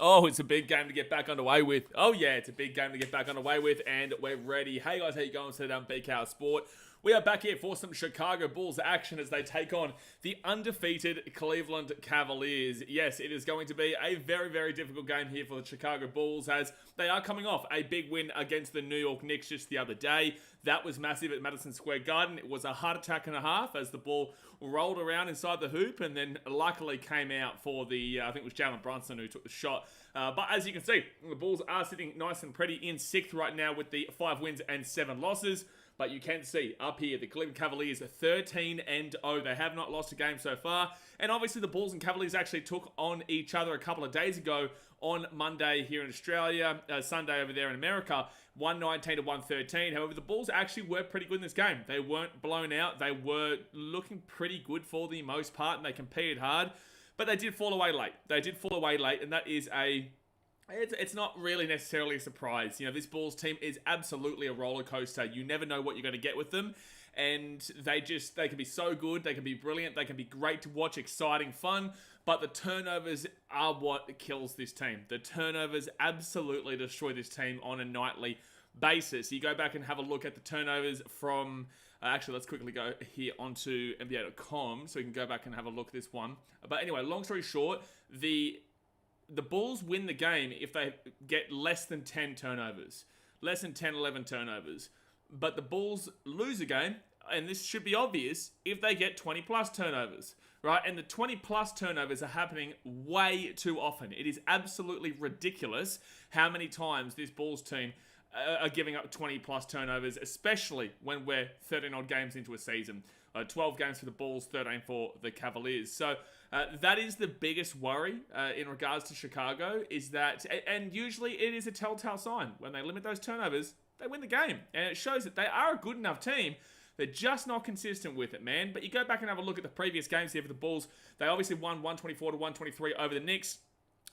Oh, it's a big game to get back underway with. Oh, yeah, it's a big game to get back underway with, and we're ready. Hey, guys, how you going? Today on BKR Sport. We are back here for some Chicago Bulls action as they take on the undefeated Cleveland Cavaliers. Yes, it is going to be a very, very difficult game here for the Chicago Bulls as they are coming off a big win against the New York Knicks just the other day. That was massive at Madison Square Garden. It was a heart attack and a half as the ball rolled around inside the hoop and then luckily came out for the, I think it was Jalen Brunson who took the shot. But as you can see, the Bulls are sitting nice and pretty in 6th right now with the 5 wins and 7 losses. But you can see up here, the Cleveland Cavaliers are 13-0. They have not lost a game so far. And obviously the Bulls and Cavaliers actually took on each other a couple of days ago on Monday here in Australia, Sunday over there in America, 119-113. However, the Bulls actually were pretty good in this game. They weren't blown out. They were looking pretty good for the most part, and they competed hard. But they did fall away late. And that is It's not really necessarily a surprise. You know, this Bulls team is absolutely a roller coaster. You never know what you're going to get with them. And they can be so good. They can be brilliant. They can be great to watch, exciting, fun. But the turnovers are what kills this team. The turnovers absolutely destroy this team on a nightly basis. You go back and have a look at the turnovers from... actually, let's quickly go here onto NBA.com so we can go back and have a look at this one. But anyway, long story short, the Bulls win the game if they get less than 10 turnovers. Less than 10, 11 turnovers. But the Bulls lose a game, and this should be obvious, if they get 20 plus turnovers. Right? And the 20 plus turnovers are happening way too often. It is absolutely ridiculous how many times this Bulls team are giving up 20 plus turnovers, especially when we're 13 odd games into a season. 12 games for the Bulls, 13 for the Cavaliers. So that is the biggest worry in regards to Chicago, is that, and usually it is a telltale sign. When they limit those turnovers, they win the game. And it shows that they are a good enough team. They're just not consistent with it, man. But you go back and have a look at the previous games here for the Bulls. They obviously won 124-123 over the Knicks.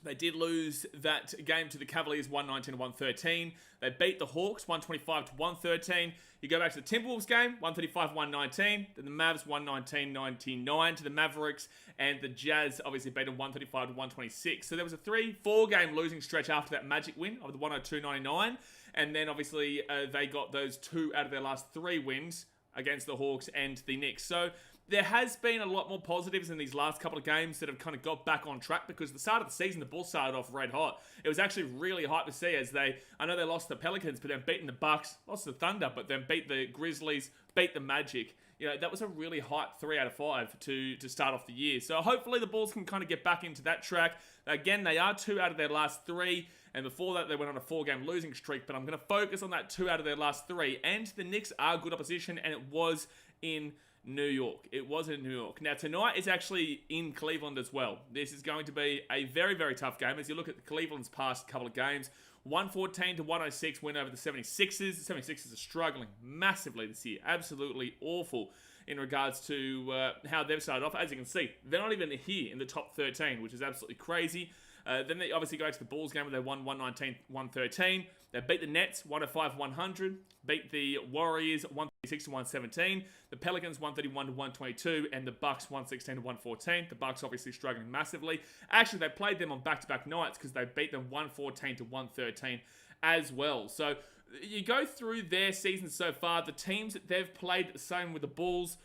They did lose that game to the Cavaliers 119-113. They beat the Hawks 125-113. You go back to the Timberwolves game, 135-119. Then the Mavs 119-99 to the Mavericks. And the Jazz obviously beat them 135-126. So there was a 3-4 game losing stretch after that Magic win of the 102-99. And then obviously they got those 2 out of their last 3 wins against the Hawks and the Knicks. So there has been a lot more positives in these last couple of games that have kind of got back on track, because the start of the season, the Bulls started off red hot. It was actually really hype to see as I know they lost the Pelicans, but then beating the Bucks, lost the Thunder, but then beat the Grizzlies, beat the Magic. You know, that was a really hype 3 out of 5 to start off the year. So hopefully the Bulls can kind of get back into that track. Again, they are 2 out of their last 3. And before that, they went on a 4-game losing streak. But I'm going to focus on that 2 out of their last 3. And the Knicks are good opposition, and it was in New York. It was in New York. Now, tonight is actually in Cleveland as well. This is going to be a very, very tough game. As you look at Cleveland's past couple of games, 114-106 win over the 76ers. The 76ers are struggling massively this year. Absolutely awful in regards to how they've started off. As you can see, they're not even here in the top 13, which is absolutely crazy. Then they obviously go to the Bulls game where they won 119-113. They beat the Nets 105-100. Beat the Warriors 136-117. The Pelicans 131-122. And the Bucks 116-114. The Bucks obviously struggling massively. Actually, they played them on back-to-back nights because they beat them 114-113 as well. So you go through their season so far. The teams that they've played the same with the Bulls.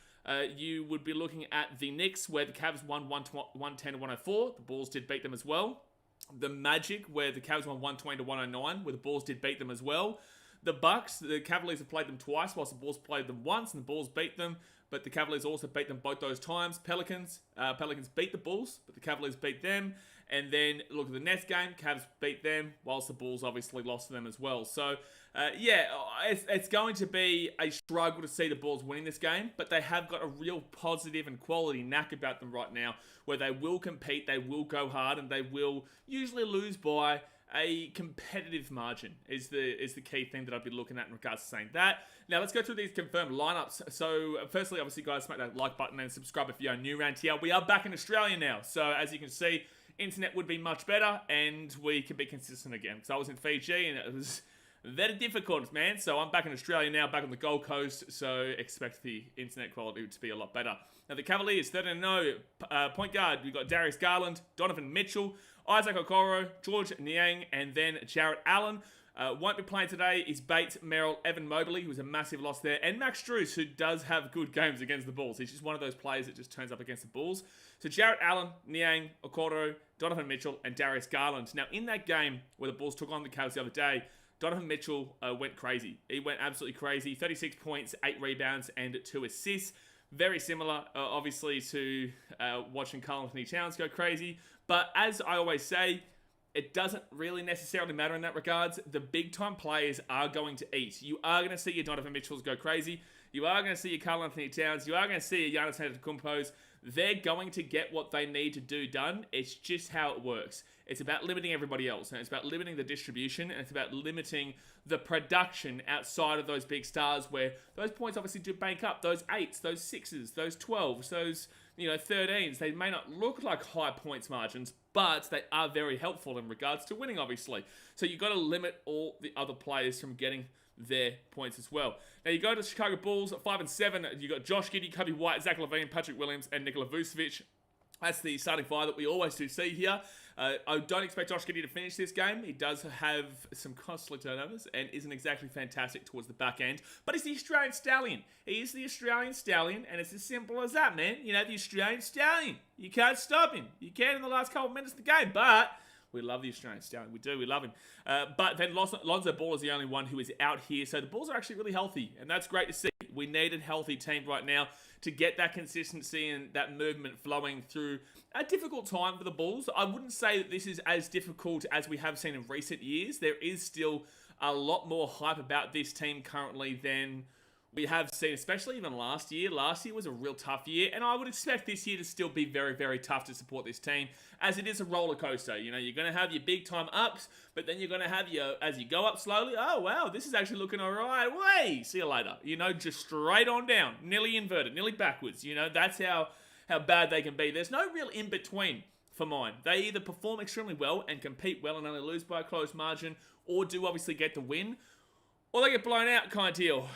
You would be looking at the Knicks, where the Cavs won 110-104. The Bulls did beat them as well. The Magic, where the Cavs won 120-109, where the Bulls did beat them as well. The Bucks, the Cavaliers have played them twice, whilst the Bulls played them once, and the Bulls beat them. But the Cavaliers also beat them both those times. Pelicans beat the Bulls, but the Cavaliers beat them. And then look at the Nets game. Cavs beat them, whilst the Bulls obviously lost to them as well. So, it's going to be a struggle to see the Bulls winning this game. But they have got a real positive and quality knack about them right now, where they will compete, they will go hard, and they will usually lose by a competitive margin is the key thing that I'd be looking at in regards to saying that. Now, let's go through these confirmed lineups. So, firstly, obviously, guys, smack that like button and subscribe if you're new around here. We are back in Australia now. So, as you can see, internet would be much better, and we can be consistent again. Because I was in Fiji, and it was very difficult, man. So I'm back in Australia now, back on the Gold Coast, so expect the internet quality to be a lot better. Now, the Cavaliers, 13-0, point guard, we've got Darius Garland, Donovan Mitchell, Isaac Okoro, George Niang, and then Jarrett Allen. Won't be playing today is Bates, Merrill, Evan Mobley, who was a massive loss there, and Max Strus, who does have good games against the Bulls. He's just one of those players that just turns up against the Bulls. So Jarrett Allen, Niang, Okoro, Donovan Mitchell, and Darius Garland. Now, in that game where the Bulls took on the Cavs the other day, Donovan Mitchell went crazy. He went absolutely crazy. 36 points, 8 rebounds, and 2 assists. Very similar, obviously, to watching Karl Anthony Towns go crazy. But as I always say, it doesn't really necessarily matter in that regards. The big-time players are going to eat. You are going to see your Donovan Mitchells go crazy. You are going to see your Karl Anthony Towns. You are going to see your Giannis Antetokounmpos. They're going to get what they need to do done. It's just how it works. It's about limiting everybody else, and it's about limiting the distribution, and it's about limiting the production outside of those big stars where those points obviously do bank up. Those 8s, those 6s, those 12s, those 13s, they may not look like high points margins, but they are very helpful in regards to winning, obviously. So you've got to limit all the other players from getting their points as well. Now you go to the Chicago Bulls at 5-7. You got Josh Giddey, Kobe White, Zach LaVine, Patrick Williams, and Nikola Vucevic. That's the starting five that we always do see here. I don't expect Josh Giddey to finish this game. He does have some costly turnovers and isn't exactly fantastic towards the back end. But he's the Australian Stallion. He is the Australian Stallion, and it's as simple as that, man. The Australian Stallion. You can't stop him. You can in the last couple of minutes of the game, but we love the Australian Stallion. We do. We love him. But then Lonzo Ball is the only one who is out here. So the Bulls are actually really healthy, and that's great to see. We need a healthy team right now to get that consistency and that movement flowing through a difficult time for the Bulls. I wouldn't say that this is as difficult as we have seen in recent years. There is still a lot more hype about this team currently than we have seen, especially even last year. Last year was a real tough year, and I would expect this year to still be very, very tough to support this team, as it is a roller coaster. You're going to have your big time ups, but then you're going to have your, as you go up slowly, oh wow, this is actually looking all right. Way, see you later. Just straight on down, nearly inverted, nearly backwards. That's how bad they can be. There's no real in between for mine. They either perform extremely well and compete well and only lose by a close margin, or do obviously get the win, or they get blown out kind of deal.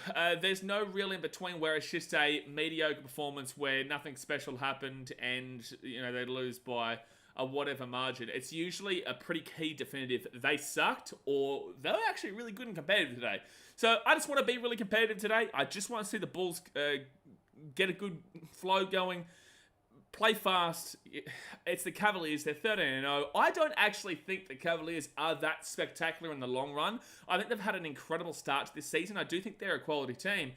There's no real in between where it's just a mediocre performance where nothing special happened and they lose by a whatever margin. It's usually a pretty key definitive. They sucked, or they're actually really good and competitive today. So I just want to be really competitive today. I just want to see the Bulls get a good flow going. Play fast. It's the Cavaliers. They're 13-0. I don't actually think the Cavaliers are that spectacular in the long run. I think they've had an incredible start to this season. I do think they're a quality team.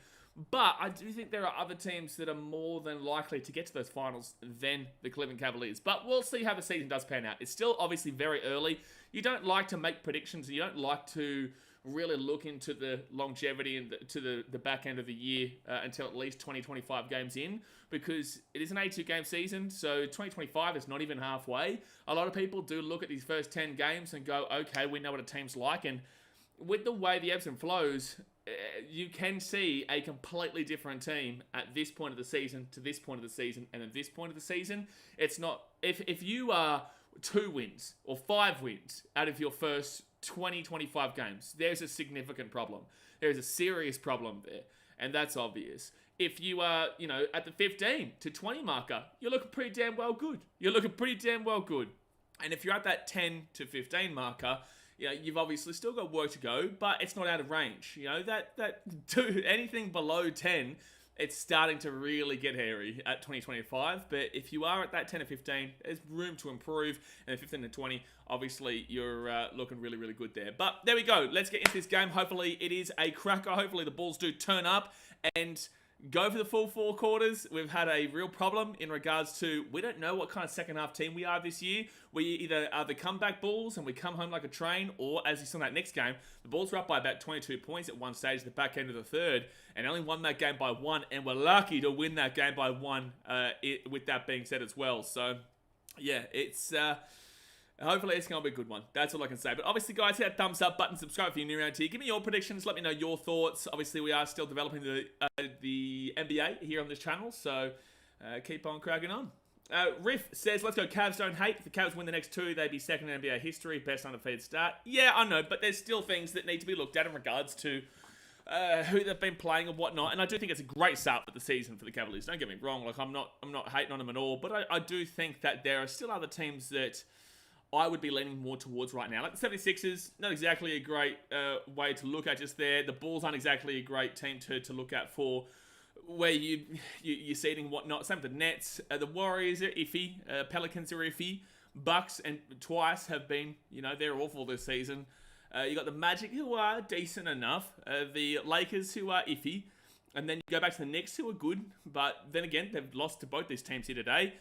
But I do think there are other teams that are more than likely to get to those finals than the Cleveland Cavaliers. But we'll see how the season does pan out. It's still obviously very early. You don't like to make predictions. You don't like to really look into the longevity and to the back end of the year until at least 20-25 games in, because it is an 82-game season, so 2025 is not even halfway. A lot of people do look at these first 10 games and go, okay, we know what a team's like, and with the way the ebbs and flows, you can see a completely different team at this point of the season to this point of the season, and at this point of the season, it's not, if you are 2 wins or 5 wins out of your first 20-25 games, there's a significant problem. There's a serious problem there, and that's obvious. If you are, at the 15 to 20 marker, you're looking pretty damn well good. And if you're at that 10 to 15 marker, you've obviously still got work to go, but it's not out of range. Anything below 10, it's starting to really get hairy at 2025. But if you are at that 10 to 15, there's room to improve. And 15 to 20, obviously, you're looking really, really good there. But there we go. Let's get into this game. Hopefully, it is a cracker. Hopefully, the Bulls do turn up and go for the full 4 quarters. We've had a real problem in regards to, we don't know what kind of second half team we are this year. We either are the comeback Bulls and we come home like a train, or as you saw in that next game, the Bulls were up by about 22 points at one stage at the back end of the third, and only won that game by 1, and we're lucky to win that game by 1 with that being said as well. So, yeah, it's hopefully it's going to be a good one. That's all I can say. But obviously, guys, hit that thumbs up button, subscribe if you're new around here. Give me your predictions. Let me know your thoughts. Obviously, we are still developing the NBA here on this channel, so keep on cracking on. Riff says, let's go Cavs, don't hate. If the Cavs win the next two, they'd be second in NBA history. Best undefeated start. Yeah, I know, but there's still things that need to be looked at in regards to who they've been playing and whatnot. And I do think it's a great start for the season for the Cavaliers. Don't get me wrong. Like, I'm not hating on them at all. But I do think that there are still other teams that I would be leaning more towards right now. Like the 76ers, not exactly a great way to look at just there. The Bulls aren't exactly a great team to look at for where you're seeding and whatnot. Same with the Nets. The Warriors are iffy. Pelicans are iffy. Bucks and twice have been, they're awful this season. You got the Magic, who are decent enough. The Lakers, who are iffy. And then you go back to the Knicks, who are good. But then again, they've lost to both these teams here today.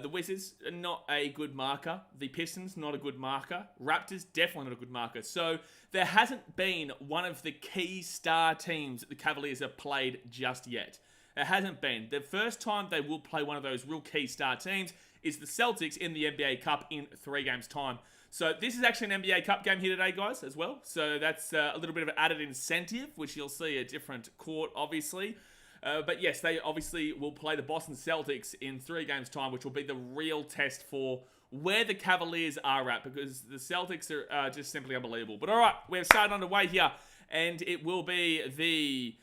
The Wizards, not a good marker. The Pistons, not a good marker. Raptors, definitely not a good marker. So there hasn't been one of the key star teams that the Cavaliers have played just yet. It hasn't been. The first time they will play one of those real key star teams is the Celtics in the NBA Cup in 3 games' time. So this is actually an NBA Cup game here today, guys, as well. So that's a little bit of an added incentive, which you'll see a different court, obviously. But yes, they obviously will play the Boston Celtics in 3 games' time, which will be the real test for where the Cavaliers are at, because the Celtics are just simply unbelievable. But all right, we're starting underway here, and it will be the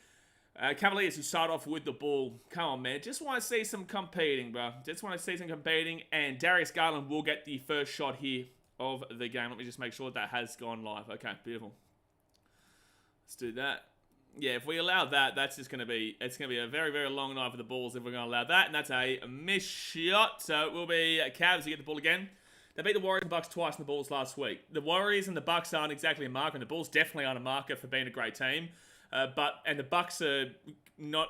Cavaliers who start off with the ball. Come on, man. Just want to see some competing, bro. Just want to see some competing, and Darius Garland will get the first shot here of the game. Let me just make sure that has gone live. Okay, beautiful. Let's do that. Yeah, if we allow that, that's just going to be, it's going to be a very, very long night for the Bulls if we're going to allow that. And that's a missed shot. So it will be Cavs who get the ball again. They beat the Warriors and Bucks twice in the Bulls last week. The Warriors and the Bucks aren't exactly a marker, and the Bulls definitely aren't a marker for being a great team. And the Bucks are not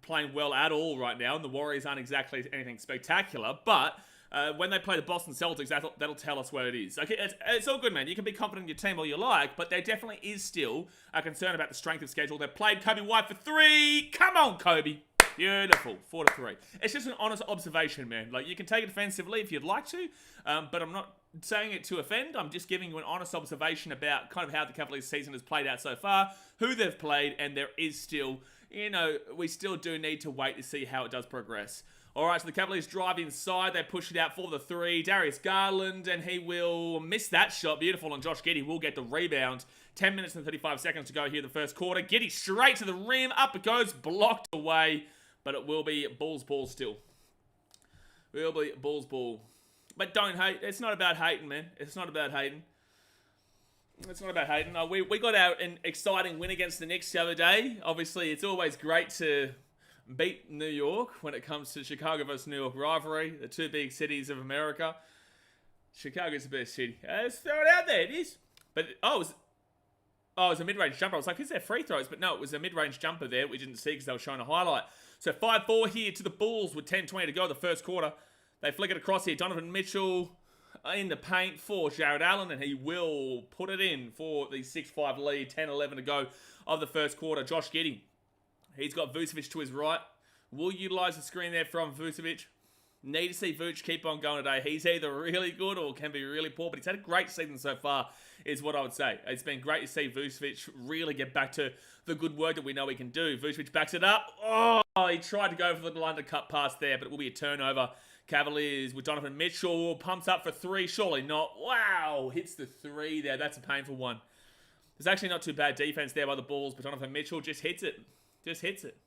playing well at all right now, and the Warriors aren't exactly anything spectacular. But when they play the Boston Celtics, that'll tell us where it is. Okay, it's all good, man. You can be confident in your team all you like, but there definitely is still a concern about the strength of schedule. They played Kobe White for 3. Come on, Kobe. Beautiful. 4-3. It's just an honest observation, man. Like, you can take it offensively if you'd like to, but I'm not saying it to offend. I'm just giving you an honest observation about kind of how the Cavaliers season has played out so far, who they've played, and there is still, we still do need to wait to see how it does progress. All right, so the Cavaliers drive inside. They push it out for the 3. Darius Garland, and he will miss that shot. Beautiful, and Josh Giddey will get the rebound. 10 minutes and 35 seconds to go here in the first quarter. Giddey straight to the rim. Up it goes, blocked away. But it will be Bulls ball still. It will be Bulls ball. But don't hate. It's not about hating, man. It's not about hating. It's not about hating. We got out an exciting win against the Knicks the other day. Obviously, it's always great to beat New York when it comes to Chicago versus New York rivalry. The 2 big cities of America. Chicago's the best city. Let's throw it out there. It is. But, it was a mid-range jumper. I was like, is there free throws? But no, it was a mid-range jumper there. We didn't see because they were showing a highlight. So 5-4 here to the Bulls with 10:20 to go in the first quarter. They flick it across here. Donovan Mitchell in the paint for Jared Allen, and he will put it in for the 6-5 lead. 10-11 to go of the first quarter. Josh Giddey. He's got Vucevic to his right. Will utilize the screen there from Vucevic. Need to see Vooch keep on going today. He's either really good or can be really poor, but he's had a great season so far, is what I would say. It's been great to see Vucevic really get back to the good work that we know he can do. Vucevic backs it up. Oh, he tried to go for the little undercut pass there, but it will be a turnover. Cavaliers with Donovan Mitchell. Pumps up for 3. Surely not. Wow, hits the 3 there. That's a painful one. There's actually not too bad defense there by the Bulls, but Donovan Mitchell just hits it. Just hits it.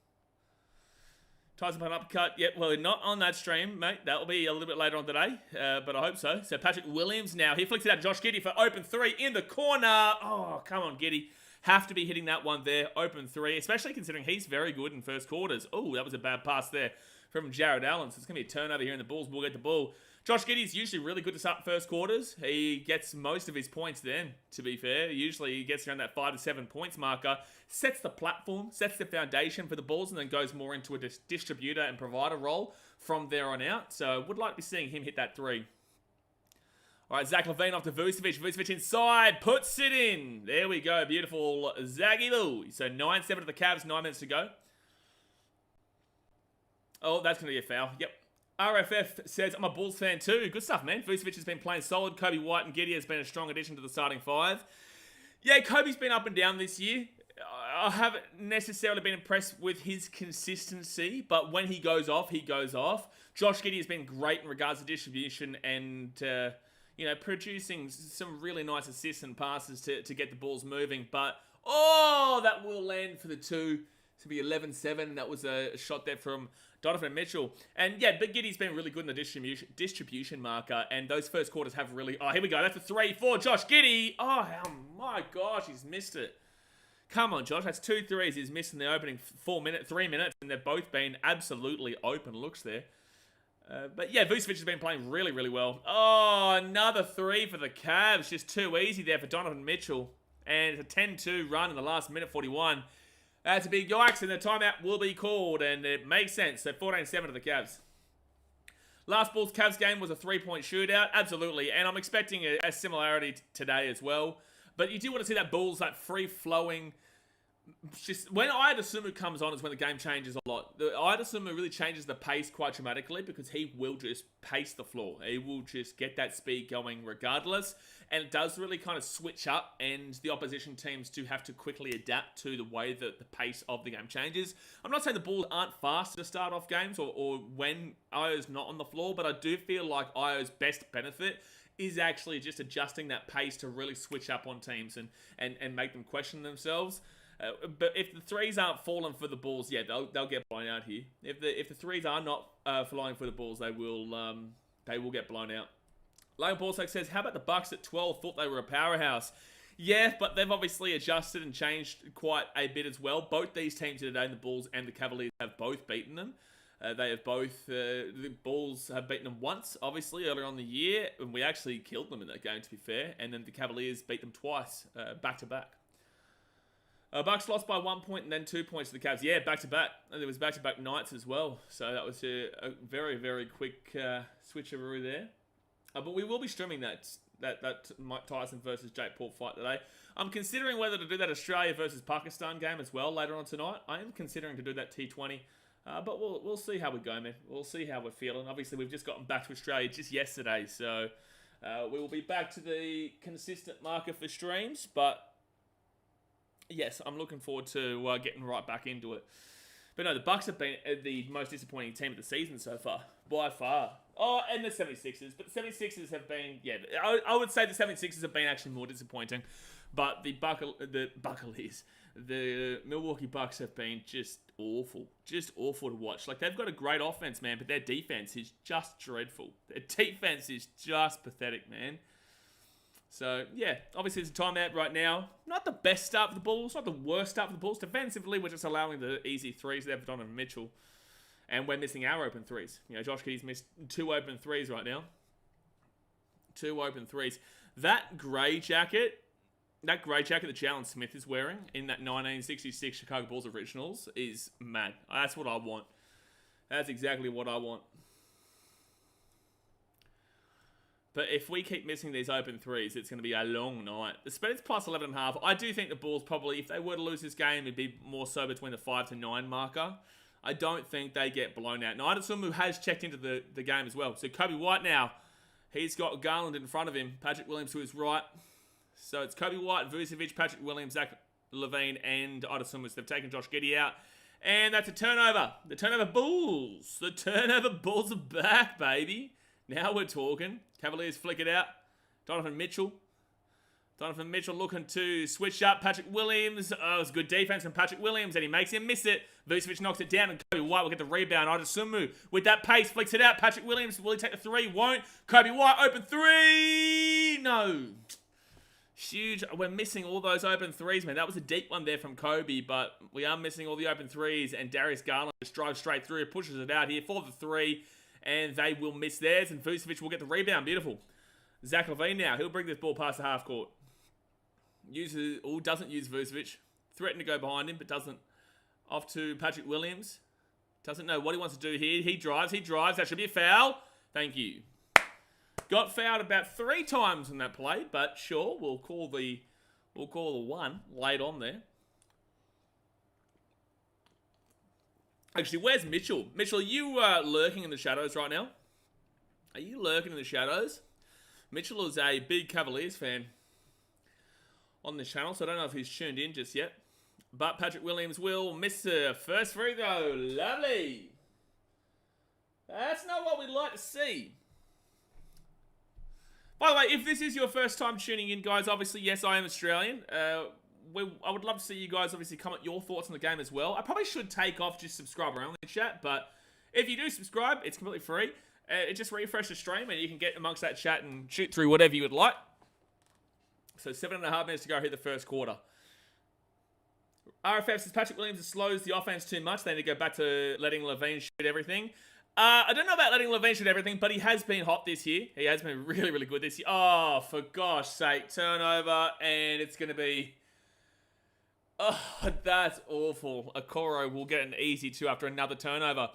Ties up an uppercut. Yep, well, not on that stream, mate. That'll be a little bit later on today, but I hope so. So Patrick Williams now. He flicks it out. Josh Giddey for open 3 in the corner. Oh, come on, Giddey. Have to be hitting that one there. Open 3, especially considering he's very good in first quarters. Oh, that was a bad pass there from Jared Allen. So it's going to be a turnover here, and the Bulls will get the ball. Josh Giddey's usually really good to start first quarters. He gets most of his points then, to be fair. Usually he gets around that 5 to 7 points marker, sets the platform, sets the foundation for the Bulls, and then goes more into a distributor and provider role from there on out. So would like to be seeing him hit that 3. All right, Zach LaVine off to Vucevic. Vucevic inside, puts it in. There we go, beautiful Zaggy Lou. So 9-7 to the Cavs, 9 minutes to go. Oh, that's going to be a foul. Yep. RFF says, I'm a Bulls fan too. Good stuff, man. Vucevic has been playing solid. Kobe White and Giddey has been a strong addition to the starting 5. Yeah, Kobe's been up and down this year. I haven't necessarily been impressed with his consistency, but when he goes off, he goes off. Josh Giddey has been great in regards to distribution and, producing some really nice assists and passes to get the balls moving. But, that will land for the 2. To be 11-7. That was a shot there from Donovan Mitchell. And yeah, but Giddey's been really good in the distribution marker. And those first quarters have really... Oh, here we go. That's a 3 for Josh Giddey. Oh, my gosh, he's missed it. Come on, Josh. That's 2 threes. He's missing the opening 3 minutes. And they've both been absolutely open looks there. But yeah, Vucevic has been playing really, really well. Oh, another 3 for the Cavs. Just too easy there for Donovan Mitchell. And it's a 10-2 run in the last minute 41. That's a big yikes, and the timeout will be called, and it makes sense. So 14-7 to the Cavs. Last Bulls-Cavs game was a 3-point shootout, absolutely, and I'm expecting a similarity today as well. But you do want to see that Bulls, like free-flowing. Just when Ayadasumu comes on is when the game changes a lot. Ayadasumu really changes the pace quite dramatically because he will just pace the floor. He will just get that speed going regardless. And it does really kind of switch up and the opposition teams do have to quickly adapt to the way that the pace of the game changes. I'm not saying the Bulls aren't fast to start off games or when Ayo's not on the floor, but I do feel like Ayo's best benefit is actually just adjusting that pace to really switch up on teams and make them question themselves. But if the threes aren't falling for the Bulls, yeah, they'll get blown out here. If the threes are not flying for the Bulls, they will get blown out. Logan Paulsek says, how about the Bucks at 12? Thought they were a powerhouse. Yeah, but they've obviously adjusted and changed quite a bit as well. Both these teams today, the Bulls and the Cavaliers, have both beaten them. They have both, the Bulls have beaten them once, obviously, earlier on in the year. And we actually killed them in that game, to be fair. And then the Cavaliers beat them twice, back-to-back. Bucks lost by 1 point and then 2 points to the Cavs. Yeah, back-to-back. And there was back-to-back nights as well. So that was a very, very quick switcheroo there. But we will be streaming that Mike Tyson versus Jake Paul fight today. I'm considering whether to do that Australia versus Pakistan game as well later on tonight. I am considering to do that T20. But we'll see how we go, man. We'll see how we're feeling. Obviously, we've just gotten back to Australia just yesterday. So we will be back to the consistent marker for streams. But yes, I'm looking forward to getting right back into it. But no, the Bucks have been the most disappointing team of the season so far, by far. Oh, and the 76ers. But the 76ers have been, yeah, I would say the 76ers have been actually more disappointing. But the Buccaneers, the Milwaukee Bucks have been just awful to watch. Like, they've got a great offense, man, but their defense is just dreadful. Their defense is just pathetic, man. So, yeah, obviously it's a timeout right now. Not the best start for the Bulls, not the worst start for the Bulls. Defensively, we're just allowing the easy threes there for Donovan Mitchell. And we're missing our open threes. You know, Josh Giddey's missed 2 open threes right now. 2 open threes. That grey jacket that Jalen Smith is wearing in that 1966 Chicago Bulls Originals is mad. That's what I want. That's exactly what I want. But if we keep missing these open threes, it's going to be a long night. The spread is plus 11.5. I do think the Bulls probably, if they were to lose this game, it'd be more so between the 5 to 9 marker. I don't think they get blown out. Now, Ayadasumu has checked into the game as well. So Kobe White now, he's got Garland in front of him. Patrick Williams to his right. So it's Kobe White, Vucevic, Patrick Williams, Zach LaVine, and Ayadasumu. They've taken Josh Giddey out. And that's a turnover. The turnover Bulls. The turnover Bulls are back, baby. Now we're talking. Cavaliers flick it out. Donovan Mitchell looking to switch up. Patrick Williams. Oh, it was good defense from Patrick Williams, and he makes him miss it. Vucevic knocks it down, and Kobe White will get the rebound. Ayadasumu with that pace flicks it out. Patrick Williams, will he take the 3? Won't. Kobe White, open 3. No. Huge. We're missing all those open threes, man. That was a deep one there from Kobe, but we are missing all the open threes, and Darius Garland just drives straight through, pushes it out here for the 3, and they will miss theirs, and Vucevic will get the rebound. Beautiful. Zach LaVine now. He'll bring this ball past the half court. Doesn't use Vucevic. Threatened to go behind him, but doesn't. Off to Patrick Williams. Doesn't know what he wants to do here. He drives. That should be a foul. Thank you. Got fouled about 3 times in that play, but sure, we'll call the 1 late on there. Actually, where's Mitchell? Mitchell, are you lurking in the shadows right now? Are you lurking in the shadows? Mitchell is a big Cavaliers fan on the channel, so I don't know if he's tuned in just yet. But Patrick Williams will miss the first free throw. Lovely. That's not what we'd like to see. By the way, if this is your first time tuning in, guys, obviously, yes, I am Australian. I would love to see you guys obviously comment your thoughts on the game as well. I probably should take off just subscriber only chat, but if you do subscribe, it's completely free. It just refreshes the stream and you can get amongst that chat and shoot through whatever you would like. So 7.5 minutes to go here the first quarter. RFF says Patrick Williams slows the offense too much. They need to go back to letting Levine shoot everything. I don't know about letting Levine shoot everything, but he has been hot this year. He has been really, really good this year. Oh, for gosh sake. Turnover, and it's going to be... Oh, that's awful. Okoro will get an easy 2 after another turnover.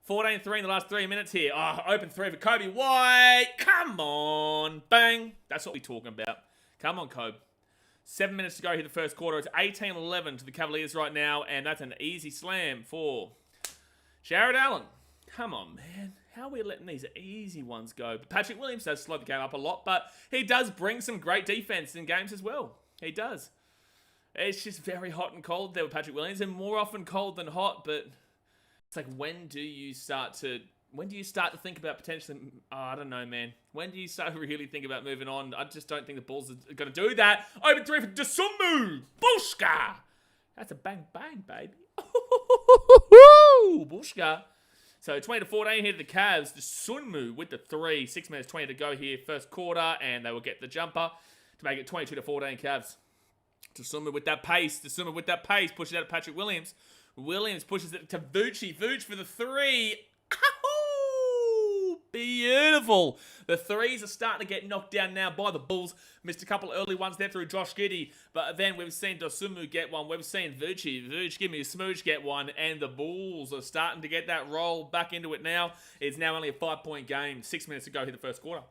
14-3 in the last 3 minutes here. Oh, open 3 for Kobe White. Come on. Bang. That's what we're talking about. Come on, Kobe. 7 minutes to go here the first quarter. It's 18-11 to the Cavaliers right now, and that's an easy slam for Jared Allen. Come on, man. How are we letting these easy ones go? But Patrick Williams does slow the game up a lot, but he does bring some great defense in games as well. He does. It's just very hot and cold there with Patrick Williams, and more often cold than hot, but it's like, when do you start to think about potentially... Oh, I don't know, man. When do you start to really think about moving on? I just don't think the Bulls are going to do that. Open 3 for Dosunmu. Bushka. That's a bang-bang, baby. Bushka. So 20-14 here to the Cavs. Dosunmu with the 3. 6 minutes 20 to go here first quarter, and they will get the jumper to make it 22-14 Cavs. Dosunmu with that pace. Dosunmu with that pace. Pushes out to Patrick Williams. Williams pushes it to Vooch. Vooch for the 3. Beautiful. The threes are starting to get knocked down now by the Bulls. Missed a couple early ones there through Josh Giddey. But then we've seen Dosunmu get one. We've seen Vooch, give me a smooch, get one. And the Bulls are starting to get that roll back into it now. It's now only a 5-point game. 6 minutes to go here the first quarter.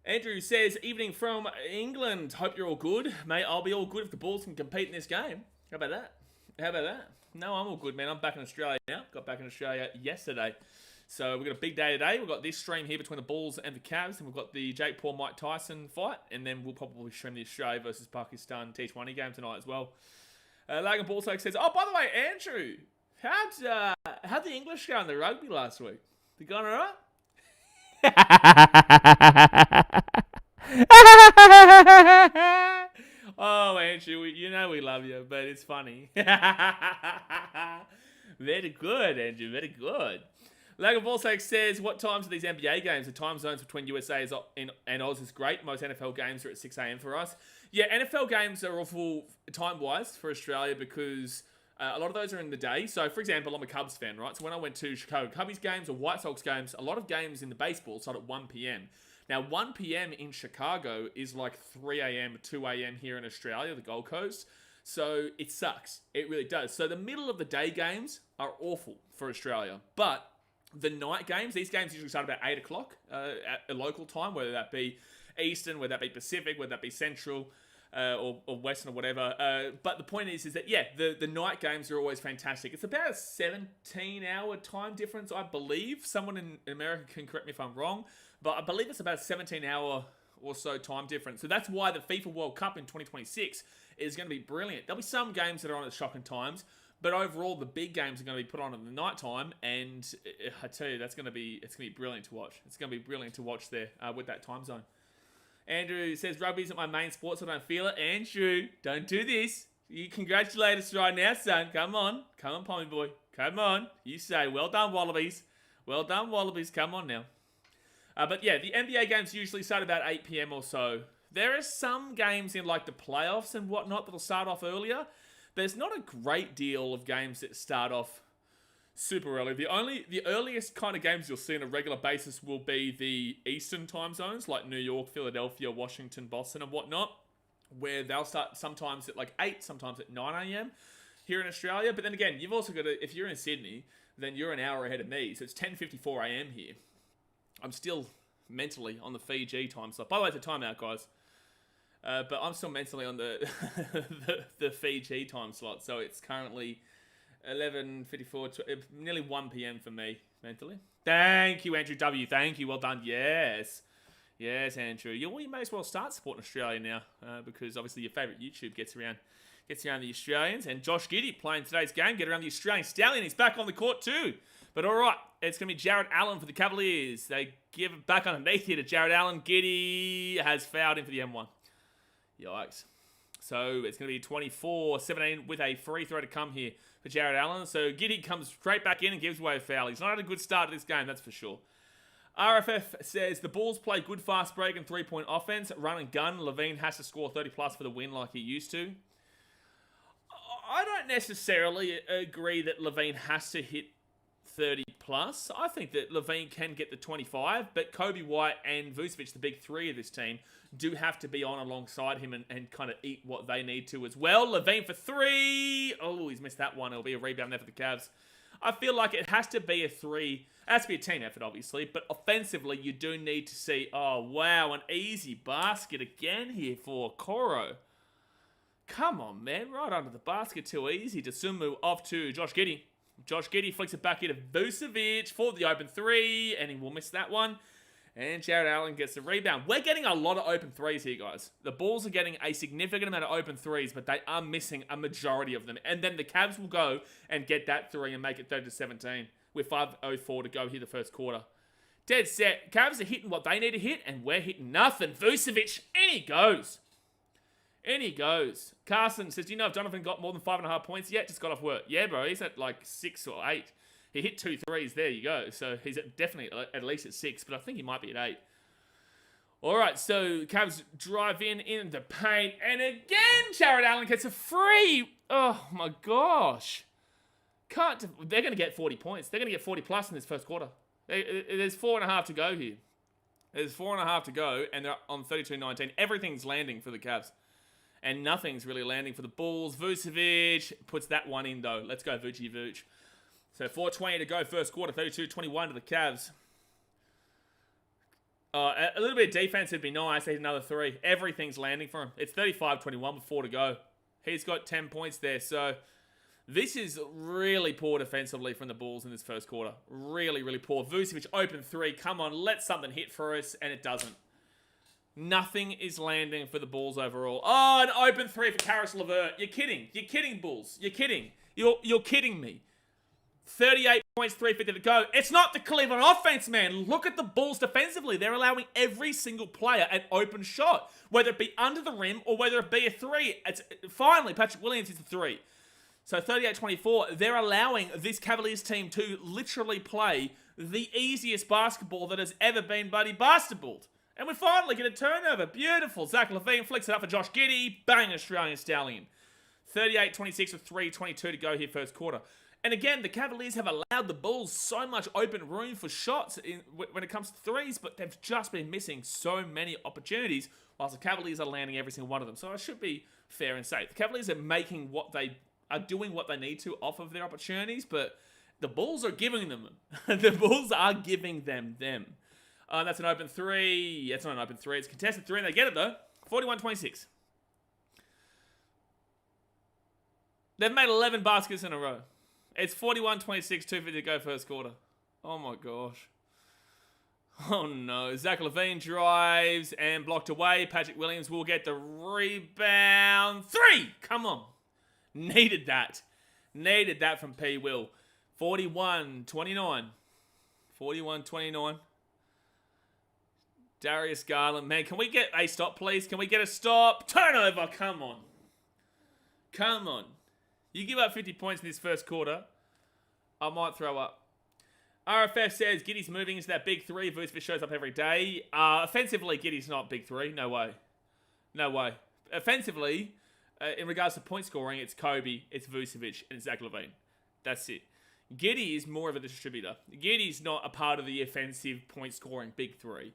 Andrew says, evening from England. Hope you're all good. Mate, I'll be all good if the Bulls can compete in this game. How about that? How about that? No, I'm all good, man. I'm back in Australia now. Got back in Australia yesterday. So we've got a big day today. We've got this stream here between the Bulls and the Cavs. And we've got the Jake Paul, Mike Tyson fight. And then we'll probably stream the Australia versus Pakistan T20 game tonight as well. Logan Ballsoak says, oh, by the way, Andrew, how'd the English go in the rugby last week? They going all right? Oh, Andrew, you know we love you, but it's funny. Very good, Andrew. Very good. Logan Volsake says, what times are these NBA games? The time zones between USA and Oz is great. Most NFL games are at 6 a.m. for us. Yeah, NFL games are awful time-wise for Australia because a lot of those are in the day. So, for example, I'm a Cubs fan, right? So when I went to Chicago Cubbies games or White Sox games, a lot of games in the baseball start at 1 p.m. Now, 1 p.m. in Chicago is like 3 a.m., 2 a.m. here in Australia, the Gold Coast. So it sucks. It really does. So the middle of the day games are awful for Australia. But the night games, these games usually start about 8 o'clock at a local time, whether that be Eastern, whether that be Pacific, whether that be Central or Western or whatever. But the point is that, yeah, the night games are always fantastic. It's about a 17-hour time difference, I believe. Someone in America can correct me if I'm wrong. But I believe it's about a 17-hour or so time difference. So that's why the FIFA World Cup in 2026 is going to be brilliant. There'll be some games that are on at shocking times, but overall the big games are going to be put on in the night time, and I tell you, it's going to be brilliant to watch. It's going to be brilliant to watch there with that time zone. Andrew says, rugby isn't my main sport, so I don't feel it. Andrew, don't do this. You congratulate us right now, son. Come on, Pommy boy. Come on. You say, well done, Wallabies. Well done, Wallabies. Come on now. But yeah, the NBA games usually start about 8 p.m. or so. There are some games in like the playoffs and whatnot that'll start off earlier. There's not a great deal of games that start off super early. The earliest kind of games you'll see on a regular basis will be the Eastern time zones, like New York, Philadelphia, Washington, Boston, and whatnot, where they'll start sometimes at like 8, sometimes at 9 a.m. here in Australia. But then again, you've also got to, if you're in Sydney, then you're an hour ahead of me. So it's 10:54 a.m. here. I'm still mentally on the Fiji time slot. By the way, it's a timeout, guys. But I'm still mentally on the the Fiji time slot. So it's currently 11:54, nearly 1 p.m. for me mentally. Thank you, Andrew W. Thank you. Well done. Yes. Yes, Andrew. You may as well start supporting Australia now because obviously your favourite YouTube gets around the Australians. And Josh Giddey playing today's game, get around the Australian Stallion. He's back on the court too. But all right, it's going to be Jared Allen for the Cavaliers. They give it back underneath here to Jared Allen. Giddey has fouled in for the M1. Yikes. So it's going to be 24-17 with a free throw to come here for Jared Allen. So Giddey comes straight back in and gives away a foul. He's not had a good start to this game, that's for sure. RFF says the Bulls play good fast break and three-point offense. Run and gun. Levine has to score 30 plus for the win like he used to. I don't necessarily agree that Levine has to hit 30 plus. I think that Levine can get the 25, but Kobe White and Vucevic, the big three of this team, do have to be on alongside him and kind of eat what they need to as well. Levine for three. Oh, he's missed that one. It'll be a rebound there for the Cavs. I feel like it has to be a three. It has to be a team effort, obviously, but offensively, you do need to see, oh, wow, an easy basket again here for Coro. Come on, man. Right under the basket, too easy. Dosunmu off to Josh Giddey. Josh Giddey flicks it back into Vucevic for the open three, and he will miss that one. And Jared Allen gets the rebound. We're getting a lot of open threes here, guys. The Bulls are getting a significant amount of open threes, but they are missing a majority of them. And then the Cavs will go and get that three and make it 30-17 with 5:04 to go here the first quarter. Dead set. Cavs are hitting what they need to hit, and we're hitting nothing. Vucevic, in he goes. In he goes. Carson says, do you know if Donovan got more than 5.5 points yet? Just got off work. Yeah, bro. He's at like 6 or 8. He hit 2 threes. There you go. So he's definitely at least at 6, but I think he might be at 8. All right, so Cavs drive in the paint. And again, Jared Allen gets a free. Oh, my gosh. They're going to get 40 points. They're going to get 40 plus in this first quarter. There's 4.5 to go here. There's 4.5 to go, and they're on 32-19. Everything's landing for the Cavs. And nothing's really landing for the Bulls. Vucevic puts that one in, though. Let's go, Vucevic. So 4:20 to go, first quarter, 32-21 to the Cavs. A little bit of defense would be nice. They hit another 3. Everything's landing for him. It's 35-21 with 4 to go. He's got 10 points there. So this is really poor defensively from the Bulls in this first quarter. Really, really poor. Vucevic, open 3. Come on, let something hit for us, and it doesn't. Nothing is landing for the Bulls overall. Oh, an open 3 for Karis LeVert. You're kidding. You're kidding, Bulls. You're kidding. You're kidding me. 38 points, 3:50 to go. It's not the Cleveland offense, man. Look at the Bulls defensively. They're allowing every single player an open shot, whether it be under the rim or whether it be a 3. Finally, Patrick Williams is a 3. So 38-24, they're allowing this Cavaliers team to literally play the easiest basketball that has ever been basketballed. And we finally get a turnover. Beautiful. Zach LaVine flicks it up for Josh Giddey. Bang, Australian Stallion. 38-26 with 3:22 to go here first quarter. And again, the Cavaliers have allowed the Bulls so much open room for shots when it comes to threes, but they've just been missing so many opportunities, whilst the Cavaliers are landing every single one of them. So I should be fair and say the Cavaliers are doing what they need to off of their opportunities, but the Bulls are giving them. The Bulls are giving them. That's an open 3. It's not an open 3. It's a contested 3, and they get it, though. 41-26. They've made 11 baskets in a row. It's 41-26, 2:50 to go first quarter. Oh, my gosh. Oh, no. Zach LaVine drives and blocked away. Patrick Williams will get the rebound. 3! Come on. Needed that. Needed that from P. Will. 41-29. 41-29. Darius Garland. Man, can we get a stop, please? Can we get a stop? Turnover. Come on. Come on. You give up 50 points in this first quarter, I might throw up. RFF says Giddey's moving into that big 3. Vucevic shows up every day. Offensively, Giddey's not big 3. No way. No way. Offensively, in regards to point scoring, it's Kobe, it's Vucevic, and it's Zach LaVine. That's it. Giddey is more of a distributor. Giddey's not a part of the offensive point scoring big 3.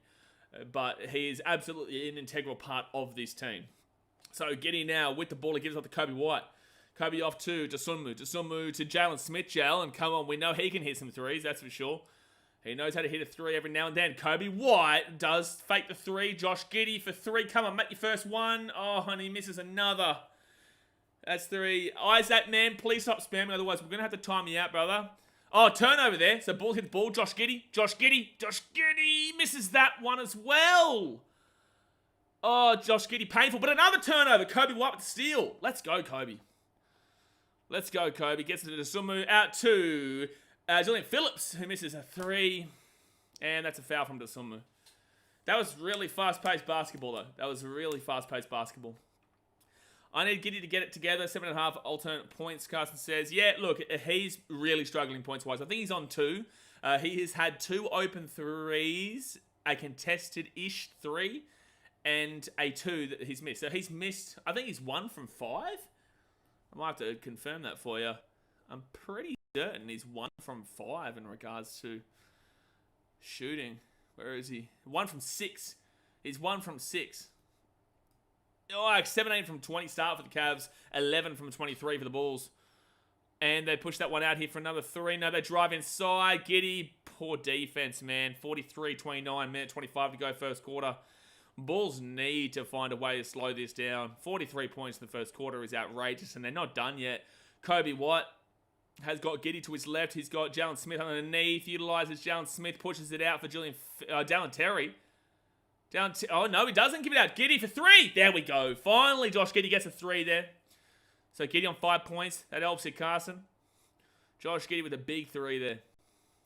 But he is absolutely an integral part of this team. So Giddey now with the ball, he gives up to Kobe White. Kobe off to Dosunmu. Dosunmu to Jalen Smith. Jalen, come on, we know he can hit some 3s, that's for sure. He knows how to hit a 3 every now and then. Kobe White does fake the 3. Josh Giddey for 3. Come on, make your first one. Oh, and he misses another. That's 3. Isaac, man, please stop spamming. Otherwise, we're going to have to time you out, brother. Oh, turnover there. So Bulls hit the ball. Josh Giddey misses that one as well. Oh, Josh Giddey, painful. But another turnover. Kobe White with the steal. Let's go, Kobe. Let's go, Kobe. Gets it to Sumu. Out to Julian Phillips, who misses a 3. And that's a foul from Dasumu. That was really fast-paced basketball, though. That was really fast-paced basketball. I need Giddey to get it together. 7.5 alternate points, Carson says. Yeah, look, he's really struggling points-wise. I think he's on 2. He has had 2 open threes, a contested-ish 3, and a 2 that he's missed. So he's missed, I think he's 1 from 5. I might have to confirm that for you. I'm pretty certain he's 1 from 5 in regards to shooting. Where is he? 1 from 6. He's 1 from 6. Oh, 17 from 20 start for the Cavs. 11 from 23 for the Bulls. And they push that one out here for another 3. No, they drive inside. Giddey, poor defense, man. 43-29, minute 25 to go first quarter. Bulls need to find a way to slow this down. 43 points in the first quarter is outrageous, and they're not done yet. Kobe White has got Giddey to his left. He's got Jalen Smith underneath. Utilizes Jalen Smith. Pushes it out for Dallin Terry. Oh, no, he doesn't give it out. Giddey for 3. There we go. Finally, Josh Giddey gets a 3 there. So Giddey on 5 points. That helps you, Carson. Josh Giddey with a big 3 there.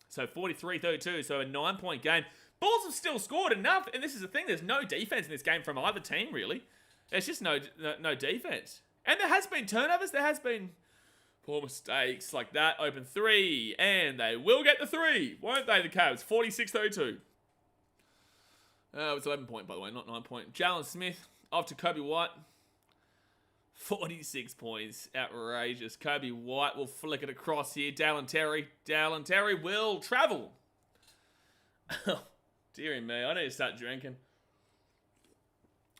So 43-32. So a 9-point game. Bulls have still scored enough. And this is the thing. There's no defense in this game from either team, really. There's just no defense. And there has been turnovers. There has been poor mistakes like that. Open 3. And they will get the 3. Won't they, the Cavs? 46-32. It's 11-point, by the way, not 9-point. Jalen Smith off to Kobe White. 46 points. Outrageous. Kobe White will flick it across here. Dallin Terry will travel. Dearie me, I need to start drinking.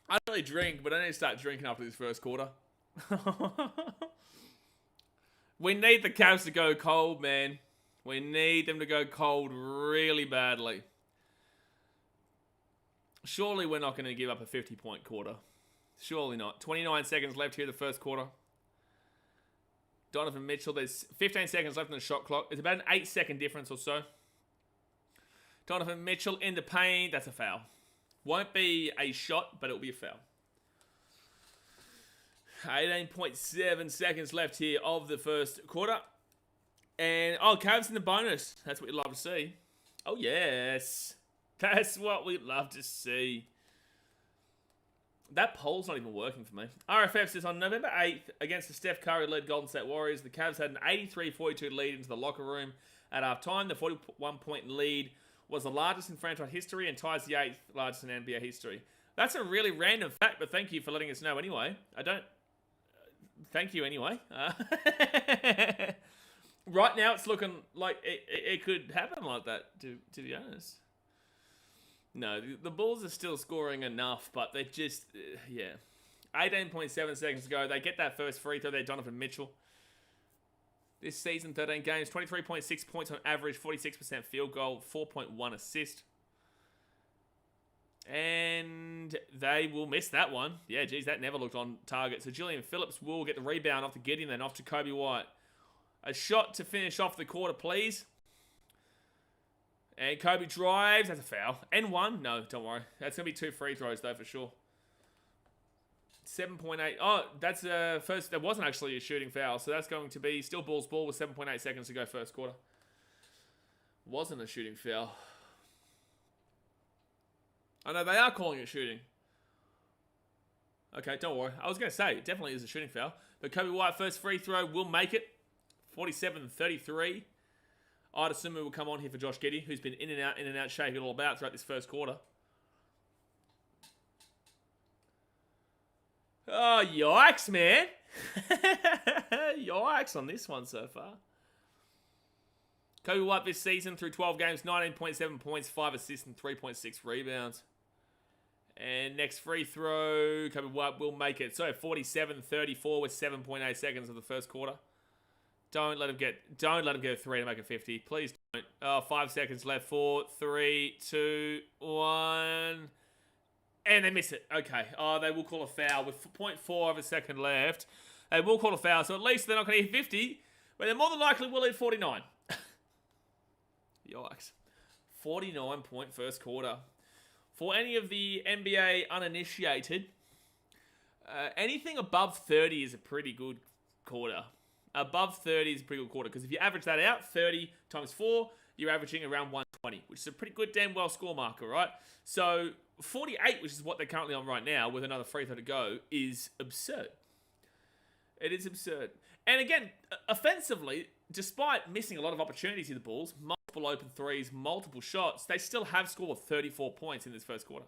I don't really drink, but I need to start drinking after this first quarter. We need the Cavs to go cold, man. We need them to go cold really badly. Surely we're not going to give up a 50-point quarter. Surely not. 29 seconds left here in the first quarter. Donovan Mitchell, there's 15 seconds left on the shot clock. It's about an 8-second difference or so. Donovan Mitchell in the paint. That's a foul. Won't be a shot, but it'll be a foul. 18.7 seconds left here of the first quarter. And, Cavs in the bonus. That's what you'd love to see. Oh, yes. That's what we'd love to see. That poll's not even working for me. RFF says, on November 8th, against the Steph Curry-led Golden State Warriors, the Cavs had an 83-42 lead into the locker room. At halftime, the 41-point lead was the largest in franchise history and ties the 8th largest in NBA history. That's a really random fact, but thank you for letting us know anyway. Thank you anyway. Right now, it's looking like it could happen like that, to be honest. No, the Bulls are still scoring enough, but they just, 18.7 seconds to go. They get that first free throw there, Donovan Mitchell. This season, 13 games, 23.6 points on average, 46% field goal, 4.1 assist. And they will miss that one. Yeah, geez, that never looked on target. So Julian Phillips will get the rebound off to Giddey and then off to Kobe White. A shot to finish off the quarter, please. And Kobe drives. That's a foul. And 1. No, don't worry. That's going to be 2 free throws, though, for sure. 7.8. Oh, that's first. That wasn't actually a shooting foul. So that's going to be still Bulls ball with 7.8 seconds to go first quarter. Wasn't a shooting foul. I know they are calling it shooting. Okay, don't worry. I was going to say, it definitely is a shooting foul. But Kobe White, first free throw, will make it. 47-33. Idasumu will come on here for Josh Giddey, who's been in and out, shaking it all about throughout this first quarter. Oh, yikes, man. Yikes on this one so far. Kobe White this season through 12 games, 19.7 points, 5 assists, and 3.6 rebounds. And next free throw, Kobe White will make it. So 47-34 with 7.8 seconds of the first quarter. Don't let him get a 3 to make it 50. Please don't. 5 seconds left. 4, 3, 2, 1. And they miss it. Okay. They will call a foul with 0.4 of a second left. They will call a foul. So at least they're not going to hit 50. But they more than likely will hit 49. Yikes. 49-point first quarter. For any of the NBA uninitiated, anything above 30 is a pretty good quarter. Above 30 is a pretty good quarter, because if you average that out, 30 times 4, you're averaging around 120, which is a pretty good damn well score marker, right? So 48, which is what they're currently on right now, with another free throw to go, is absurd. It is absurd. And again, offensively, despite missing a lot of opportunities in the Bulls, multiple open threes, multiple shots, they still have scored 34 points in this first quarter.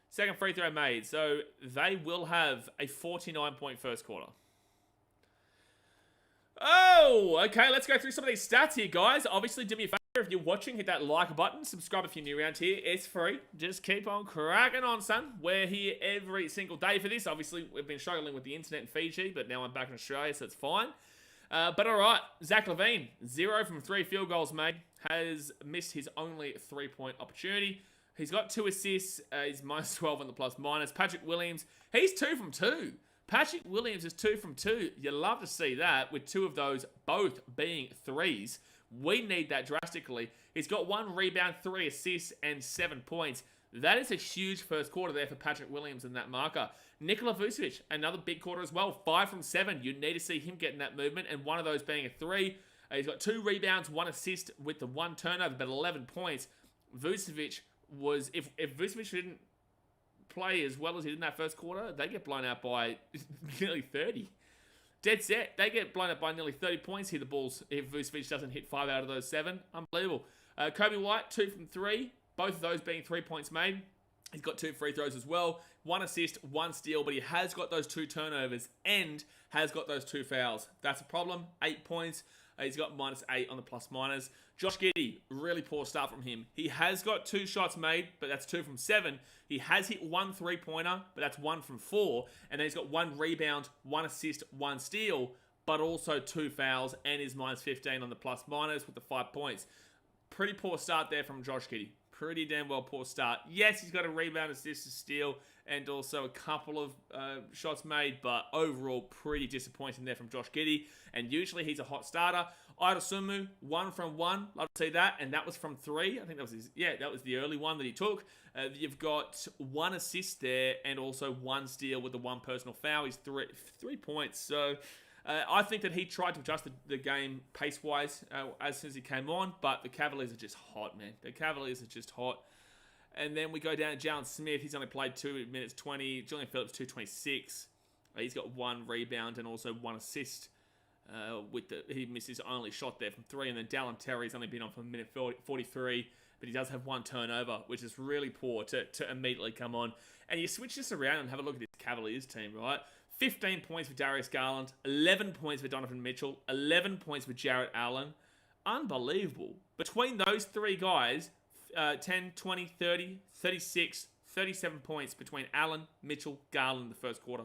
Second free throw made, so they will have a 49-point first quarter. Oh, okay, let's go through some of these stats here, guys. Obviously, do me a favor, if you're watching, hit that like button. Subscribe if you're new around here. It's free. Just keep on cracking on, son. We're here every single day for this. Obviously, we've been struggling with the internet in Fiji, but now I'm back in Australia, so it's fine. But all right, Zach LaVine, 0 from 3 field goals made, has missed his only 3-point opportunity. He's got 2 assists. He's minus 12 on the plus minus. Patrick Williams, he's 2 from 2. Patrick Williams is 2 from 2. You love to see that, with 2 of those both being threes. We need that drastically. He's got 1 rebound, 3 assists, and 7 points. That is a huge first quarter there for Patrick Williams in that marker. Nikola Vucevic, another big quarter as well. 5 from 7. You need to see him getting that movement, and one of those being a 3. He's got 2 rebounds, 1 assist with the 1 turnover, but 11 points. Vucevic was, if Vucevic didn't play as well as he did in that first quarter, they get blown out by nearly 30. Dead set. They get blown out by nearly 30 points here, the Bulls, if Vucevic doesn't hit 5 out of those 7. Unbelievable. Kobe White, 2 from 3. Both of those being 3 points made. He's got 2 free throws as well. 1 assist, 1 steal, but he has got those 2 turnovers and has got those 2 fouls. That's a problem. 8 points. He's got minus 8 on the plus minus. Josh Giddey, really poor start from him. He has got 2 shots made, but that's 2 from 7. He has hit 1 3-pointer, but that's 1 from 4. And then he's got 1 rebound, 1 assist, 1 steal, but also 2 fouls, and is minus 15 on the plus minus with the 5 points. Pretty poor start there from Josh Giddey. Pretty damn well poor start. Yes, he's got a rebound, assist, a steal, and also a couple of shots made, but overall pretty disappointing there from Josh Giddey. And usually he's a hot starter. Ida Sumu, 1 from 1. Love to see that. And that was from 3. I think that was his, that was the early one that he took. You've got 1 assist there and also 1 steal with the 1 personal foul. He's 3 points. So I think that he tried to adjust the game pace-wise as soon as he came on, but the Cavaliers are just hot, man. The Cavaliers are just hot. And then we go down to Jalen Smith. He's only played 2 minutes 20. Julian Phillips, 2:26. He's got 1 rebound and also 1 assist. He missed his only shot there from 3. And then Dallin Terry's only been on for a minute 43. But he does have 1 turnover, which is really poor to immediately come on. And you switch this around and have a look at this Cavaliers team, right? 15 points for Darius Garland, 11 points for Donovan Mitchell, 11 points for Jarrett Allen. Unbelievable. Between those 3 guys, 10, 20, 30, 36, 37 points between Allen, Mitchell, Garland in the first quarter.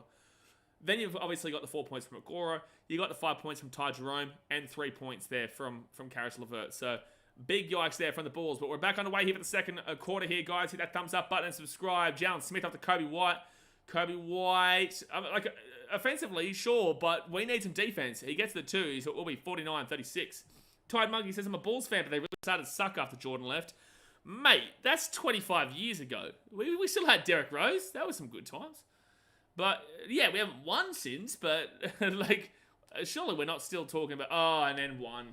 Then you've obviously got the 4 points from Agora. You got the 5 points from Ty Jerome and 3 points there from Karis LeVert. So big yikes there from the Bulls. But we're back on the way here for the second quarter here, guys. Hit that thumbs up button and subscribe. Jalen Smith up to Kobe White. Kobe White, offensively, sure, but we need some defense. He gets the 2, so it will be 49-36. Tide Monkey says, I'm a Bulls fan, but they really started to suck after Jordan left. Mate, that's 25 years ago. We still had Derrick Rose. That was some good times. But, yeah, we haven't won since, but, surely we're not still talking about, and then 1.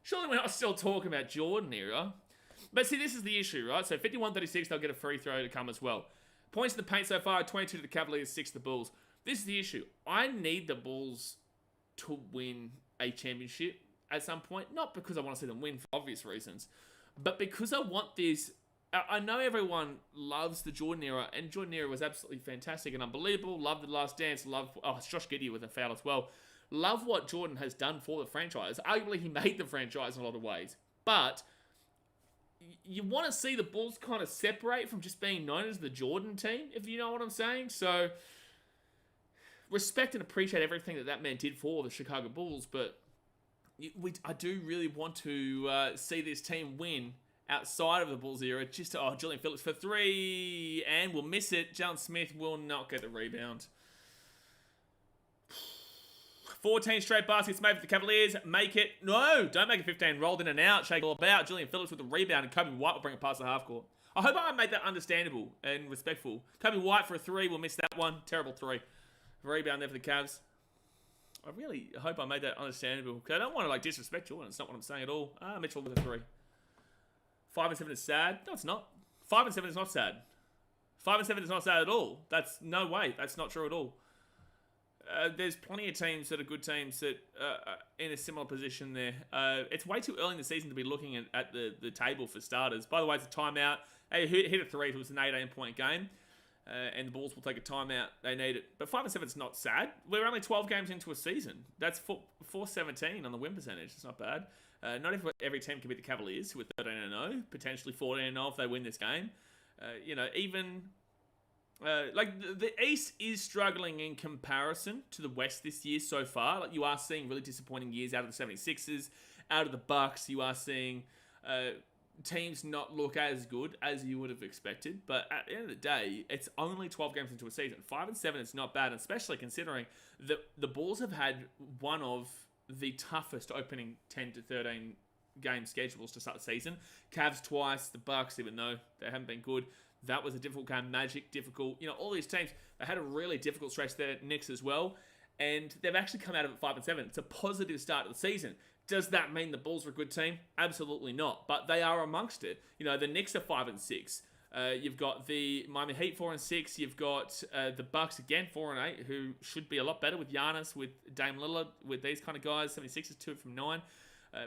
Surely we're not still talking about Jordan era. But, see, this is the issue, right? So, 51-36, they'll get a free throw to come as well. Points in the paint so far, 22 to the Cavaliers, 6 to the Bulls. This is the issue. I need the Bulls to win a championship at some point. Not because I want to see them win for obvious reasons, but because I want this. I know everyone loves the Jordan era, and Jordan era was absolutely fantastic and unbelievable. Love the Last Dance. Love Josh Giddey with a foul as well. Love what Jordan has done for the franchise. Arguably, he made the franchise in a lot of ways. But you want to see the Bulls kind of separate from just being known as the Jordan team, if you know what I'm saying. So, respect and appreciate everything that man did for the Chicago Bulls, but I do really want to see this team win outside of the Bulls era. Julian Phillips for 3, and we'll miss it. Jalen Smith will not get the rebound. 14 straight baskets made for the Cavaliers. Make it. No, don't make it 15. Rolled in and out. Shake all about. Julian Phillips with the rebound. And Kobe White will bring it past the half court. I hope I made that understandable and respectful. Kobe White for a 3. We'll miss that one. Terrible 3. Rebound there for the Cavs. I really hope I made that understandable. Because I don't want to disrespect you. It's not what I'm saying at all. Mitchell with a 3. 5 and 7 is sad. No, it's not. 5 and 7 is not sad. 5 and 7 is not sad at all. That's no way. That's not true at all. There's plenty of teams that are good teams that are in a similar position there. It's way too early in the season to be looking at the table for starters. By the way, it's a timeout. Hey, hit a 3 if it was an 18-point game. And the Bulls will take a timeout. They need it. But 5 and 7 is not sad. We're only 12 games into a season. That's 417 on the win percentage. It's not bad. Not every team can beat the Cavaliers, who are 13-0. Potentially 14-0 if they win this game. The East is struggling in comparison to the West this year so far. You are seeing really disappointing years out of the 76ers, out of the Bucks. You are seeing teams not look as good as you would have expected. But at the end of the day, it's only 12 games into a season. 5 and 7 is not bad, especially considering that the Bulls have had one of the toughest opening 10 to 13 game schedules to start the season. Cavs twice, the Bucks, even though they haven't been good. That was a difficult game. Magic, difficult. All these teams, they had a really difficult stretch there. Knicks as well. And they've actually come out of it 5 and 7. It's a positive start to the season. Does that mean the Bulls are a good team? Absolutely not. But they are amongst it. The Knicks are 5 and 6. You've got the Miami Heat 4 and 6. You've got the Bucks again 4 and 8, who should be a lot better with Giannis, with Dame Lillard, with these kind of guys. 76ers 2 from 9.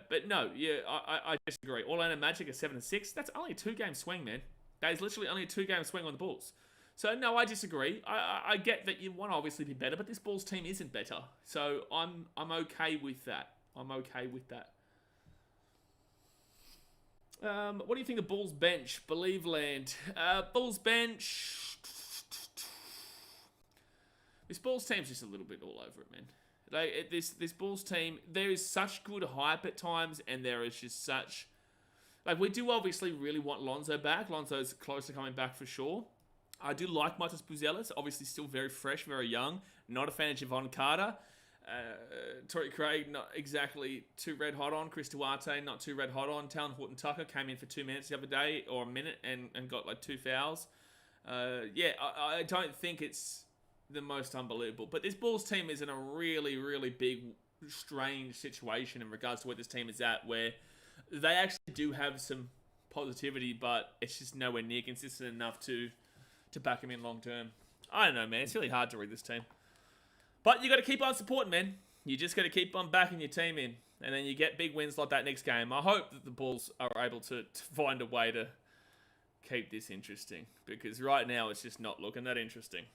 But no, I disagree. Orlando Magic are 7 and 6. That's only a 2-game swing, man. That is literally only a 2-game swing on the Bulls. So, no, I disagree. I get that you want to obviously be better, but this Bulls team isn't better. So, I'm okay with that. I'm okay with that. What do you think the Bulls bench? Believe land. Bulls bench. This Bulls team's just a little bit all over it, man. This Bulls team, there is such good hype at times, and there is just such... we do obviously really want Lonzo back. Lonzo's close to coming back for sure. I do like Mitas Buzelis. Obviously still very fresh, very young. Not a fan of Javon Carter. Torrey Craig, not exactly too red hot on. Chris Duarte, not too red hot on. Talon Horton-Tucker came in for 2 minutes the other day, or a minute, and got 2 fouls. I don't think it's the most unbelievable. But this Bulls team is in a really, really big, strange situation in regards to where this team is at, where they actually do have some positivity, but it's just nowhere near consistent enough to back them in long term. I don't know, man. It's really hard to read this team. But you got to keep on supporting, man. You just got to keep on backing your team in. And then you get big wins like that next game. I hope that the Bulls are able to find a way to keep this interesting. Because right now, it's just not looking that interesting.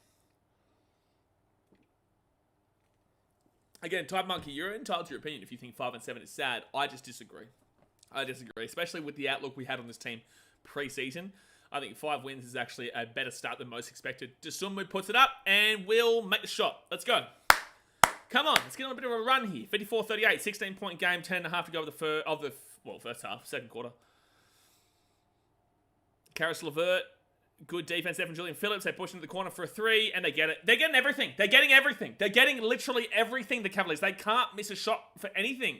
Again, Type Monkey, you're entitled to your opinion if you think 5 and 7 is sad. I just disagree. Especially with the outlook we had on this team pre-season. I think 5 wins is actually a better start than most expected. Desumbu puts it up, and we'll make the shot. Let's go. Come on, let's get on a bit of a run here. 54-38, 16-point game, 10.5 to go with the first half, second quarter. Karis LeVert, good defense there from Julian Phillips. They push into the corner for a 3, and they get it. They're getting everything. They're getting everything. They're getting literally everything, the Cavaliers. They can't miss a shot for anything.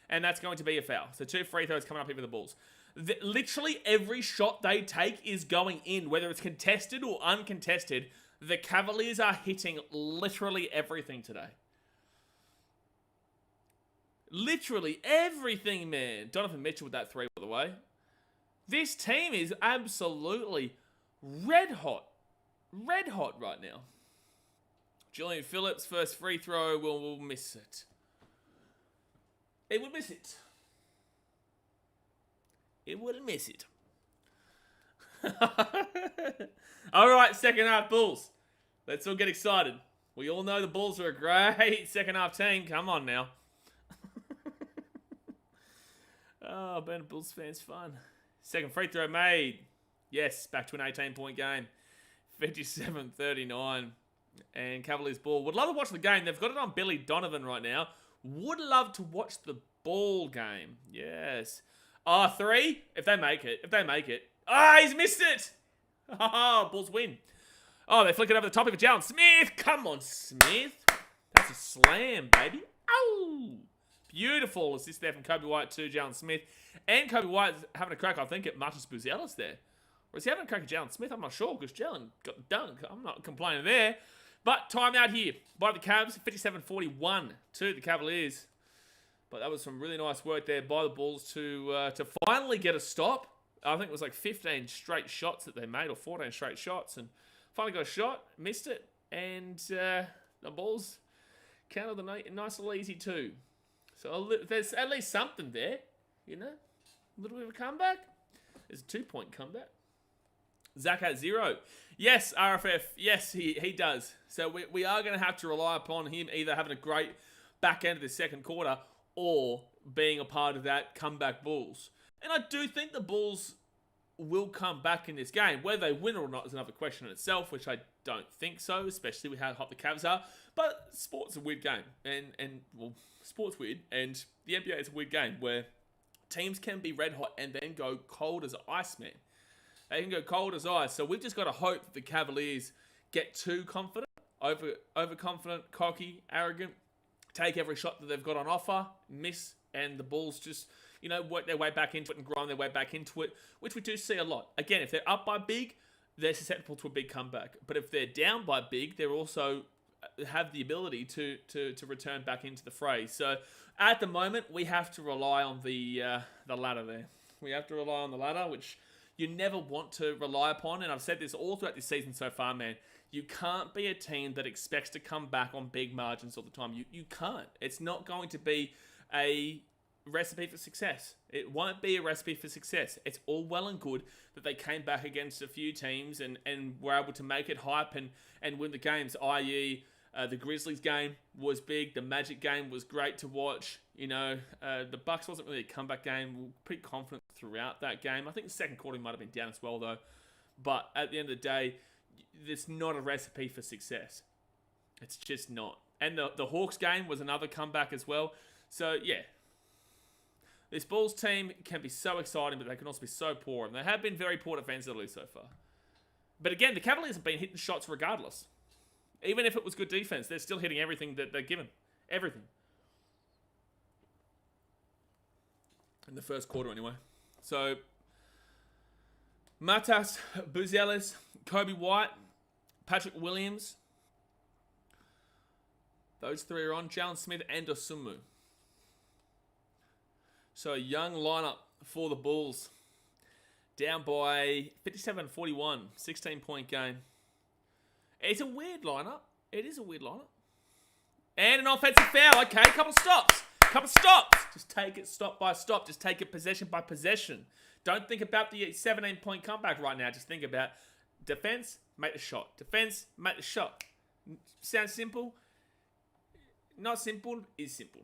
And that's going to be a foul. So 2 free throws coming up here for the Bulls. Literally every shot they take is going in, whether it's contested or uncontested. The Cavaliers are hitting literally everything today. Literally everything, man. Donovan Mitchell with that 3, by the way. This team is absolutely red hot. Red hot right now. Julian Phillips, first free throw, will miss it. It would miss it. It wouldn't miss it. All right, second half Bulls. Let's all get excited. We all know the Bulls are a great second half team. Come on now. Oh, being a Bulls fan's fun. Second free throw made. Yes, back to an 18-point game. 57-39. And Cavaliers ball. Would love to watch the game. They've got it on Billy Donovan right now. Would love to watch the ball game. Yes. 3. If they make it. He's missed it. Bulls win. They flick it over the top of it. Jalen Smith. Come on, Smith. That's a slam, baby. Ow! Beautiful assist there from Kobe White to Jalen Smith. And Kobe White's having a crack, I think, at Marcus Buzelis there. Or is he having a crack at Jalen Smith? I'm not sure, because Jalen got the dunk. I'm not complaining there. But timeout here by the Cavs. 57-41 to the Cavaliers. But that was some really nice work there by the Bulls to finally get a stop. I think it was like 15 straight shots that they made, or 14 straight shots. And finally got a shot, missed it. And the Bulls counted the nice and easy too. So there's at least something there, you know? A little bit of a comeback. There's a 2-point comeback. Zach has 0. Yes, RFF. Yes, he does. So we are going to have to rely upon him either having a great back end of the second quarter or being a part of that comeback Bulls. And I do think the Bulls will come back in this game. Whether they win or not is another question in itself, which I don't think so, especially with how hot the Cavs are. But sport's a weird game. And well, sport's weird. And the NBA is a weird game where teams can be red hot and then go cold as ice, man. They can go cold as ice. So we've just got to hope that the Cavaliers get too confident, overconfident, cocky, arrogant, take every shot that they've got on offer, miss, and the Bulls just, you know, work their way back into it and grind their way back into it, which we do see a lot. Again, if they're up by big, they're susceptible to a big comeback. But if they're down by big, they're also have the ability to return back into the fray. So at the moment, we have to rely on the ladder there. We have to rely on the ladder, which you never want to rely upon. And I've said this all throughout this season so far, man. You can't be a team that expects to come back on big margins all the time. You can't. It's not going to be a recipe for success. It won't be a recipe for success. It's all well and good that they came back against a few teams and were able to make it hype and win the games, i.e., the Grizzlies game was big. The Magic game was great to watch. You know, the Bucks wasn't really a comeback game. We were pretty confident throughout that game. I think the second quarter might have been down as well, though. But at the end of the day, it's not a recipe for success. It's just not. And the Hawks game was another comeback as well. So, yeah. This Bulls team can be so exciting, but they can also be so poor. And they have been very poor defensively so far. But again, the Cavaliers have been hitting shots regardless. Even if it was good defense, they're still hitting everything that they're given. Everything. In the first quarter, anyway. So, Matas, Buzelis, Kobe White, Patrick Williams. Those three are on. Jalen Smith and Dosunmu. So, a young lineup for the Bulls. Down by 57-41. 16-point game. It's a weird lineup. It is a weird lineup. And an offensive foul. Okay, couple stops. Just take it stop by stop. Just take it possession by possession. Don't think about the 17-point comeback right now. Just think about defense, make the shot. Defense, make the shot. Sounds simple? Not simple, is simple.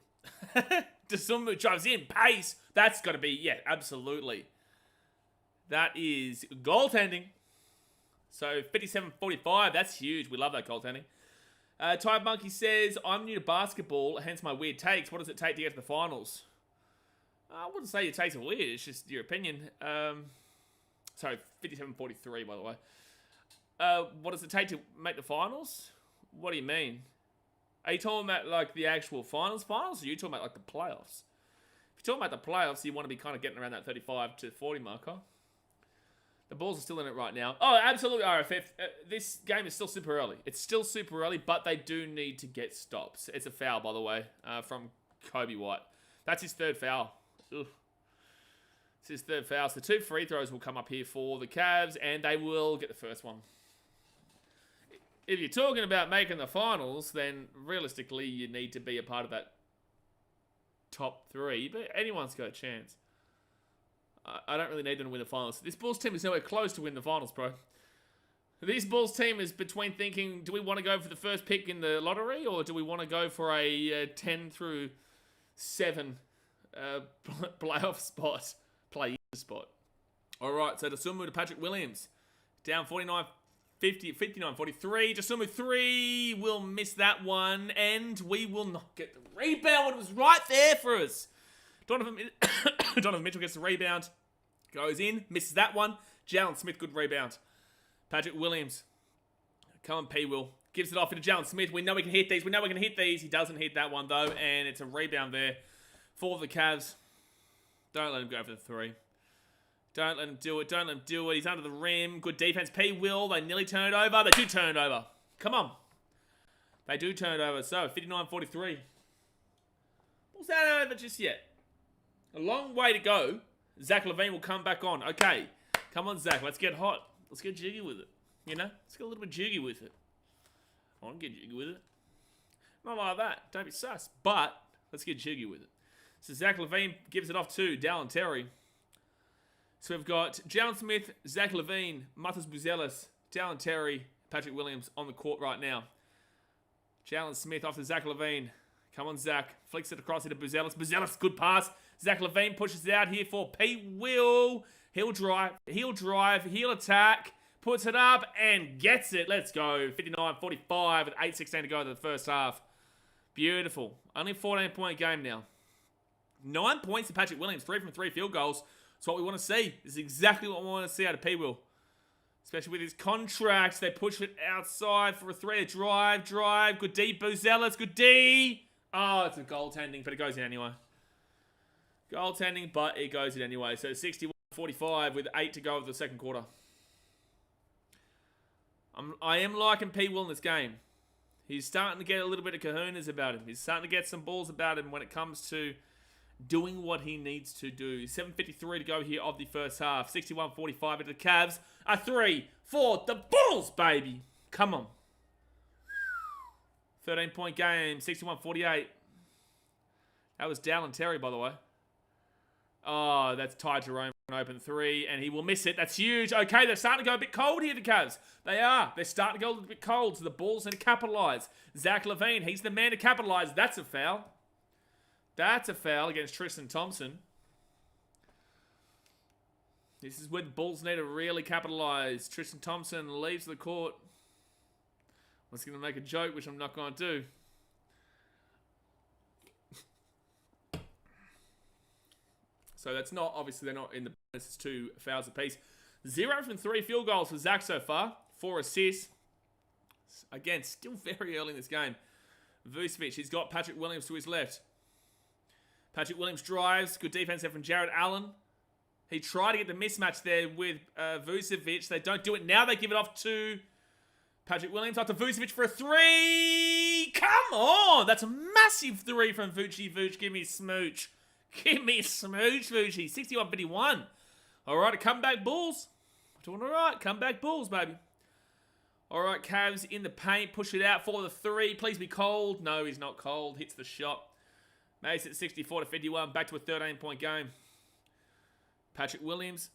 Dosunmu drives in, pace. That's got to be, yeah, absolutely. That is goaltending. So 57-45, that's huge. We love that goaltending. Ty Monkey says, I'm new to basketball, hence my weird takes. What does it take to get to the finals? I wouldn't say your takes are weird. It's just your opinion. Sorry, 57-43, by the way. What does it take to make the finals? What do you mean? Are you talking about like the actual finals? Or are you talking about like the playoffs? If you're talking about the playoffs, you want to be kind of getting around that 35 to 40 marker. The Bulls are still in it right now. Oh, absolutely, RFF. This game is still super early. It's still super early, but they do need to get stops. It's a foul, by the way, from Kobe White. That's his third foul. Ugh. It's his third foul. So 2 free throws will come up here for the Cavs, and they will get the first one. If you're talking about making the finals, then realistically, you need to be a part of that top 3. But anyone's got a chance. I don't really need them to win the finals. This Bulls team is nowhere close to win the finals, bro. This Bulls team is between thinking, do we want to go for the first pick in the lottery, or do we want to go for a 10 through 7 playoff spot, play-in spot? All right, so Dosunmu to Patrick Williams. Down 59-43. Dosunmu 3 will miss that one, and we will not get the rebound when it was right there for us. Donovan Mitchell gets the rebound. Goes in. Misses that one. Jalen Smith, good rebound. Patrick Williams. Come on, P. Will. Gives it off into Jalen Smith. We know we can hit these. We know we can hit these. He doesn't hit that one, though. And it's a rebound there for the Cavs. Don't let him go for the 3. Don't let him do it. Don't let him do it. He's under the rim. Good defense. P. Will. They nearly turn it over. They do turn it over. Come on. They do turn it over. So, 59-43. What's that over just yet? A long way to go. Zach LaVine will come back on. Okay. Come on, Zach. Let's get hot. Let's get jiggy with it. You know? Let's get a little bit jiggy with it. I want to get jiggy with it. Not like that. Don't be sus. But, let's get jiggy with it. So, Zach LaVine gives it off to Dallin Terry. So, we've got Jalen Smith, Zach LaVine, Matas Buzelis, Dallin Terry, Patrick Williams on the court right now. Jalen Smith off to Zach LaVine. Come on, Zach. Flicks it across into Buzelis. Buzelis, good pass. Zach LaVine pushes it out here for P. Will. He'll drive. He'll attack. Puts it up and gets it. Let's go. 59-45 with 8:16 to go to the first half. Beautiful. Only a 14-point game now. 9 points to Patrick Williams. 3 from 3 field goals. That's what we want to see. This is exactly what we want to see out of P. Will. Especially with his contracts. They push it outside for a 3. Drive. Good D. Buzelis. Good D. Oh, it's a goaltending, but it goes in anyway. Goaltending, but it goes in anyway. So 61-45 with 8 to go of the second quarter. I am liking P. Will in this game. He's starting to get a little bit of kahunas about him. He's starting to get some balls about him when it comes to doing what he needs to do. 7:53 to go here of the first half. 61-45 into the Cavs. A 3 for the Bulls, baby. Come on. 13-point game. 61-48. That was Dallin Terry, by the way. Oh, that's Ty Jerome. An open 3, and he will miss it. That's huge. Okay, they're starting to go a bit cold here, the Cavs. They are. They're starting to go a little bit cold, so the Bulls need to capitalize. Zach LaVine, he's the man to capitalize. That's a foul. That's a foul against Tristan Thompson. This is where the Bulls need to really capitalize. Tristan Thompson leaves the court. I was going to make a joke, which I'm not going to do. So that's not, obviously they're not in the, this is 2 fouls apiece. 0 from 3 field goals for Zach so far. 4 assists. Again, still very early in this game. Vucevic, he's got Patrick Williams to his left. Patrick Williams drives. Good defense there from Jared Allen. He tried to get the mismatch there with Vucevic. They don't do it. Now they give it off to Patrick Williams. Off to Vucevic for a 3. Come on. That's a massive 3 from Vucci. Vuce, give me a smooch. Give me a smooch, Vucci. 61-51. All right, a comeback Bulls. Doing all right. Comeback Bulls, baby. All right, Cavs in the paint. Push it out for the 3. Please be cold. No, he's not cold. Hits the shot. Makes it 64-51. Back to a 13-point game. Patrick Williams.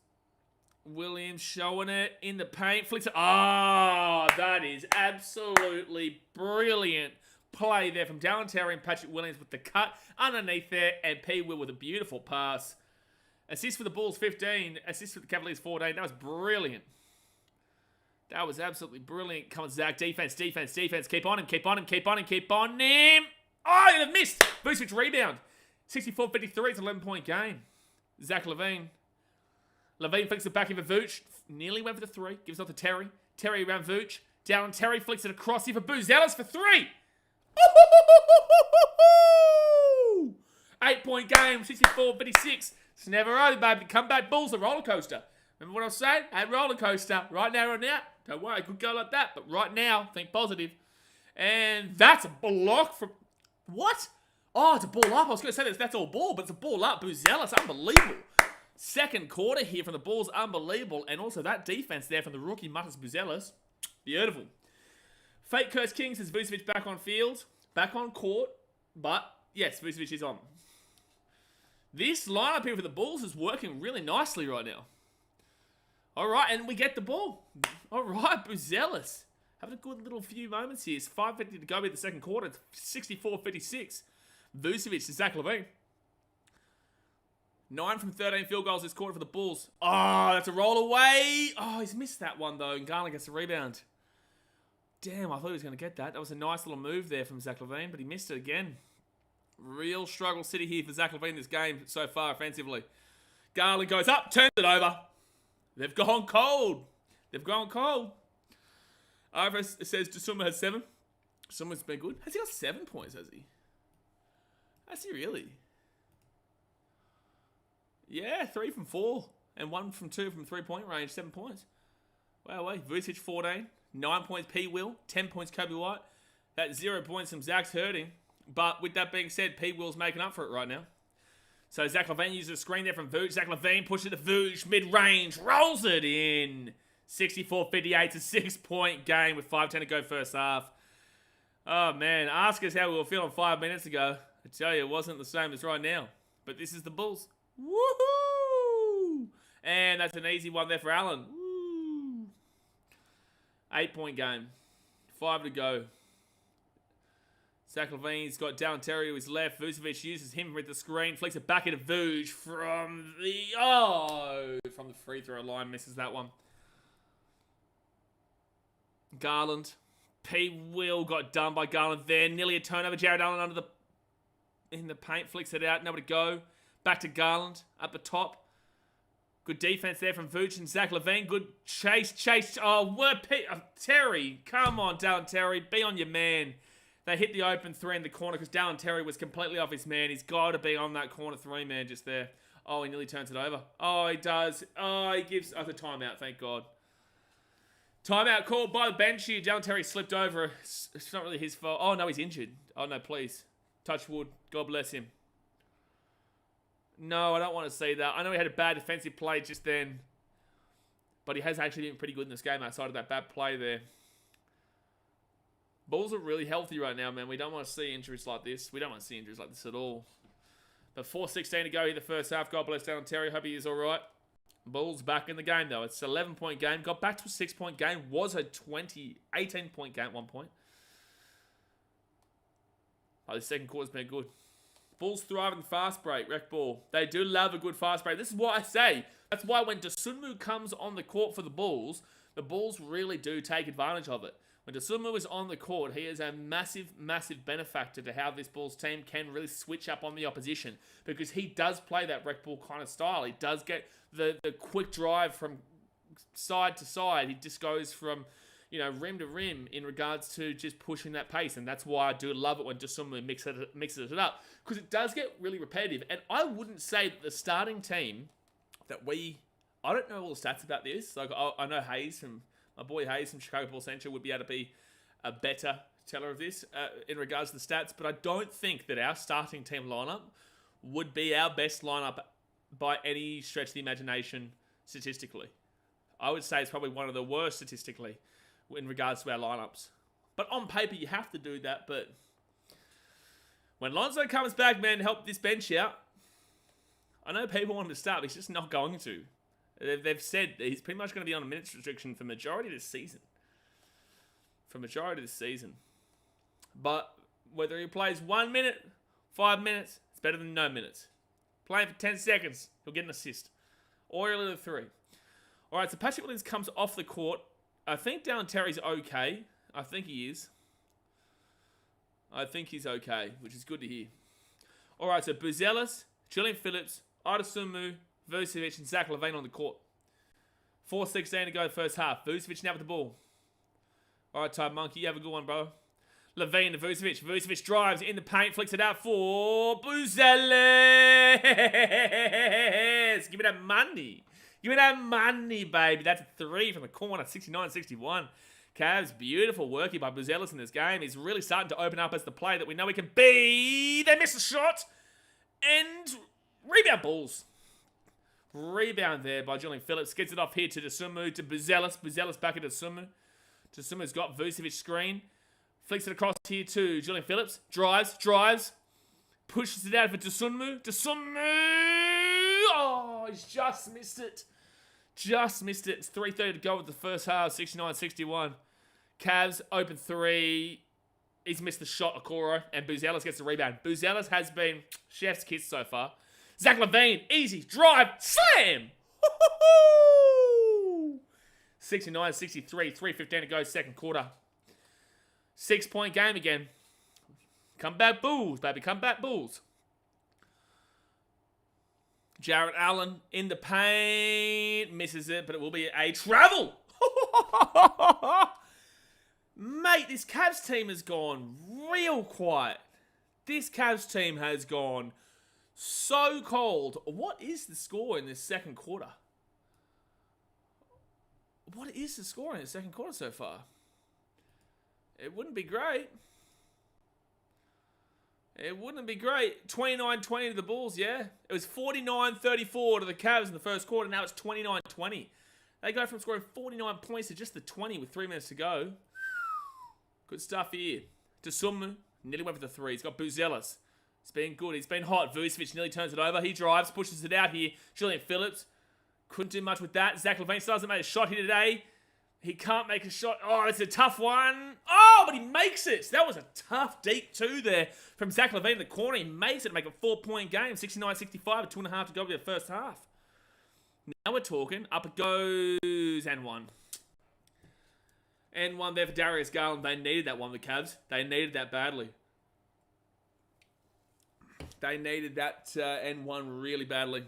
Williams showing it in the paint. Flicks it. Oh, that is absolutely brilliant play there from Dallin Terry and Patrick Williams with the cut underneath there. And P. Will with a beautiful pass. Assist for the Bulls, 15. Assist for the Cavaliers, 14. That was brilliant. That was absolutely brilliant. Come on, Zach. Defense. Keep on him. Oh, they've missed. Vucevic rebound. 64-53. It's an 11-point game. Zach LaVine. LaVine flicks it back in for Vooch. Nearly went for the 3. Gives it off to Terry. Terry around Vooch. Dallin Terry flicks it across here for Buzelis for 3. 8-point game. 64-56. It's never over, baby. Comeback Bulls, a roller coaster. Remember what I was saying? A roller coaster. Right now, Don't worry, it could go like that. But right now, think positive. And that's a block from... What? Oh, it's a ball up. I was going to say that's all ball, but it's a ball up. Buzelis, unbelievable. Second quarter here from the Bulls, unbelievable. And also that defense there from the rookie, Matas Buzelis. Beautiful. Fake Curse Kings is Vucevic back on field. Back on court. But, yes, Vucevic is on. This lineup here for the Bulls is working really nicely right now. All right, and we get the ball. All right, Buzelis. Having a good little few moments here. It's 5:50 to go in the second quarter. It's 64-56. Vucevic to Zach LaVine. 9 from 13 field goals this quarter for the Bulls. Oh, that's a roll away. Oh, he's missed that one, though. And Garland gets the rebound. Damn, I thought he was going to get that. That was a nice little move there from Zach LaVine, but he missed it again. Real struggle city here for Zach LaVine in this game so far offensively. Garland goes up, turns it over. They've gone cold. RFS says Summer has 7. Summer's been good. Has he got 7 points, has he? Has he really? Yeah, 3 from 4. And 1 from 2 from 3-point range. 7 points. Wow, wait. Vucic 14. 9 points P. Will. 10 points Kobe White. That's 0 points from Zach's hurting. But with that being said, P. Will's making up for it right now. So Zach LaVine uses a screen there from Vooch. Zach LaVine pushes it to Vooch. Mid-range. Rolls it in. 64-58. It's a 6-point game with 5:10 to go first half. Oh, man. Ask us how we were feeling 5 minutes ago. I tell you, it wasn't the same as right now. But this is the Bulls. Woohoo! And that's an easy one there for Allen. Woo! 8-point game. 5 to go. Zach LaVine's got down Terry to his left. Vucevic uses him with the screen. Flicks it back into Vooch from the free throw line. Misses that one. Garland. P. Will got done by Garland there. Nearly a turnover. Jared Allen in the paint. Flicks it out. Nowhere to go. Back to Garland at the top. Good defense there from Vooch and Zach LaVine. Good chase. Terry. Come on, Dallin Terry. Be on your man. They hit the open 3 in the corner because Dallin Terry was completely off his man. He's got to be on that corner 3 man just there. Oh, he nearly turns it over. Oh, he does. Oh, he gives us a timeout. Thank God. Timeout called by the bench here. Dallin Terry slipped over. It's not really his fault. Oh, no, he's injured. Oh, no, please. Touch wood. God bless him. No, I don't want to see that. I know he had a bad defensive play just then. But he has actually been pretty good in this game outside of that bad play there. Bulls are really healthy right now, man. We don't want to see injuries like this. We don't want to see injuries like this at all. But 4:16 to go here the first half. God bless Dallin Terry. Hope he is all right. Bulls back in the game, though. It's an 11-point game. Got back to a 6-point game. Was a 18-point game at one point. Oh, the second quarter's been good. Bulls thrive in the fast break, rec ball. They do love a good fast break. This is what I say. That's why when Dosunmu comes on the court for the Bulls really do take advantage of it. When Dosunmu is on the court, he is a massive, massive benefactor to how this Bulls team can really switch up on the opposition because he does play that rec ball kind of style. He does get the quick drive from side to side. He just goes from, rim to rim in regards to just pushing that pace. And that's why I do love it when Dosunmu mixes it up because it does get really repetitive. And I wouldn't say that the starting team that I don't know all the stats about this. Like I know my boy Hayes from Chicago Bulls Central would be able to be a better teller of this in regards to the stats, but I don't think that our starting team lineup would be our best lineup by any stretch of the imagination statistically. I would say it's probably one of the worst statistically in regards to our lineups. But on paper, you have to do that, but when Lonzo comes back, man, help this bench out. I know people want him to start, but he's just not going to. They've said he's pretty much going to be on a minutes restriction for majority of this season. But whether he plays 1 minute, 5 minutes, it's better than no minutes. Playing for 10 seconds, he'll get an assist. Or he'll hit a 3. Alright, so Patrick Williams comes off the court. I think Dallin Terry's okay. I think he is. I think he's okay, which is good to hear. Alright, so Buzelis, Julian Phillips, Dosunmu, Vucevic and Zach LaVine on the court. 4:16 to go first half. Vucevic now with the ball. All right, Ty Monkey, you have a good one, bro. LaVine to Vucevic. Vucevic drives in the paint, flicks it out for Buzelis. Give me that money. Give me that money, baby. That's a 3 from the corner, 69-61. Cavs, beautiful work here by Buzelis in this game. He's really starting to open up as the player that we know he can be. They miss a shot. And rebound Bulls. Rebound there by Julian Phillips. Gets it off here to Dosunmu, to Buzelis. Buzelis back into Dosunmu. Dosunmu's got Vucevic screen. Flicks it across here to Julian Phillips. Drives. Pushes it out for Dosunmu. Dosunmu! Oh, he's just missed it. It's 3:30 to go with the first half. 69-61. Cavs, open 3. He's missed the shot, Okoro. And Buzelis gets the rebound. Buzelis has been chef's kiss so far. Zach LaVine, easy, drive, slam! 69-63, 3:15 to go, second quarter. 6-point game again. Come back Bulls, baby, come back Bulls. Jarrett Allen in the paint, misses it, but it will be a travel. Mate, this Cavs team has gone real quiet. This Cavs team has gone so cold. What is the score in this second quarter? What is the score in the second quarter so far? It wouldn't be great. It wouldn't be great. 29-20 to the Bulls, yeah. It was 49-34 to the Cavs in the first quarter. Now it's 29-20. They go from scoring 49 points to just the 20 with 3 minutes to go. Good stuff here. Dosunmu nearly went for the three. He's got Buzelis. It's been good. He's been hot. Vucevic nearly turns it over. He drives, pushes it out here. Julian Phillips couldn't do much with that. Zach LaVine still hasn't made a shot here today. He can't make a shot. Oh, it's a tough one. Oh, but he makes it. That was a tough deep two there from Zach LaVine in the corner. He makes it to make a 4-point game. 69-65 with 2.5 to go to the first half. Now we're talking. Up it goes. And one. And one there for Darius Garland. They needed that one, the Cavs. They needed that badly. They needed that N1 really badly.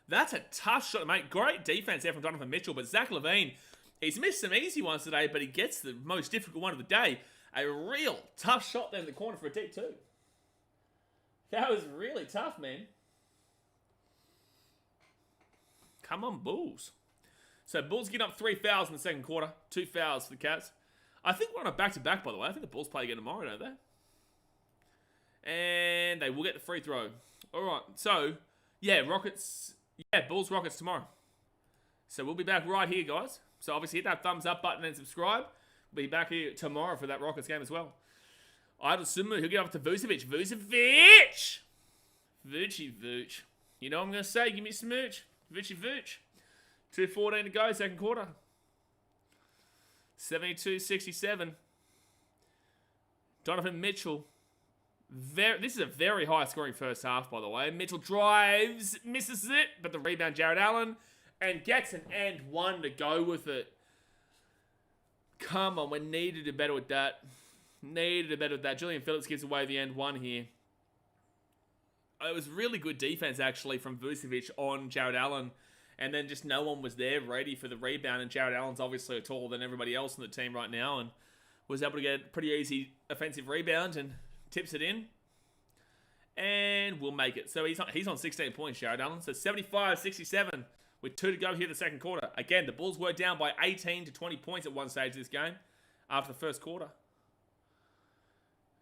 That's a tough shot, mate. Great defense there from Donovan Mitchell. But Zach LaVine, he's missed some easy ones today, but he gets the most difficult one of the day. A real tough shot there in the corner for a deep two. That was really tough, man. Come on, Bulls. So Bulls get up 3 fouls in the second quarter. 2 fouls for the Cavs. I think we're on a back-to-back, by the way. I think the Bulls play again tomorrow, don't they? And they will get the free throw. All right, so, yeah, Rockets... Yeah, Bulls Rockets tomorrow. So we'll be back right here, guys. So obviously hit that thumbs up button and subscribe. We'll be back here tomorrow for that Rockets game as well. Idle Sumu, he'll get up to Vucevic. Vucevic! Vucci. You know what I'm going to say? Give me a smooch. Vucci. 2:14 to go, second quarter. 72-67. Donovan Mitchell. This is a very high scoring first half, by the way. Mitchell drives, misses it, but the rebound, Jared Allen, and gets an and one to go with it. Come on, we need to do better with that. Julian Phillips gives away the end one here. It was really good defense, actually, from Vucevic on Jared Allen. And then just no one was there ready for the rebound. And Jared Allen's obviously taller than everybody else in the team right now. And was able to get a pretty easy offensive rebound and tips it in. And we'll make it. So he's on 16 points, Jared Allen. So 75-67 with 2 to go here in the second quarter. Again, the Bulls were down by 18 to 20 points at one stage of this game after the first quarter.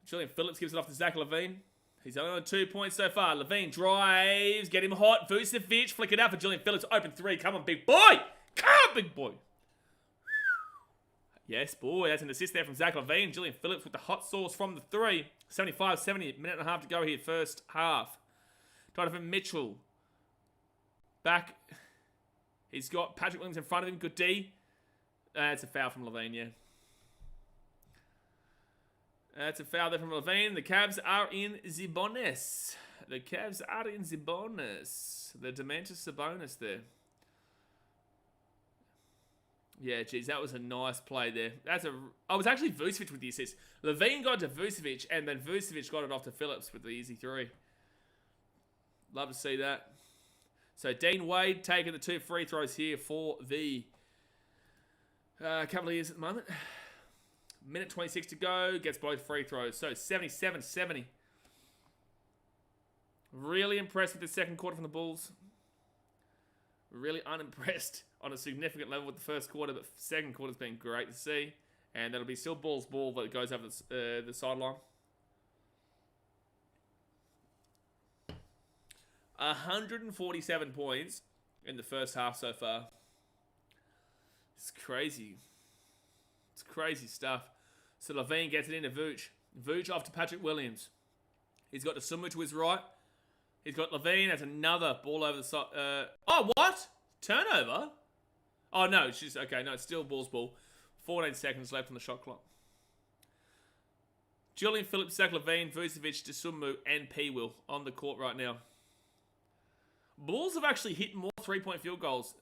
Julian Phillips gives it off to Zach LaVine. He's only on 2 points so far. LaVine drives, get him hot. Vucevic, flick it out for Julian Phillips. Open three. Come on, big boy. Come on, big boy. Yes, boy. That's an assist there from Zach LaVine. Julian Phillips with the hot sauce from the three. 75-70. Minute and a half to go here. First half. Donovan Mitchell. Back. He's got Patrick Williams in front of him. Good D. It's a foul from LaVine, yeah. That's a foul there from LaVine. The Cavs are in the bonus. The Dementis Sabonis there. Yeah, geez, that was a nice play there. I was actually Vucevic with the assist. LaVine got to Vucevic, and then Vucevic got it off to Phillips with the easy three. Love to see that. So Dean Wade taking the 2 free throws here for the Cavaliers at the moment. Minute 26 to go. Gets both free throws. So 77-70. Really impressed with the second quarter from the Bulls. Really unimpressed on a significant level with the first quarter, but second quarter's been great to see. And that'll be still Bulls ball, but it goes over the sideline. 147 points in the first half so far. It's crazy. It's crazy stuff. So LaVine gets it into Vooch. Vooch off to Patrick Williams. He's got the Dosunmu to his right. He's got LaVine. That's another ball over the side. Oh, what? Turnover? Oh, no. It's just, okay, no, it's still Bulls ball. 14 seconds left on the shot clock. Julian Phillips, Zach LaVine, Vucevic, Dosunmu, and P-Will on the court right now. Bulls have actually hit more three-point field goals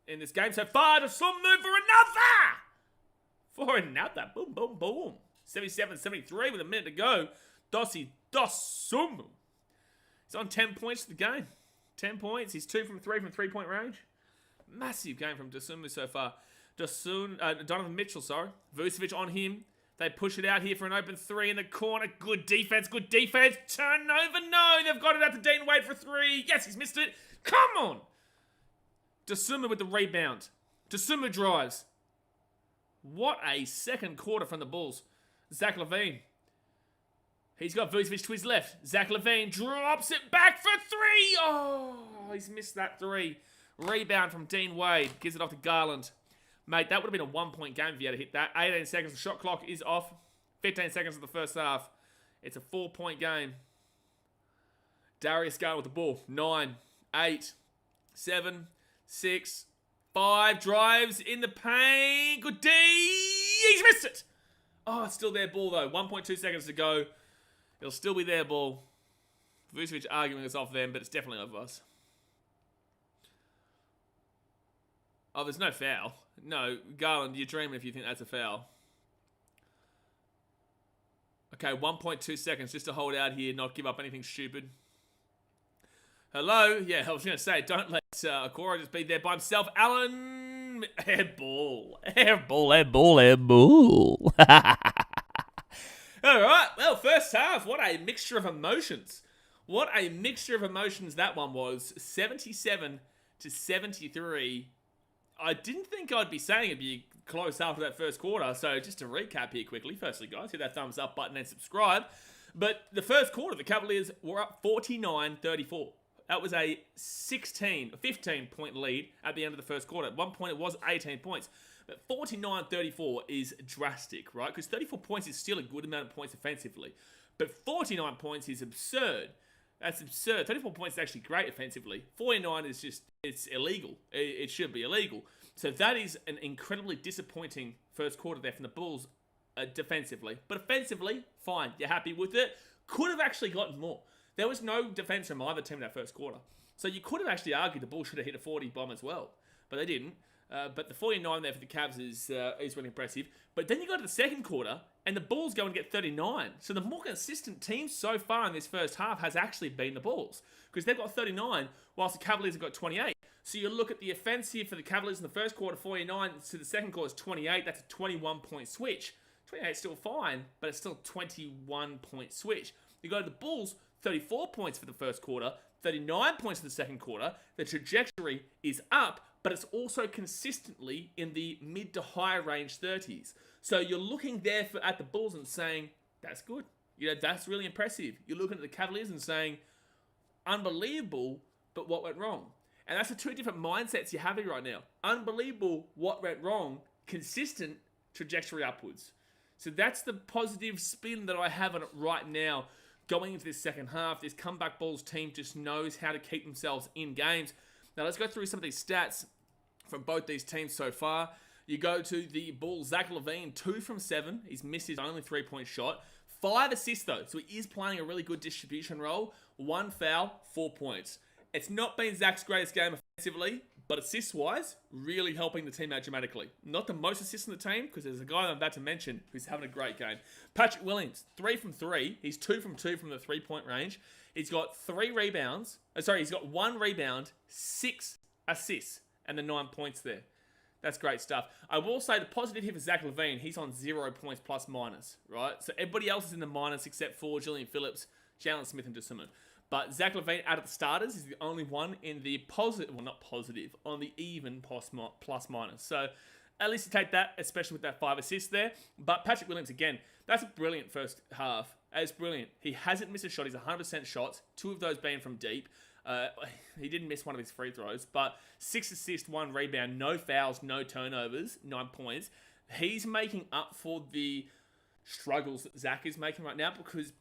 in this game so far. Dosunmu for another. Boom, boom, boom. 77-73 with a minute to go. Dosunmu. He's on 10 points to the game. 10 points. He's 2 from 3 from three-point range. Massive game from Dosunmu so far. Donovan Mitchell, sorry. Vucevic on him. They push it out here for an open three in the corner. Good defense, good defense. Turnover, no. They've got it out to Dean Wade for three. Yes, he's missed it. Come on. Dosunmu with the rebound. Dosunmu drives. What a second quarter from the Bulls. Zach LaVine. He's got Vucevic to his left. Zach LaVine drops it back for three. Oh, he's missed that three. Rebound from Dean Wade. Gives it off to Garland. Mate, that would have been a 1-point game if you had to hit that. 18 seconds. The shot clock is off. 15 seconds of the first half. It's a 4-point game. Darius Garland with the ball. 9, 8, 7, 6, 5. Drives in the paint. Good D. He's missed it. Oh, it's still their ball, though. 1.2 seconds to go. It'll still be their ball. Vucevic arguing it's off them, but it's definitely over us. Oh, there's no foul. No, Garland, you're dreaming if you think that's a foul. Okay, 1.2 seconds just to hold out here, not give up anything stupid. Hello? Yeah, I was going to say, don't let Okoro just be there by himself. Allen, air ball. Air ball, air ball, air ball. All right, well, first half, what a mixture of emotions. What a mixture of emotions that one was. 77-73. I didn't think I'd be saying it'd be close after that first quarter. So just to recap here quickly. Firstly, guys, hit that thumbs up button and subscribe. But the first quarter, the Cavaliers were up 49-34. That was a 15-point lead at the end of the first quarter. At one point, it was 18 points. But 49-34 is drastic, right? Because 34 points is still a good amount of points offensively. But 49 points is absurd. That's absurd. 34 points is actually great offensively. 49 is just, it's illegal. It should be illegal. So that is an incredibly disappointing first quarter there from the Bulls defensively. But offensively, fine. You're happy with it. Could have actually gotten more. There was no defense from either team in that first quarter. So you could have actually argued the Bulls should have hit a 40 bomb as well. But they didn't. But the 49 there for the Cavs is really impressive. But then you go to the second quarter, and the Bulls go and get 39. So the more consistent team so far in this first half has actually been the Bulls. Because they've got 39, whilst the Cavaliers have got 28. So you look at the offensive for the Cavaliers in the first quarter, 49, to the second quarter is 28. That's a 21-point switch. 28 is still fine, but it's still a 21-point switch. You go to the Bulls, 34 points for the first quarter, 39 points in the second quarter. The trajectory is up, but it's also consistently in the mid to high range 30s. So you're looking there at the Bulls and saying, that's good. You know, that's really impressive. You're looking at the Cavaliers and saying, unbelievable, but what went wrong? And that's the two different mindsets you're having right now. Unbelievable, what went wrong? Consistent, trajectory upwards. So that's the positive spin that I have on it right now. Going into this second half, this comeback Bulls team just knows how to keep themselves in games. Now, let's go through some of these stats from both these teams so far. You go to the Bulls, Zach LaVine, 2 from 7. He's missed his only 3-point shot. 5 assists, though, so he is playing a really good distribution role. 1 foul, 4 points. It's not been Zach's greatest game offensively, but assists-wise, really helping the team out dramatically. Not the most assists in the team, because there's a guy I'm about to mention who's having a great game. Patrick Williams, 3 from 3. He's 2 from 2 from the 3-point range. He's got 3 rebounds. He's got 1 rebound, 6 assists, and the 9 points there. That's great stuff. I will say the positive here for Zach LaVine, he's on 0 points plus minus, right? So everybody else is in the minus except for Julian Phillips, Jalen Smith, and Dosunmu. But Zach LaVine, out of the starters, is the only one in the positive, well, not positive, on the even plus minus. So at least you take that, especially with that 5 assists there. But Patrick Williams, again, that's a brilliant first half. It's brilliant. He hasn't missed a shot. He's 100% shots, 2 of those being from deep. He didn't miss one of his free throws, but 6 assists, 1 rebound, no fouls, no turnovers, 9 points. He's making up for the struggles that Zach is making right now, because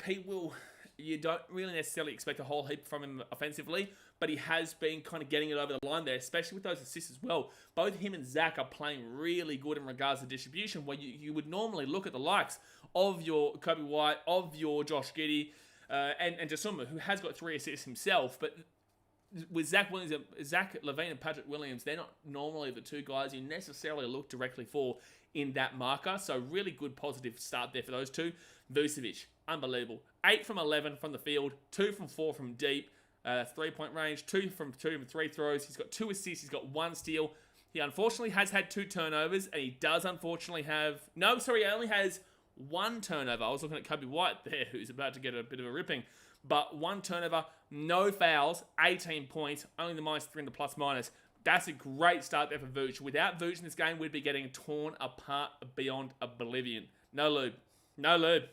you don't really necessarily expect a whole heap from him offensively, but he has been kind of getting it over the line there, especially with those assists as well. Both him and Zach are playing really good in regards to distribution, where you would normally look at the likes of your Kobe White, of your Josh Giddey, and Dosunmu, who has got 3 assists himself, but with Zach LaVine and Patrick Williams, they're not normally the 2 guys you necessarily look directly for in that marker. So really good positive start there for those 2. Vucevic, unbelievable. 8 from 11 from the field, 2 from 4 from deep, 3-point range, 2 from 3 throws. He's got 2 assists, he's got 1 steal. He unfortunately has had 2 turnovers, and he does unfortunately have... No, sorry, he only has 1 turnover. I was looking at Kobe White there, who's about to get a bit of a ripping. But 1 turnover, no fouls, 18 points, only the -3 and the plus-minus. That's a great start there for Vooch. Without Vooch in this game, we'd be getting torn apart beyond oblivion. No lube. No lube.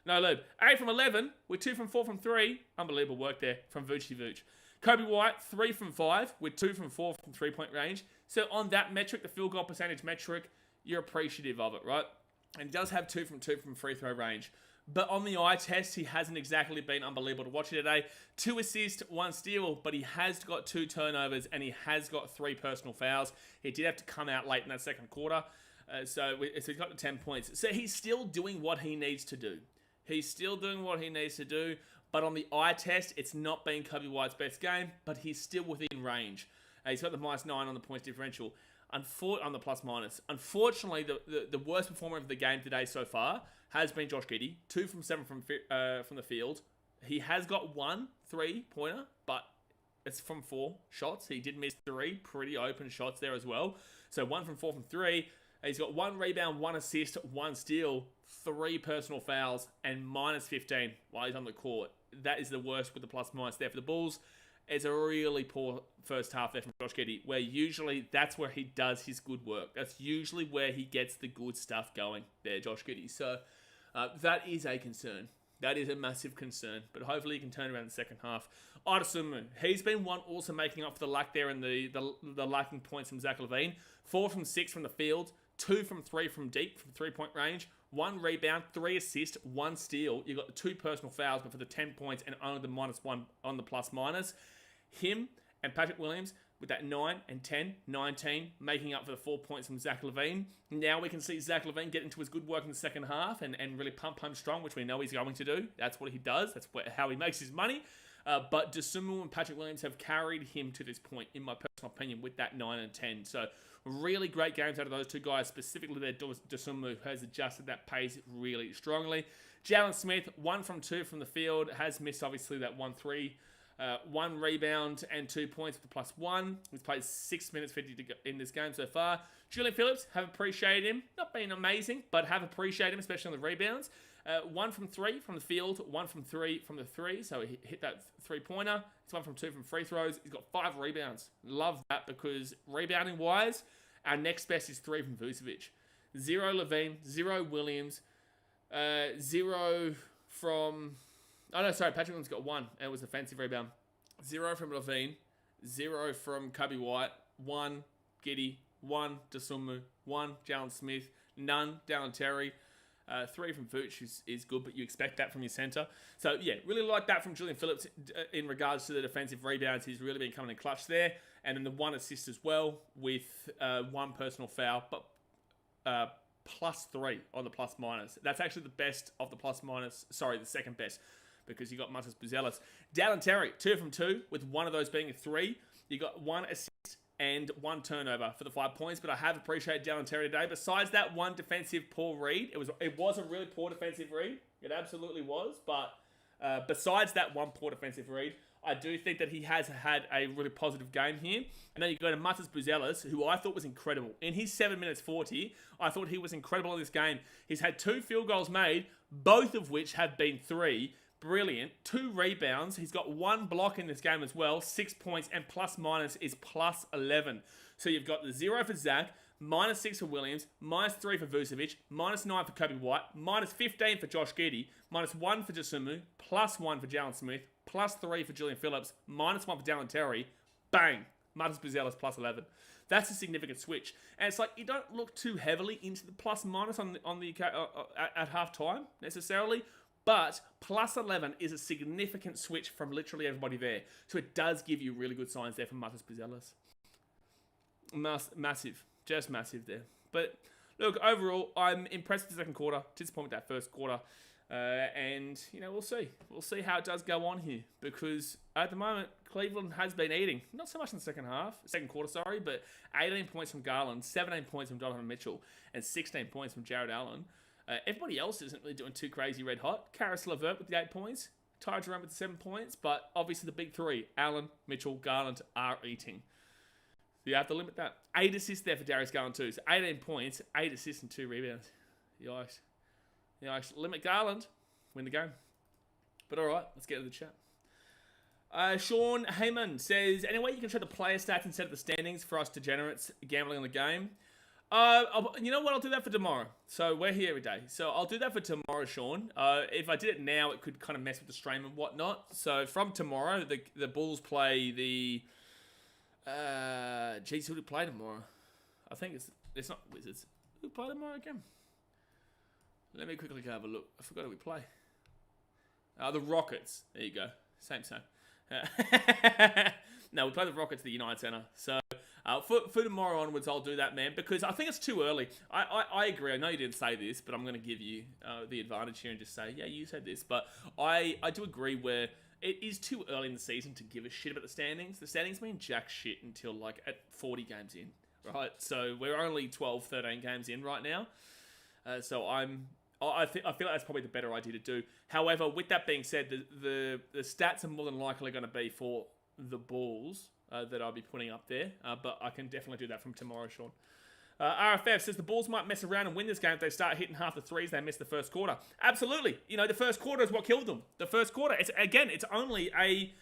No lube. 8 from 11 with 2 from 4 from 3. Unbelievable work there from Vooch. Kobe White, 3 from 5 with 2 from 4 from 3-point range. So on that metric, the field goal percentage metric, you're appreciative of it, right? And he does have 2 from 2 from free throw range. But on the eye test, he hasn't exactly been unbelievable to watch here today. 2 assists, 1 steal, but he has got 2 turnovers and he has got 3 personal fouls. He did have to come out late in that second quarter. So he's got the 10 points. So he's still doing what he needs to do. He's still doing what he needs to do. But on the eye test, it's not been Kobe White's best game, but he's still within range. He's got the -9 on the points differential. On the plus-minus. Unfortunately, the worst performer of the game today so far has been Josh Giddey. 2 from 7 from the field. He has got 1 3-pointer, but it's from 4 shots. He did miss 3 pretty open shots there as well. So 1 from 4 from 3. He's got 1 rebound, 1 assist, 1 steal, 3 personal fouls, and -15 while he's on the court. That is the worst with the plus-minus there for the Bulls. It's a really poor first half there from Josh Giddey, where usually that's where he does his good work. That's usually where he gets the good stuff going there, Josh Giddey. So that is a concern. That is a massive concern. But hopefully he can turn around in the second half. Artisumu, he's been one also making up for the lack there in the lacking points from Zach LaVine. 4 from 6 from the field, 2 from 3 from deep, from 3-point range, 1 rebound, 3 assists, 1 steal. You've got the 2 personal fouls, but for the 10 points and only the -1 on the plus-minus. Him and Patrick Williams with that 9 and 10, 19, making up for the 4 points from Zach LaVine. Now we can see Zach LaVine get into his good work in the second half and really pump home strong, which we know he's going to do. That's what he does. That's how he makes his money. But Dosunmu and Patrick Williams have carried him to this point, in my personal opinion, with that 9 and 10. So really great games out of those 2 guys, specifically there Dosunmu has adjusted that pace really strongly. Jalen Smith, 1 from 2 from the field, has missed obviously that 1-3. 1 rebound and 2 points with the +1. He's played 6 minutes 50 in this game so far. Julian Phillips, have appreciated him. Not been amazing, but have appreciated him, especially on the rebounds. 1 from 3 from the field, 1 from 3 from the 3. So he hit that 3-pointer. He's 1 from 2 from free throws. He's got 5 rebounds. Love that because rebounding-wise, our next best is 3 from Vucevic. 0 LaVine, 0 Williams, 0 from... Oh, no, sorry. Patrick Williams got 1. And it was a defensive rebound. 0 from LaVine. 0 from Kobe White. 1 Giddey. 1 Dosunmu. 1 Jalen Smith. None Dallin Terry. 3 from Vooch is good, but you expect that from your center. So, yeah, really like that from Julian Phillips in regards to the defensive rebounds. He's really been coming in clutch there. And then the 1 assist as well with 1 personal foul, but +3 on the plus-minus. That's actually the best of the plus-minus. Sorry, the second best. Because you got Matas Buzelis. Dallin Terry, 2 from 2, with 1 of those being a 3. You got 1 assist and 1 turnover for the 5 points, but I have appreciated Dallin Terry today. Besides that 1 defensive poor read, it was a really poor defensive read. It absolutely was, but besides that 1 poor defensive read, I do think that he has had a really positive game here. And then you go to Matas Buzelis, who I thought was incredible. In his 7 minutes 40, I thought he was incredible in this game. He's had 2 field goals made, both of which have been 3. Brilliant. 2 rebounds. He's got 1 block in this game as well. 6 points and plus-minus is +11. So you've got the 0 for Zach, -6 for Williams, -3 for Vucevic, -9 for Kobe White, -15 for Josh Giddey, -1 for Dosunmu, +1 for Jalen Smith, +3 for Julian Phillips, -1 for Dallin Terry. Bang! Matas Buzelis +11. That's a significant switch. And it's like you don't look too heavily into the plus-minus at half-time necessarily. But +11 is a significant switch from literally everybody there. So it does give you really good signs there from Matas Buzelis. Massive. Just massive there. But look, overall, I'm impressed with the second quarter. Disappointed with that first quarter. And, we'll see. We'll see how it does go on here. Because at the moment, Cleveland has been eating. Not so much in the second quarter, but 18 points from Garland, 17 points from Donovan Mitchell, and 16 points from Jared Allen. Everybody else isn't really doing too crazy red hot. Karis LeVert with the 8 points. Ty Jerome with the 7 points. But obviously the big 3, Allen, Mitchell, Garland, are eating. So you have to limit that. 8 assists there for Darius Garland too. So 18 points, 8 assists and 2 rebounds. Yikes. Yikes. Limit Garland. Win the game. But alright, let's get to the chat. Sean Heyman says, any way you can show the player stats instead of the standings for us degenerates gambling on the game? You know what? I'll do that for tomorrow. So we're here every day. So I'll do that for tomorrow, Sean. If I did it now, it could kind of mess with the stream and whatnot. So from tomorrow, the Bulls play the... Geez, who do we play tomorrow? I think it's not Wizards. Who play tomorrow again? Let me quickly go have a look. I forgot who we play. The Rockets. There you go. Same. No, we play the Rockets at the United Center. So for tomorrow onwards, I'll do that, man, because I think it's too early. I agree. I know you didn't say this, but I'm going to give you the advantage here and just say, yeah, you said this. But I do agree where it is too early in the season to give a shit about the standings. The standings mean jack shit until like at 40 games in, right? So we're only 12, 13 games in right now. So I feel like that's probably the better idea to do. However, with that being said, the stats are more than likely going to be for the Bulls that I'll be putting up there. But I can definitely do that from tomorrow, Sean. RFF says the Bulls might mess around and win this game if they start hitting half the threes they missed the first quarter. Absolutely. You know, the first quarter is what killed them. The first quarter. It's only a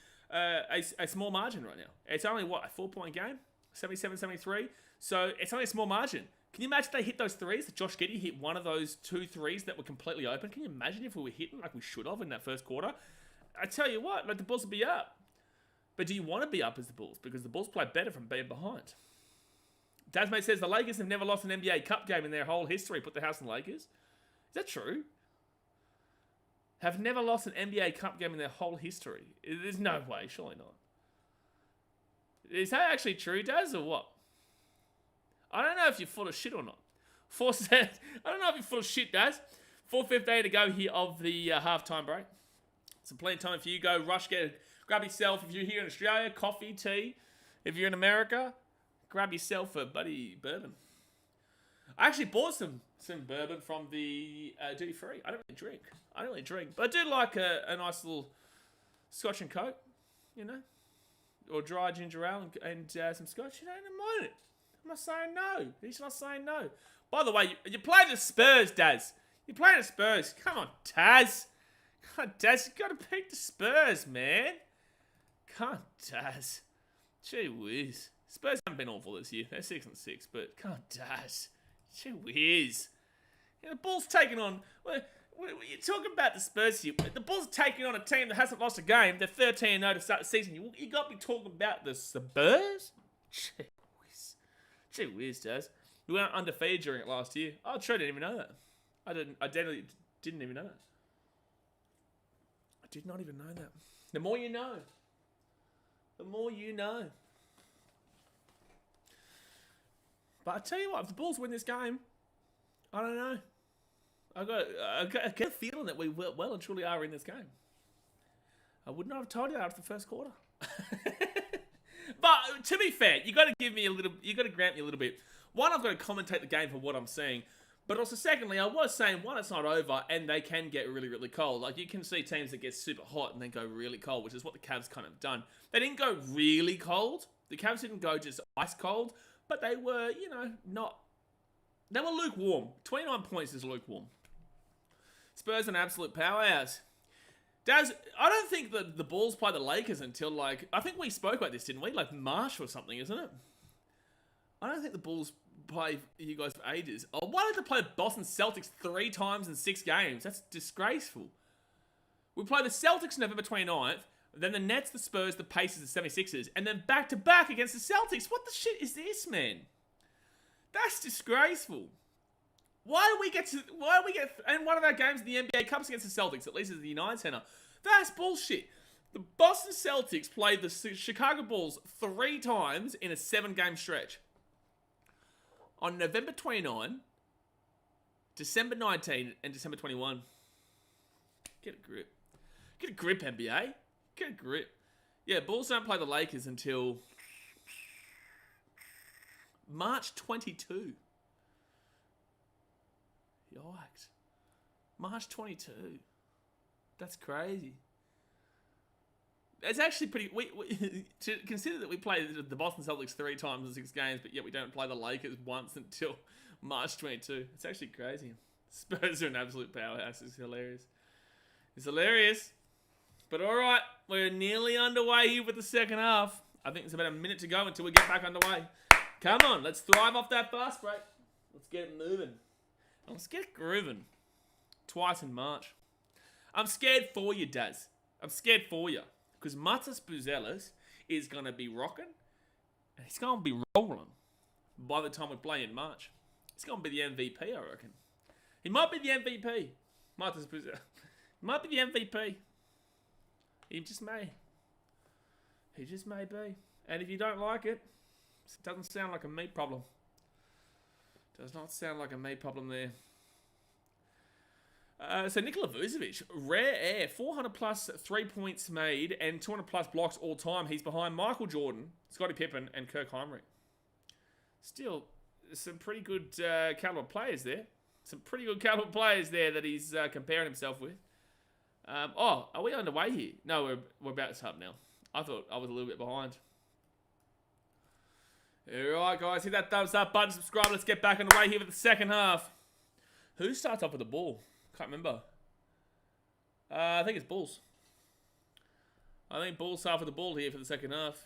small margin right now. It's only, what, a 4-point game? 77-73. So it's only a small margin. Can you imagine they hit those threes? Josh Giddey hit one of those 2 threes that were completely open. Can you imagine if we were hitting like we should have in that first quarter? I tell you what, like the Bulls would be up. But do you want to be up as the Bulls? Because the Bulls play better from being behind. Dasmate says the Lakers have never lost an NBA Cup game in their whole history. Put the house on the Lakers. Is that true? Have never lost an NBA Cup game in their whole history. There's no way. Surely not. Is that actually true, Daz, or what? I don't know if you're full of shit or not. I don't know if you're full of shit, Daz. 4:15 to go here of the halftime break. So plenty of time for you. Go rush, grab yourself, if you're here in Australia, coffee, tea. If you're in America, grab yourself a buddy bourbon. I actually bought some bourbon from the duty free. I don't really drink. But I do like a nice little Scotch and Coke, you know, or dry ginger ale and some Scotch. You don't mind it. I'm not saying no. He's not saying no. By the way, you're playing the Spurs, Daz. You're playing the Spurs. Come on, Taz. Come on, Daz. You got to pick the Spurs, man. Come on, Daz. Gee whiz. Spurs haven't been awful this year. They're 6-6, but come on, Daz. Gee whiz. You know, the Bulls taking on... You're talking about the Spurs here. The Bulls taking on a team that hasn't lost a game. They're 13-0 to start the season. You got to be talking about the Spurs? Gee whiz, Daz. We went undefeated during it last year. Oh, true, I didn't even know that. I definitely didn't even know that. I did not even know that. The more you know. The more you know. But I tell you what, if the Bulls win this game, I don't know. I get a feeling that we well and truly are in this game. I would not have told you that after the first quarter. But to be fair, you got to grant me a little bit. One, I've got to commentate the game for what I'm seeing. But also, secondly, I was saying, one, it's not over, and they can get really, really cold. Like, you can see teams that get super hot and then go really cold, which is what the Cavs kind of done. They didn't go really cold. The Cavs didn't go just ice cold, but they were, you know, not... They were lukewarm. 29 points is lukewarm. Spurs an absolute powerhouse. Daz, I don't think that the Bulls play the Lakers until, like... I think we spoke about this, didn't we? Like, March or something, isn't it? I don't think the Bulls play you guys for ages. Oh, why did they play Boston Celtics 3 times in 6 games? That's disgraceful. We play the Celtics November 29th, then the Nets, the Spurs, the Pacers, the 76ers, and then back-to-back against the Celtics. What the shit is this, man? That's disgraceful. Why do we get and one of our games in the NBA Cups against the Celtics, at least at the United Center? That's bullshit. The Boston Celtics played the Chicago Bulls 3 times in a 7-game stretch. On November 29, December 19, and December 21. Get a grip. Get a grip, NBA. Get a grip. Yeah, Bulls don't play the Lakers until March 22. Yikes. March 22. That's crazy. It's actually pretty... to consider that we play the Boston Celtics 3 times in 6 games, but yet we don't play the Lakers once until March 22. It's actually crazy. Spurs are an absolute powerhouse. It's hilarious. It's hilarious. But alright, we're nearly underway here with the second half. I think it's about a minute to go until we get back underway. Come on, let's thrive off that fast break. Let's get it moving. Let's get it grooving. Twice in March. I'm scared for you, Daz. I'm scared for you. Because Matas Buzelis is going to be rocking. And he's going to be rolling by the time we play in March. He's going to be the MVP, I reckon. He might be the MVP. Matas Buzelis. He might be the MVP. He just may. He just may be. And if you don't like it, it doesn't sound like a me problem. Does not sound like a me problem there. So Nikola Vucevic, rare air, 400 plus 3 points made and 200 plus blocks all time. He's behind Michael Jordan, Scottie Pippen, and Kirk Hinrich. Still, some pretty good caliber players there. Some pretty good caliber players there that he's comparing himself with. Are we underway here? No, we're about to start now. I thought I was a little bit behind. Alright guys, hit that thumbs up button, subscribe, let's get back on the way here for the second half. Who starts off with the ball? Can't remember. I think it's Bulls. I think Bulls start with the ball here for the second half.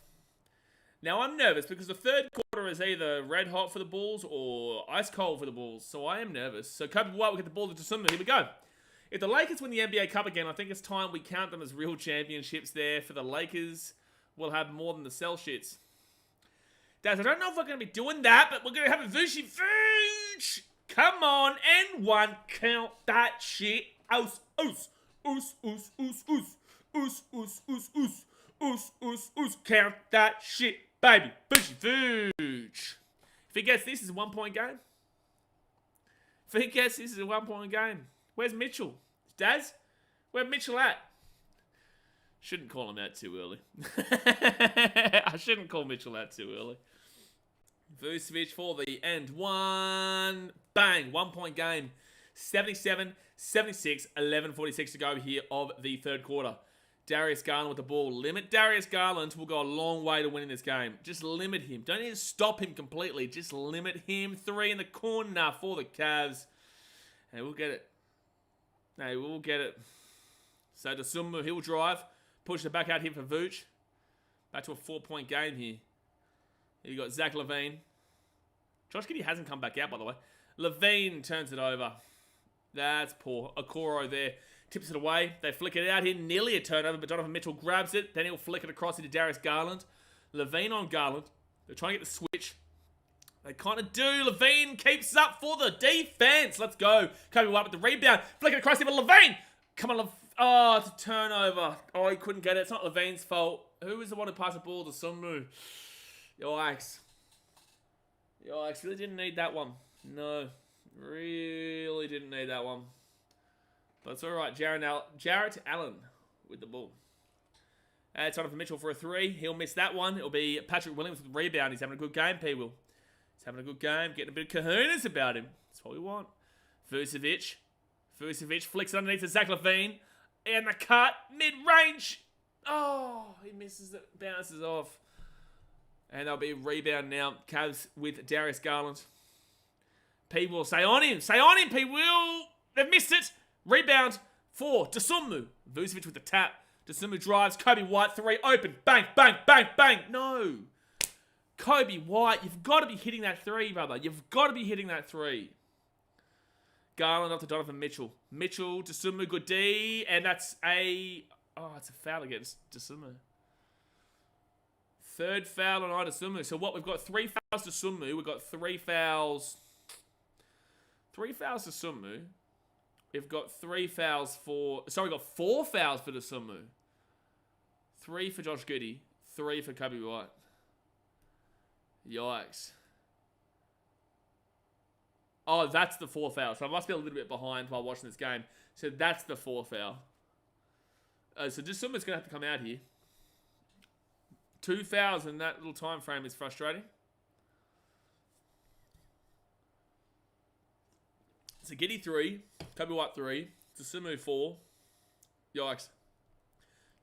Now I'm nervous because the third quarter is either red hot for the Bulls or ice cold for the Bulls. So I am nervous. So Kobe White will get the ball to Dosunmu. Here we go. If the Lakers win the NBA Cup again, I think it's time we count them as real championships there. For the Lakers, we'll have more than the sell shits. Daz, I don't know if we're going to be doing that, but we're going to have a Vucevic. Come on, and one. Count that shit. Oos, oos, oos, oos, oos, oos, oos, oos, oos, oos, oos, oos, oos. Count that shit, baby. Vucevic. If he gets this, it's a 1 point game. If he gets this, it's a 1 point game. Where's Mitchell? Daz? Where's Mitchell at? Shouldn't call him out too early. I shouldn't call Mitchell out too early. Vucevic for the end. One. Bang. 1 point game. 77, 76, 11:46 to go here of the third quarter. Darius Garland with the ball. Limit Darius Garland will go a long way to winning this game. Just limit him. Don't need to stop him completely. Just limit him. 3 in the corner for the Cavs. And we'll get it. No, we'll get it. So Dosunmu, he'll drive. Push it back out here for Vooch. Back to a 4 point game here. You got Zach LaVine. Josh Giddey hasn't come back out, by the way. LaVine turns it over. That's poor. Okoro there. Tips it away. They flick it out here. Nearly a turnover, but Donovan Mitchell grabs it. Then he'll flick it across into Darius Garland. LaVine on Garland. They're trying to get the switch. They kind of do. LaVine keeps up for the defense. Let's go. Kobe White with the rebound. Flick it across here, but LaVine. Come on, oh, it's a turnover. Oh, he couldn't get it. It's not LaVine's fault. Who was the one who passed the ball to Sunmu? Yikes. Yikes. Really didn't need that one. No. Really didn't need that one. But it's alright. Jarrett Allen with the ball. It's on for Mitchell for a 3. He'll miss that one. It'll be Patrick Williams with the rebound. He's having a good game, P-Will. He's having a good game. Getting a bit of kahunas about him. That's what we want. Vucevic flicks it underneath to Zach LaVine. And the cut. Mid-range. Oh, he misses it. Bounces off. And there'll be a rebound now. Cavs with Darius Garland. P-Will, stay on him. Stay on him, P-Will. They've missed it. Rebound for Dosunmu. Vucevic with the tap. Dosunmu drives. Kobe White, 3. Open. Bang, bang, bang, bang. No. Kobe White, you've got to be hitting that 3, brother. You've got to be hitting that 3. Garland off to Donovan Mitchell. Mitchell, Dosunmu, good D. And that's a... Oh, it's a foul against Dosunmu. Third foul on Dosunmu. So what? We've got 3 fouls to Dosunmu. We've got 3 fouls. 3 fouls to Dosunmu. We've got 3 fouls for... Sorry, we've got 4 fouls for Dosunmu. 3 for Josh Giddey. 3 for Kobe White. Yikes. Oh, that's the 4 foul. So I must be a little bit behind while watching this game. So that's the 4 foul. So just someone's going to have to come out here. 2 fouls in that little time frame is frustrating. So Giddey 3, Kobe White 3, Dosunmu 4. Yikes.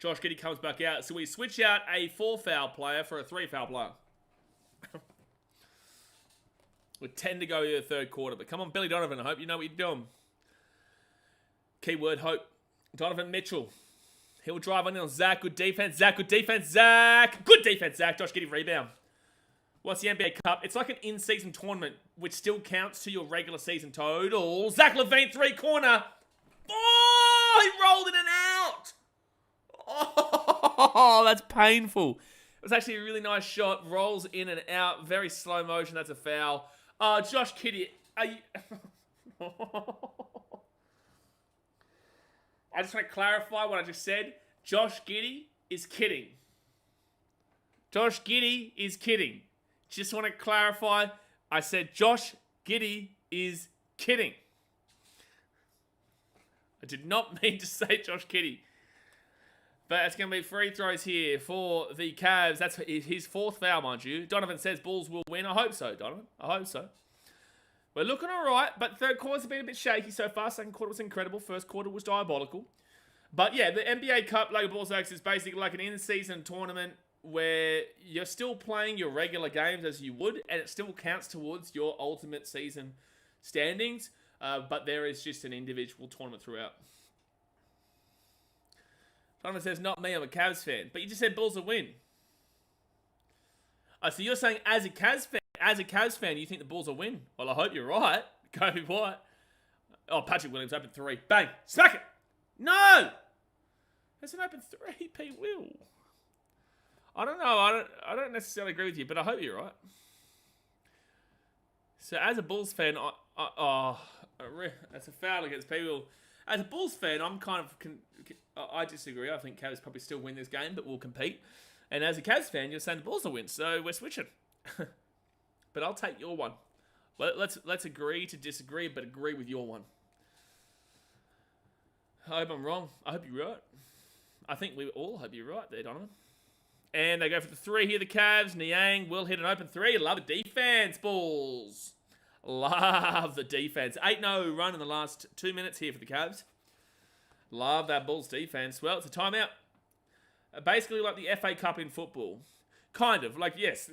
Josh Giddey comes back out. So we switch out a 4-foul player for a 3-foul player. With 10 to go in the third quarter. But come on, Billy Donovan. I hope you know what you're doing. Keyword hope. Donovan Mitchell. He'll drive on Zach. Good defense. Zach. Good defense. Zach. Good defense, Zach. Josh Giddey rebound. What's the NBA Cup? It's like an in-season tournament, which still counts to your regular season total. Zach LaVine, 3-corner. Oh, he rolled in and out. Oh, that's painful. It was actually a really nice shot. Rolls in and out. Very slow motion. That's a foul. Josh Giddey. Are you... I just want to clarify what I just said. Josh Giddey is kidding. Josh Giddey is kidding. Just want to clarify. I said Josh Giddey is kidding. I did not mean to say Josh Giddey. But it's going to be free throws here for the Cavs. That's his 4th foul, mind you. Donovan says Bulls will win. I hope so, Donovan. I hope so. We're looking all right, but third quarter's been a bit shaky so far. Second quarter was incredible. First quarter was diabolical. But yeah, the NBA Cup, Logan Bulls X, is basically like an in-season tournament where you're still playing your regular games as you would, and it still counts towards your ultimate season standings, but there is just an individual tournament throughout. Donovan says, not me, I'm a Cavs fan. But you just said Bulls will win. So you're saying as a Cavs fan, you think the Bulls will win? Well, I hope you're right. Kobe White. Oh, Patrick Williams, open 3. Bang! Smack it! No! There's an open 3, P. Will. I don't know. I don't necessarily agree with you, but I hope you're right. So as a Bulls fan, that's a foul against P. Will. As a Bulls fan, I'm kind of... I disagree. I think Cavs probably still win this game, but will compete. And as a Cavs fan, you're saying the Bulls will win, so we're switching. But I'll take your one. Let's agree to disagree, but agree with your one. I hope I'm wrong. I hope you're right. I think we all hope you're right there, Donovan. And they go for the 3 here, the Cavs. Niang will hit an open 3. Love the defense, Bulls. Love the defense. 8-0 run in the last 2 minutes here for the Cavs. Love that Bulls defense. Well, it's a timeout. Basically like the FA Cup in football. Kind of. Like, yes,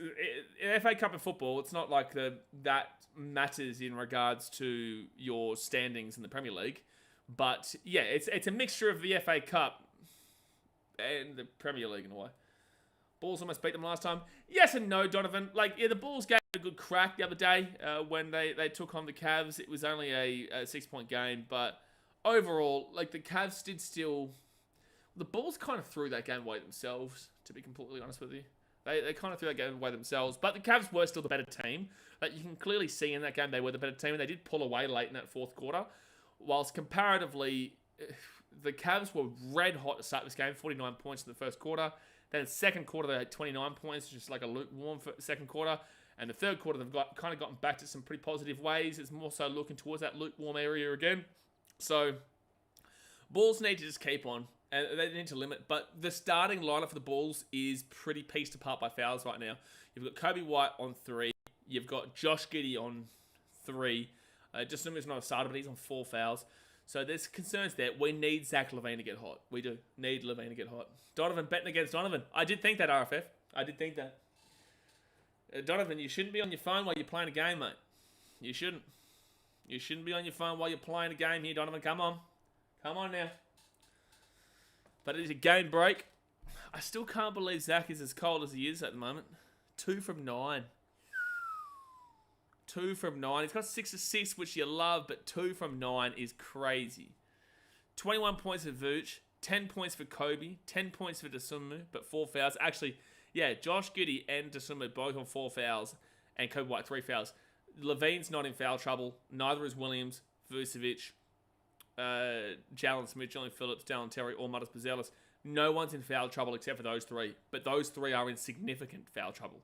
FA Cup in football, it's not like that matters in regards to your standings in the Premier League. But, yeah, it's a mixture of the FA Cup and the Premier League in a way. Bulls almost beat them last time. Yes and no, Donovan. Like, yeah, the Bulls gave a good crack the other day when they took on the Cavs. It was only a 6-point game, but overall, like, the Cavs did still... The Bulls kind of threw that game away themselves, to be completely honest with you. They kind of threw that game away themselves, but the Cavs were still the better team. Like, you can clearly see in that game they were the better team, and they did pull away late in that fourth quarter. Whilst comparatively, the Cavs were red hot to start this game, 49 points in the first quarter. Then the second quarter, they had 29 points, just like a lukewarm second quarter. And the third quarter, they've kind of gotten back to some pretty positive ways. It's more so looking towards that lukewarm area again. So, Bulls need to just keep on. And they need to limit. But the starting lineup for the Bulls is pretty pieced apart by fouls right now. You've got Kobe White on 3. You've got Josh Giddey on 3. Just assume he's not a starter, but he's on 4 fouls. So there's concerns there. We need Zach LaVine to get hot. We do need LaVine to get hot. Donovan betting against Donovan. I did think that, RFF. I did think that. Donovan, you shouldn't be on your phone while you're playing a game, mate. You shouldn't. You shouldn't be on your phone while you're playing a game here, Donovan. Come on. Come on now. But it is a game break. I still can't believe Zach is as cold as he is at the moment. 2 from 9. 2 from 9. He's got 6 assists, which you love, but 2 from 9 is crazy. 21 points for Vooch, 10 points for Kobe, 10 points for Dosunmu, but 4 fouls. Actually, yeah, Josh Giddey and Dosunmu both on 4 fouls, and Kobe White 3 fouls. Levine's not in foul trouble. Neither is Williams, Vucevic, Jalen Smith, Julian Phillips, Dallin Terry, or Mudders Pizzelis. No one's in foul trouble except for those 3. But those 3 are in significant foul trouble.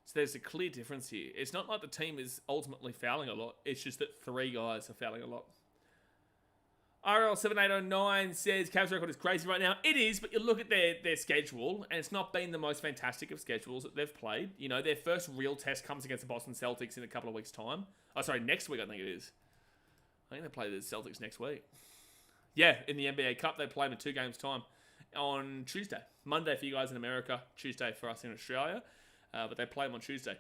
So there's a clear difference here. It's not like the team is ultimately fouling a lot. It's just that 3 guys are fouling a lot. RL7809 says Cavs record is crazy right now. It is, but you look at their schedule, and it's not been the most fantastic of schedules that they've played. You know, their first real test comes against the Boston Celtics in a couple of weeks' time. Oh, sorry, next week I think it is. I think they play the Celtics next week. Yeah, in the NBA Cup, they play them in 2 games' time. on Tuesday. Monday for you guys in America, Tuesday for us in Australia. But they play them on Tuesday.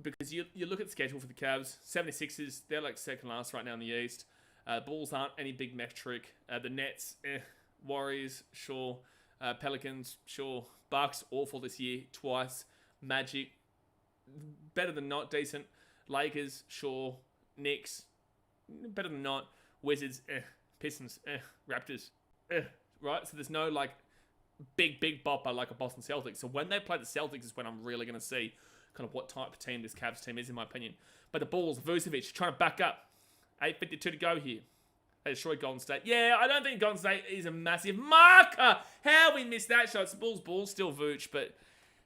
Because you look at the schedule for the Cavs, 76ers, they're like second last right now in the East. Bulls aren't any big metric. The Nets, Warriors, sure. Pelicans, sure. Bucks, awful this year, twice. Magic, better than not, decent. Lakers, sure. Knicks, better than not. Wizards, Pistons, Raptors, right? So there's no like big bopper like a Boston Celtics. So when they play the Celtics is when I'm really going to see kind of what type of team this Cavs team is, in my opinion. But the Bulls, Vucevic, trying to back up. 8:52 to go here. They destroyed Golden State. Yeah, I don't think Golden State is a massive marker. How we missed that shot? It's Bulls, still Vooch, but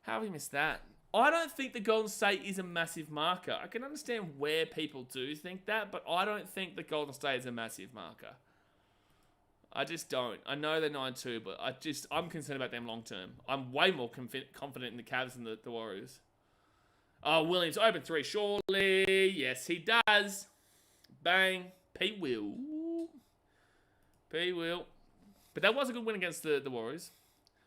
how we missed that? I don't think the Golden State is a massive marker. I can understand where people do think that, but I don't think the Golden State is a massive marker. I just don't. I know they're 9-2, but I'm concerned about them long term. I'm way more confident in the Cavs than the Warriors. Oh, Williams, open three, surely. Yes, he does. Bang. P will. But that was a good win against the Warriors.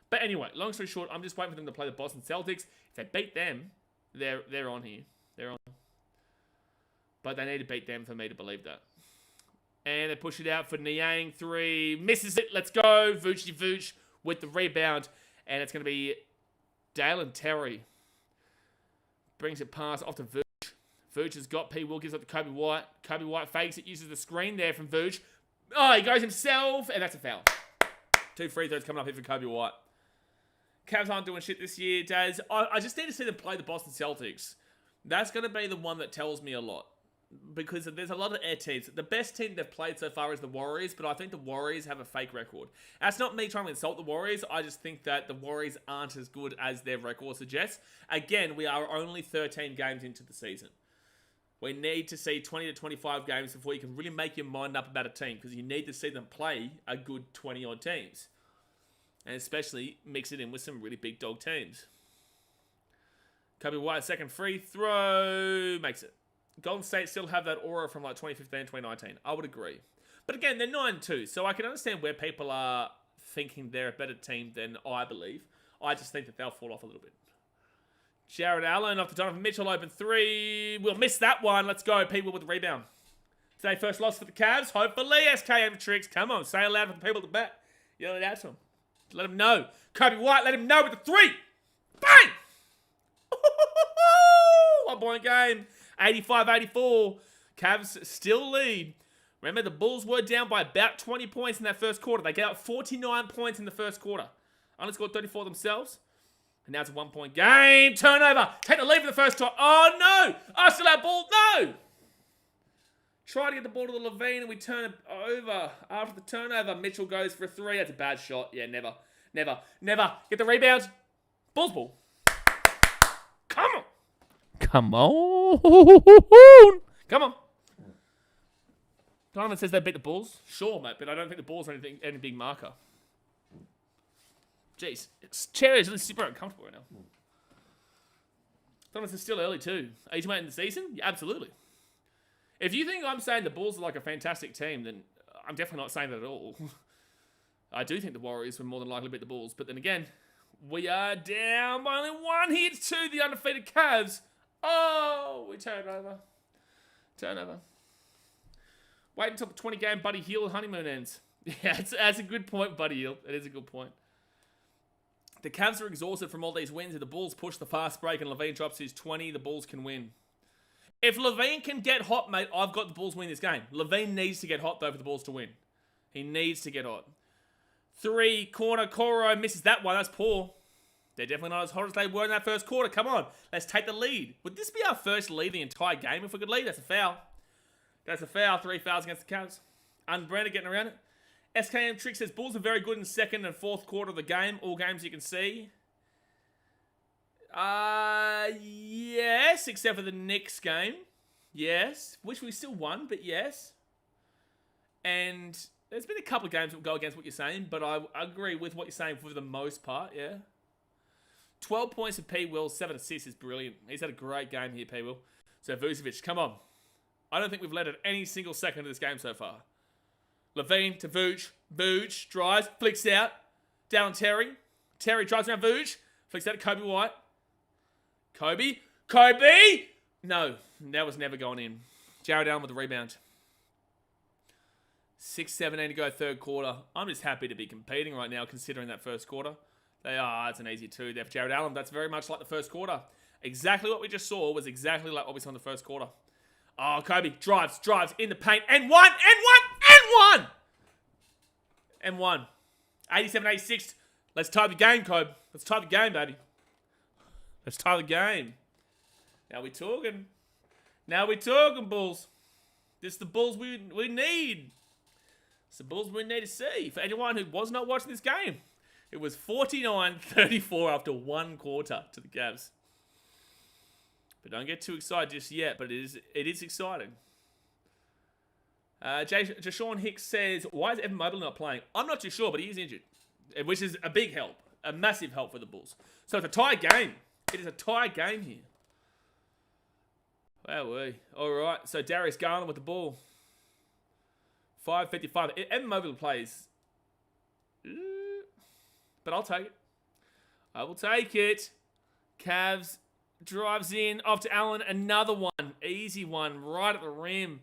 But anyway, long story short, I'm just waiting for them to play the Boston Celtics. If they beat them, they're on here. They're on. But they need to beat them for me to believe that. And they push it out for Niang. 3. Misses it. Let's go. Vooch with the rebound. And it's going to be Dale and Terry. Brings it past off to Vooch. Vooch has got P. Will, gives up to Kobe White. Kobe White fakes it, uses the screen there from Vooch. Oh, he goes himself, and that's a foul. 2 free throws coming up here for Kobe White. Cavs aren't doing shit this year, Daz. I just need to see them play the Boston Celtics. That's going to be the one that tells me a lot. Because there's a lot of air teams. The best team they've played so far is the Warriors, but I think the Warriors have a fake record. That's not me trying to insult the Warriors. I just think that the Warriors aren't as good as their record suggests. Again, we are only 13 games into the season. We need to see 20 to 25 games before you can really make your mind up about a team, because you need to see them play a good 20-odd teams. And especially mix it in with some really big dog teams. Kobe White, second free throw. Makes it. Golden State still have that aura from like 2015, 2019. I would agree. But again, they're 9-2, so I can understand where people are thinking they're a better team than I believe. I just think that they'll fall off a little bit. Jared Allen off to Donovan Mitchell, open 3. We'll miss that one. Let's go. People with the rebound. Today, first loss for the Cavs. Hopefully, SKM tricks. Come on, say it loud for the people at the back. Yell it out to them. Let them know. Kobe White, let him know with the 3. Bang! 1 point game. 85-84. Cavs still lead. Remember, the Bulls were down by about 20 points in that first quarter. They got 49 points in the first quarter. Only scored 34 themselves. And now it's a 1 point game. Turnover. Take the lead for the first time. Oh, no. I still have ball. No. Try to get the ball to the Levine and we turn it over. After the turnover, Mitchell goes for a 3. That's a bad shot. Yeah, never. Get the rebound. Bulls ball. Come on. Donovan says they beat the Bulls. Sure, mate, but I don't think the Bulls are any big marker. Jeez. Chair is really super uncomfortable right now. Donovan says still early too. Age mate in the season? Yeah, absolutely. If you think I'm saying the Bulls are like a fantastic team, then I'm definitely not saying that at all. I do think the Warriors will more than likely beat the Bulls, but then again, we are down by only 1 hit to the undefeated Cavs. Oh, we turn over. Wait until the 20-game Buddy Hield honeymoon ends. Yeah, that's a good point, Buddy Hield. It is a good point. The Cavs are exhausted from all these wins. If the Bulls push the fast break and Levine drops his 20, the Bulls can win. If Levine can get hot, mate, I've got the Bulls win this game. Levine needs to get hot, though, for the Bulls to win. He needs to get hot. 3, corner, Coro misses that one. That's poor. They're definitely not as hot as they were in that first quarter. Come on, let's take the lead. Would this be our first lead the entire game if we could lead? That's a foul. 3 fouls against the Cavs. Unbranded getting around it. SKM Trick says Bulls are very good in second and fourth quarter of the game. All games you can see. Yes, except for the Knicks game. Yes, which we still won, but yes. And there's been a couple of games that will go against what you're saying, but I agree with what you're saying for the most part, yeah. 12 points for P. Will, 7 assists is brilliant. He's had a great game here, P. Will. So Vucevic, come on. I don't think we've led it any single second of this game so far. Levine to Vooch. Vooch drives, flicks out Down Terry. Terry drives around Vooch. Flicks out to Kobe White. Kobe. No, that was never going in. Jared Allen with the rebound. 6:17 to go third quarter. I'm just happy to be competing right now considering that first quarter. It's an easy 2 there for Jared Allen. That's very much like the first quarter. Exactly what we just saw was exactly like what we saw in the first quarter. Oh, Kobe drives in the paint. And one. 87-86. Let's tie the game, Kobe. Let's tie the game, baby. Let's tie the game. Now we're talking. Bulls. This is the Bulls we need. It's the Bulls we need to see. For anyone who was not watching this game, it was 49-34 after one quarter to the Cavs. But don't get too excited just yet, but it is exciting. Jashawn Hicks says, why is Evan Mobley not playing? I'm not too sure, but he is injured, which is a big help. A massive help for the Bulls. So it's a tie game. It is a tie game here. Wow, all right. So Darius Garland with the ball. 5:55. Evan Mobley plays. But I'll take it. I will take it. Cavs drives in. Off to Allen. Another one. Easy one. Right at the rim.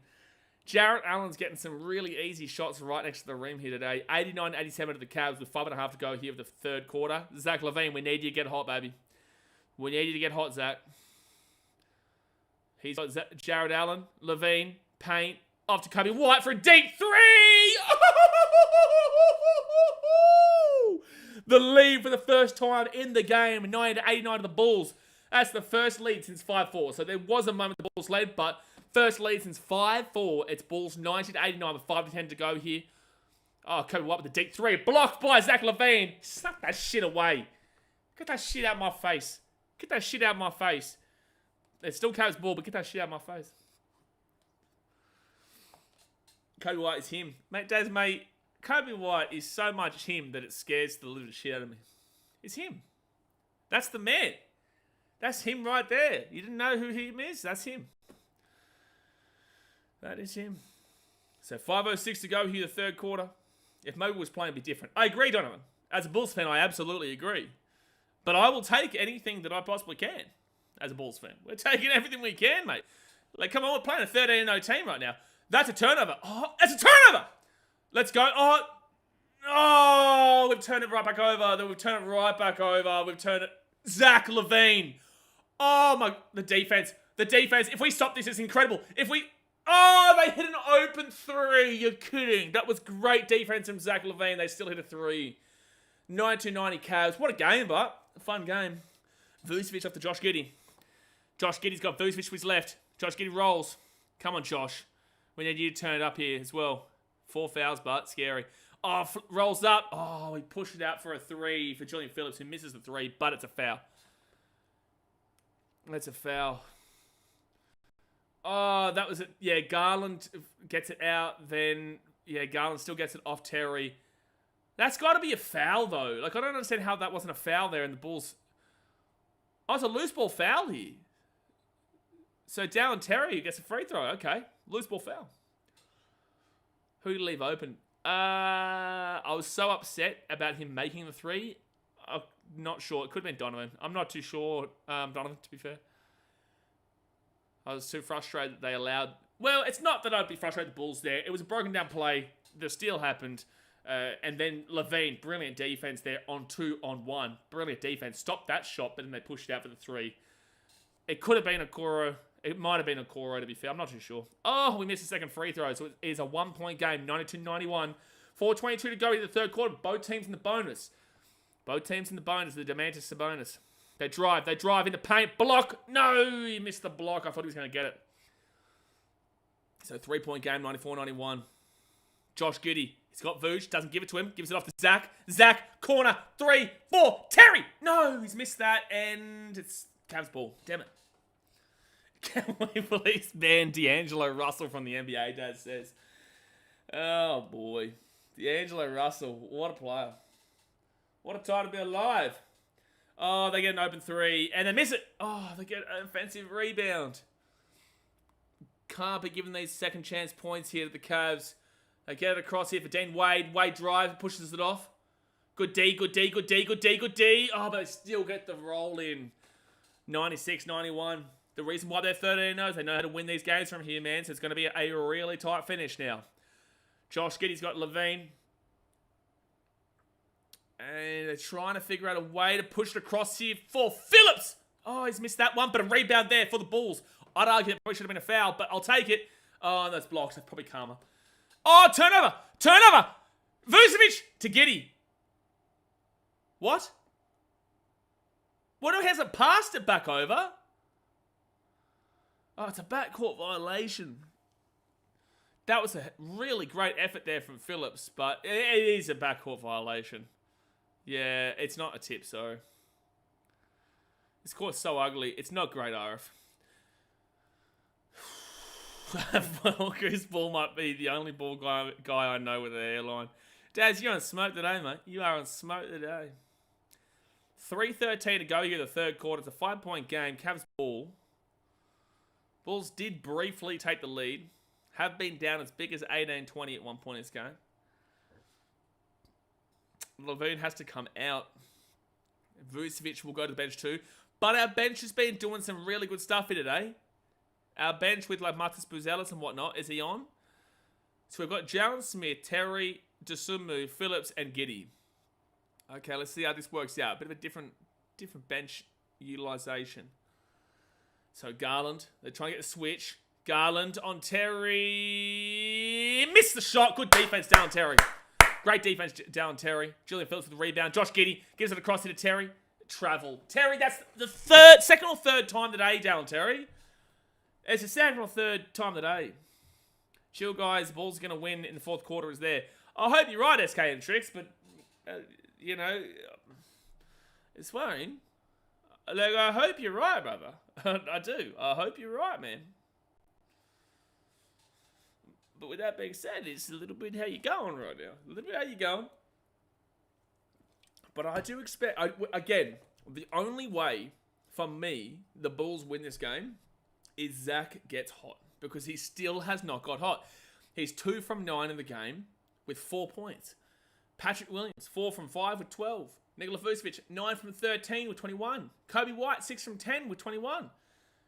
Jarrett Allen's getting some really easy shots right next to the rim here today. 89-87 to the Cavs with 5.5 to go here of the third quarter. Zach LaVine, we need you to get hot, baby. We need you to get hot, Zach. He's got Jared Allen, LaVine, paint. Off to Kobe White for a deep 3! The lead for the first time in the game. 90-89 to the Bulls. That's the first lead since 5-4. So there was a moment the Bulls led, but first lead since 5-4. It's Bulls 90-89 with 5-10 to go here. Oh, Kobe White with the deep 3. Blocked by Zach LaVine. Suck that shit away. Get that shit out of my face. Get that shit out of my face. It's still Cavs ball, but get that shit out of my face. Kobe White is him. Mate, Kobe White is so much him that it scares the little shit out of me. It's him. That's the man. That's him right there. You didn't know who him is? That's him. That is him. So 5:06 to go here, the third quarter. If Mobley was playing, it'd be different. I agree, Donovan. As a Bulls fan, I absolutely agree. But I will take anything that I possibly can as a Bulls fan. We're taking everything we can, mate. Like, come on, we're playing a 13-0 team right now. That's a turnover. Oh, that's a turnover! Let's go. Oh, we've turned it right back over. Then we've turned it right back over. We've turned it. Zach LaVine. Oh, my. The defense. If we stop this, it's incredible. Oh, they hit an open 3. You're kidding. That was great defense from Zach LaVine. They still hit a 3. 92-90 Cavs. What a game, but a fun game. Vucevic off to Josh Giddey. Josh Giddey's got Vucevic to his left. Josh Giddey rolls. Come on, Josh. We need you to turn it up here as well. 4 fouls, but scary. Oh, rolls up. Oh, he pushed it out for a 3 for Julian Phillips, who misses the 3, but it's a foul. That's a foul. Oh, that was it. Yeah, Garland gets it out. Then, yeah, Garland still gets it off Terry. That's got to be a foul, though. Like, I don't understand how that wasn't a foul there in the Bulls. Oh, it's a loose ball foul here. So, Dallin Terry gets a free throw. Okay. Loose ball foul. Who did he leave open? I was so upset about him making the 3. I'm not sure. It could have been Donovan. I'm not too sure, Donovan, to be fair. I was too frustrated that they allowed... Well, it's not that I'd be frustrated with the Bulls there. It was a broken down play. The steal happened. And then LaVine, brilliant defense there on 2-on-1. Brilliant defense. Stopped that shot, but then they pushed it out for the 3. It could have been a Okoro. It might have been a Okoro, to be fair. I'm not too sure. Oh, we missed a second free throw. So it is a 1-point game. 92-91. 4:22 to go in the third quarter. Both teams in the bonus. The Demantis Sabonis. They drive in the paint. Block. No, he missed the block. I thought he was going to get it. So 3-point game, 94-91. Josh Giddey. He's got Vooch. Doesn't give it to him. Gives it off to Zach. Zach, corner. 3, 4. Terry. No, he's missed that. And it's Cavs ball. Damn it. Can we please ban D'Angelo Russell from the NBA, Dad says. Oh, boy. D'Angelo Russell. What a player. What a time to be alive. Oh, they get an open 3. And they miss it. Oh, they get an offensive rebound. Can't be giving these second chance points here to the Cavs. They get it across here for Dean Wade. Wade drives, pushes it off. Good D, good D, good D, good D, good D. Oh, but they still get the roll in. 96, 91. The reason why they're 13-0 is they know how to win these games from here, man. So it's going to be a really tight finish now. Josh Giddey's got Levine. And they're trying to figure out a way to push it across here for Phillips. Oh, he's missed that one, but a rebound there for the Bulls. I'd argue that probably should have been a foul, but I'll take it. Oh, that's blocked. That's probably karma. Oh, turnover. Turnover. Vucevic to Giddey. What? What if he hasn't passed it back over? Oh, it's a backcourt violation. That was a really great effort there from Phillips, but it is a backcourt violation. Yeah, it's not a tip, so. This court's so ugly. It's not great, RF. Well, Chris Ball might be the only ball guy I know with a hairline. Daz, you're on smoke today, mate. You are on smoke today. 3:13 to go here, the third quarter. It's a 5-point game. Cavs ball. Bulls did briefly take the lead. Have been down as big as 18-20 at one point in this game. Levine has to come out. Vucevic will go to the bench too. But our bench has been doing some really good stuff here today. Our bench with like Marcus Buzelis and whatnot. Is he on? So we've got Jalen Smith, Terry, Dosunmu, Phillips, and Giddey. Okay, let's see how this works out. A bit of a different bench utilization. So Garland, they're trying to get the switch. Garland on Terry. Missed the shot. Good defense down Terry. Great defense down Terry. Julian Phillips with the rebound. Josh Giddey gives it across here to Terry. Travel. Terry, that's the second or third time today down Terry. It's the second or third time today. Chill, guys. The Bulls are going to win in the fourth quarter is there. I hope you're right, SK and Tricks, but, you know, it's worrying. Like, I hope you're right, brother. I do. I hope you're right, man. But with that being said, it's a little bit how you going right now. A little bit how you going. But I do expect, again, the only way for me the Bulls win this game is Zach gets hot. Because he still has not got hot. He's 2 from 9 in the game with 4 points. Patrick Williams, 4 from 5 with 12. Nikola Vucevic, 9 from 13 with 21. Kobe White, 6 from 10 with 21.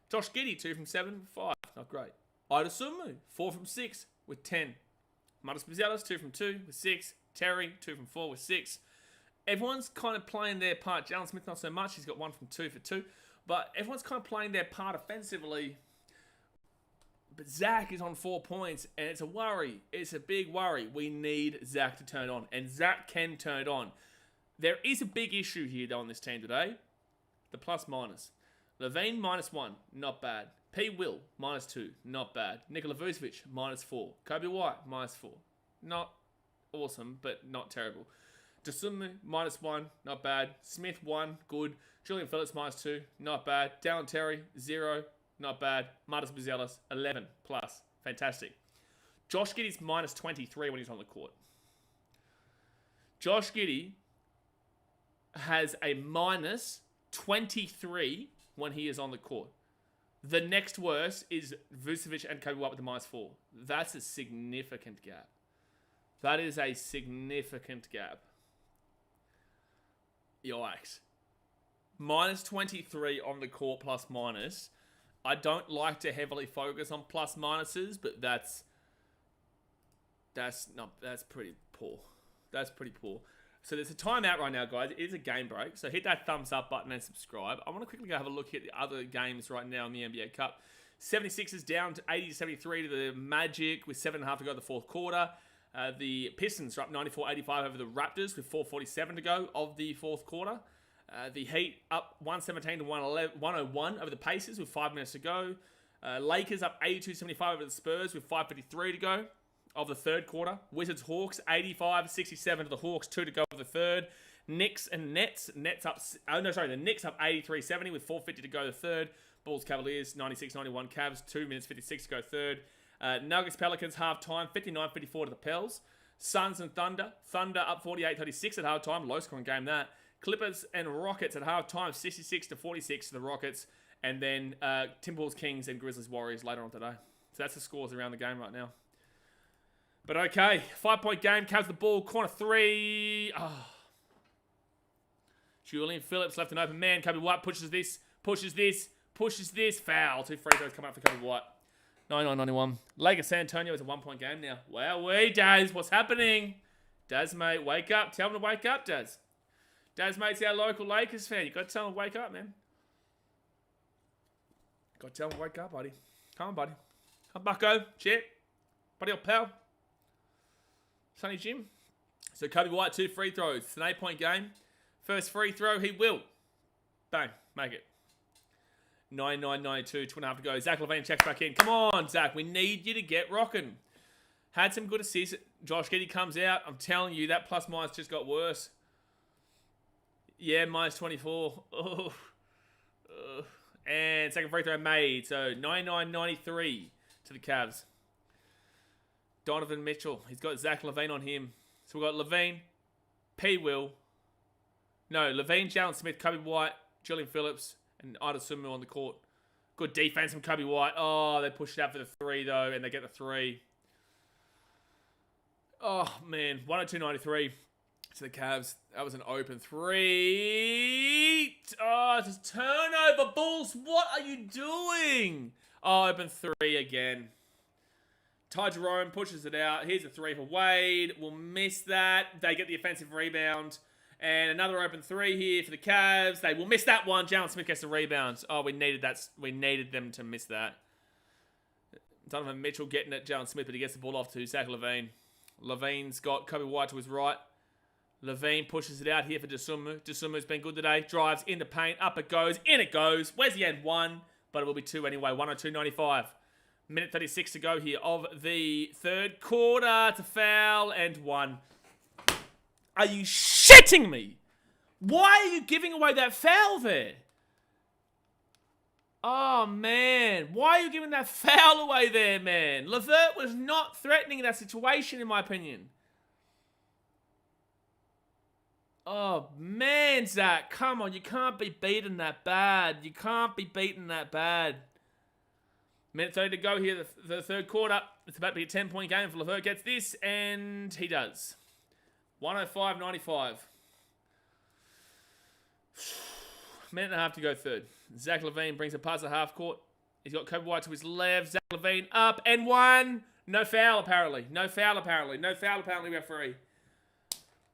Josh Giddey, 2 from 7 with 5. Not great. Ida Sumu, 4 from 6 with 10. Marcus Buzelis, 2 from 2 with 6. Terry, 2 from 4 with 6. Everyone's kind of playing their part. Jalen Smith, not so much. He's got 1 from 2 for 2. But everyone's kind of playing their part offensively. But Zach is on 4 points, and it's a worry. It's a big worry. We need Zach to turn on, and Zach can turn it on. There is a big issue here, though, on this team today. The plus-minus. Levine, -1. Not bad. P. Will, -2. Not bad. Nikola Vucevic, -4. Kobe White, -4. Not awesome, but not terrible. Dosunmu, -1. Not bad. Smith, 1. Good. Julian Phillips, -2. Not bad. Dallin Terry, 0. Not bad. Marcus Buzelis, 11 plus. Fantastic. Josh Giddey's -23 when he's on the court. Josh Giddey has a -23 when he is on the court. The next worst is Vucevic and Kobe White with the -4. That's a significant gap. That is a significant gap. Yikes. -23 on the court plus-minus. I don't like to heavily focus on plus-minuses, but that's pretty poor. That's pretty poor. So there's a timeout right now, guys. It is a game break. So hit that thumbs up button and subscribe. I want to quickly go have a look at the other games right now in the NBA Cup. 76ers down to 80-73 to the Magic with 7.5 to go in the fourth quarter. The Pistons are up 94-85 over the Raptors with 4:47 to go of the fourth quarter. The Heat up 117 to 101 over the Pacers with 5 minutes to go. Lakers up 82-75 over the Spurs with 5:53 to go of the third quarter. Wizards Hawks 85-67 to the Hawks, 2 to go of the third. Knicks and Nets. The Knicks up 83-70 with 4:50 to go the third. Bulls Cavaliers 96-91 Cavs, 2 minutes 56 to go third. Nuggets Pelicans halftime 59-54 to the Pels. Suns and Thunder. Thunder up 48-36 at halftime. Low scoring game that. Clippers and Rockets at halftime, 66-46 to the Rockets. And then Timberwolves, Kings, and Grizzlies, Warriors later on today. So that's the scores around the game right now. But okay, 5-point game. Cavs the ball, corner 3. Oh, Julian Phillips left an open man. Kobe White pushes this. Foul. 2 free throws come up for Kobe White. 99-91. Lakers San Antonio is a 1-point game now. Wowee, Daz. What's happening? Daz, mate, wake up. Tell him to wake up, Daz. Daz, mate's our local Lakers fan. You got to tell him to wake up, man. Got to tell him to wake up, buddy. Come on, buddy. Come, bucko. Chip. Buddy up, pal. Sonny Jim. So Kobe White, 2 free throws. It's an 8-point game. First free throw, he will. Bang. Make it. 99-92. 2.5 to go. Zach LaVine checks back in. Come on, Zach. We need you to get rocking. Had some good assists. Josh Giddey comes out. I'm telling you, that plus minus just got worse. Yeah, minus 24. Oh. And second free throw made. So 99-93 to the Cavs. Donovan Mitchell. He's got Zach LaVine on him. So we've got LaVine, Levine, Jalen Smith, Kobe White, Julian Phillips, and Ida Sumu on the court. Good defense from Kobe White. Oh, they pushed it out for the 3, though, and they get the 3. Oh, man. 102-93 to the Cavs. That was an open 3. Oh, it's a turnover. Bulls, what are you doing? Oh, open 3 again. Ty Jerome pushes it out. Here's a 3 for Wade. We'll miss that. They get the offensive rebound. And another open 3 here for the Cavs. They will miss that one. Jalen Smith gets the rebound. Oh, we needed that. We needed them to miss that. Donovan Mitchell getting at Jalen Smith, but he gets the ball off to Zach LaVine. LaVine's got Kobe White to his right. LaVine pushes it out here for Dosunmu. Dosunmu's been good today. Drives in the paint. Up it goes. In it goes. Where's the end? 1, but it will be 2 anyway. 102-95. Minute 36 to go here of the third quarter. It's a foul and 1. Are you shitting me? Why are you giving away that foul there? Oh, man. Why are you giving that foul away there, man? LeVert was not threatening that situation, in my opinion. Oh, man, Zach. Come on. You can't be beaten that bad. You can't be beaten that bad. Minute 30 to go here, the third quarter. It's about to be a 10-point game if LeVert gets this, and he does. 105-95. Minute and a half to go third. Zach LaVine brings it past the half court. He's got Kobe White to his left. Zach LaVine up and 1. No foul, apparently. No foul, apparently. We're free.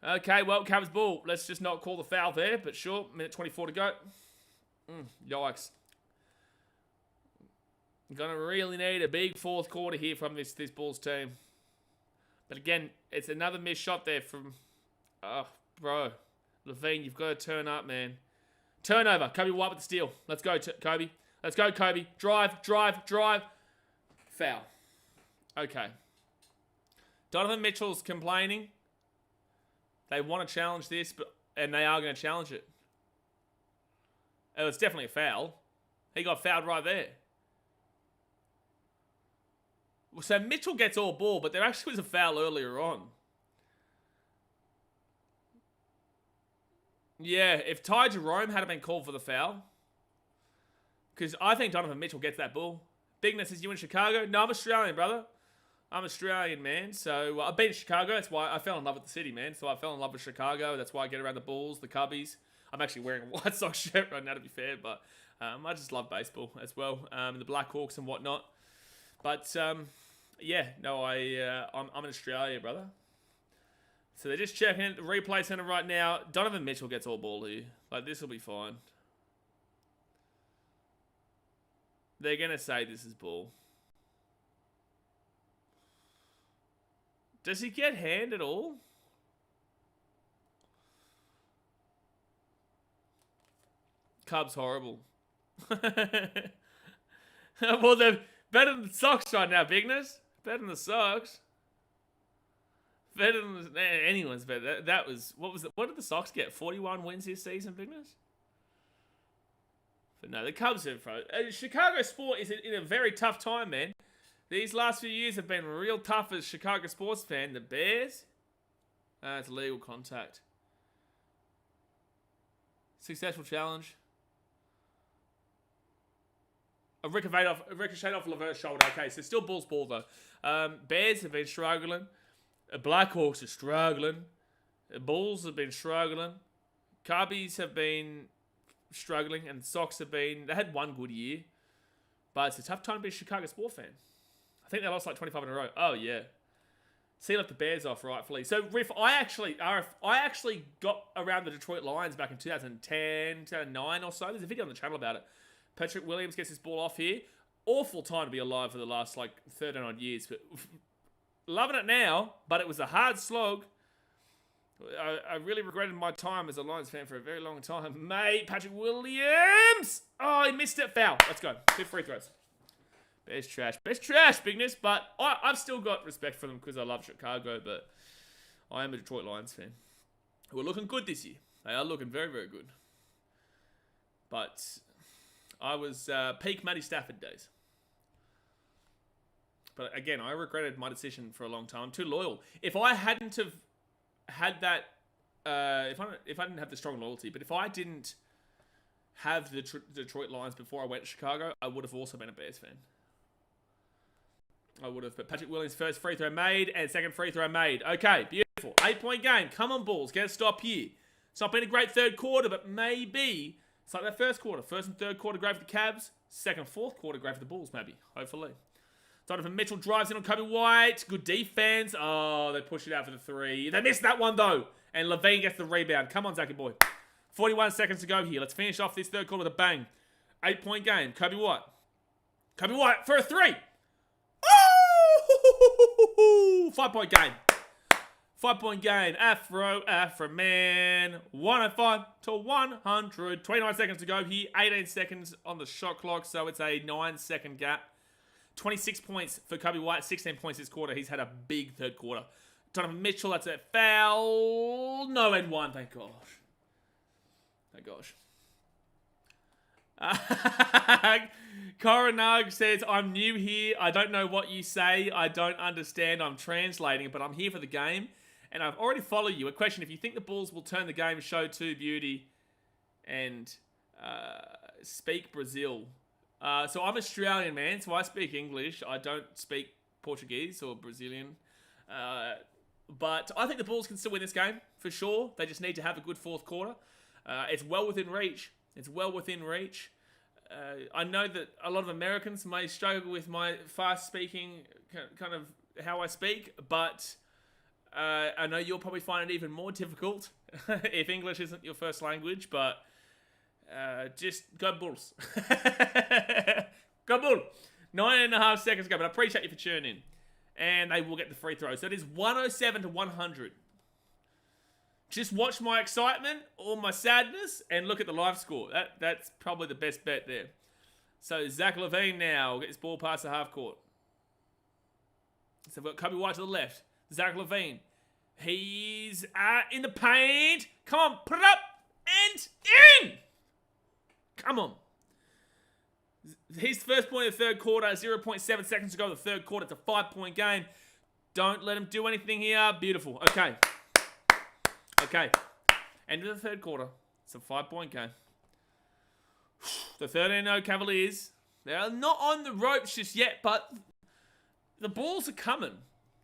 Okay, well, Cavs ball. Let's just not call the foul there, but sure. Minute 24 to go. Yikes. Gonna really need a big fourth quarter here from this Bulls team. But again, it's another missed shot there from... Oh, bro. LaVine, you've got to turn up, man. Turnover. Kobe White with the steal. Let's go, Kobe. Let's go, Kobe. Drive. Foul. Okay. Donovan Mitchell's complaining. They want to challenge this, and they are going to challenge it. It was definitely a foul. He got fouled right there. So Mitchell gets all ball, but there actually was a foul earlier on. Yeah, if Ty Jerome hadn't been called for the foul, because I think Donovan Mitchell gets that ball. Bigness, is you in Chicago? No, I'm Australian, brother. I'm Australian, man. So I've been to Chicago. That's why I fell in love with the city, man. So I fell in love with Chicago. That's why I get around the Bulls, the Cubbies. I'm actually wearing a White Sox shirt right now, to be fair, but I just love baseball as well, the Blackhawks and whatnot. But yeah, no, I'm in Australia, brother. So they're just checking in at the replay center right now. Donovan Mitchell gets all ball here. Like, this will be fine. They're going to say this is ball. Does he get hand at all? Cubs horrible. Well, they're better than the Sox right now, Bigness. Better than the Sox. Better than anyone's better. That was what was it? What did the Sox get? 41 wins this season, Bigness. But no, the Cubs are pro. Chicago sport is in a very tough time, man. These last few years have been real tough as Chicago sports fan. The Bears, it's legal contact. Successful challenge. A ricochet off LeVert's shoulder. Okay, so still Bulls ball though. Bears have been struggling. Blackhawks are struggling. The Bulls have been struggling. Carbies have been struggling, and Sox have been... They had one good year, but it's a tough time to be a Chicago sports fan. I think they lost like 25 in a row. Oh, yeah. So he left the Bears off, rightfully. So, Riff, I actually got around the Detroit Lions back in 2010, 2009 or so. There's a video on the channel about it. Patrick Williams gets his ball off here. Awful time to be alive for the last, like, 13 odd years. But loving it now, but it was a hard slog. I really regretted my time as a Lions fan for a very long time. Mate, Patrick Williams! Oh, he missed it. Foul. Let's go. 2 free throws. Best trash, bigness. But I've still got respect for them because I love Chicago, but I am a Detroit Lions fan. Who are looking good this year. They are looking very, very good. But I was peak Matty Stafford days. But again, I regretted my decision for a long time. I'm too loyal. If I hadn't have had that, if I didn't have the strong loyalty, but if I didn't have the Detroit Lions before I went to Chicago, I would have also been a Bears fan. I would have. But Patrick Williams' first free throw made and second free throw made. Okay, beautiful. 8-point game. Come on, Bulls. Get a stop here. It's not been a great third quarter, but maybe it's like that first quarter. First and third quarter great for the Cavs. Second, fourth quarter great for the Bulls, maybe. Hopefully. Donovan Mitchell drives in on Kobe White. Good defense. Oh, they push it out for the 3. They missed that one, though. And Levine gets the rebound. Come on, Zachy boy. 41 seconds to go here. Let's finish off this third quarter with a bang. 8-point game. Kobe White. Kobe White for a 3. Oh! 5-point game. 5-point game. Afro man. 105 to 100. 29 seconds to go here. 18 seconds on the shot clock, so it's a 9-second gap. 26 points for Kobe White. 16 points this quarter. He's had a big third quarter. Donovan Mitchell, that's a foul. No and 1, thank gosh. Thank gosh. Coronag says, I'm new here. I don't know what you say. I don't understand. I'm translating, but I'm here for the game. And I've already followed you. A question, if you think the Bulls will turn the game, show to beauty, and speak Brazil. So I'm Australian, man, so I speak English. I don't speak Portuguese or Brazilian. But I think the Bulls can still win this game, for sure. They just need to have a good fourth quarter. It's well within reach. It's well within reach. I know that a lot of Americans may struggle with my fast-speaking, kind of how I speak, but I know you'll probably find it even more difficult if English isn't your first language, but just go Bulls. Go Bull. 9.5 seconds ago, but I appreciate you for tuning in. And they will get the free throw. So it is 107 to 100. Just watch my excitement or my sadness and look at the live score. That's probably the best bet there. So Zach LaVine now will get his ball past the half court. So we've got Kobe White to the left. Zach LaVine. He's in the paint. Come on, put it up and in. Come on. His first point of the third quarter, 0.7 seconds to go in the third quarter. It's a 5-point game. Don't let him do anything here. Beautiful. Okay. End of the third quarter. It's a 5-point game. The 13-0 Cavaliers, they're not on the ropes just yet, but the Bulls are coming.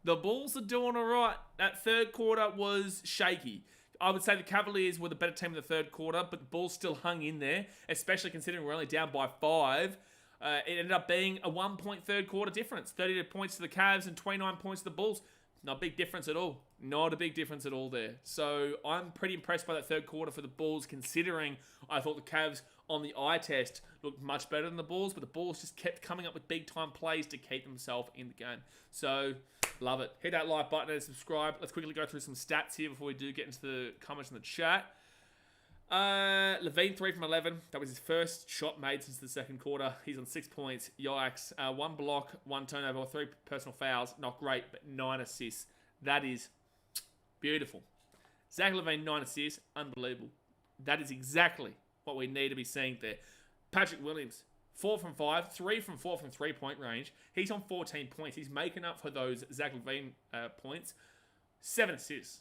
The Bulls are doing all right. That third quarter was shaky. I would say the Cavaliers were the better team in the third quarter, but the Bulls still hung in there, especially considering we're only down by 5. It ended up being a 1-point third quarter difference. 32 points to the Cavs and 29 points to the Bulls. Not a big difference at all. Not a big difference at all there. So I'm pretty impressed by that third quarter for the Bulls, considering I thought the Cavs on the eye test looked much better than the Bulls, but the Bulls just kept coming up with big-time plays to keep themselves in the game. So, love it. Hit that like button and subscribe. Let's quickly go through some stats here before we do get into the comments in the chat. Levine, 3 from 11. That was his first shot made since the second quarter. He's on 6 points. Yikes. 1 block, 1 turnover, 3 personal fouls. Not great, but 9 assists. That is beautiful. Zach LaVine, 9 assists. Unbelievable. That is exactly what we need to be seeing there. Patrick Williams, 4 from 5. 3 from 4 from 3-point range. He's on 14 points. He's making up for those Zach LaVine points. 7 assists.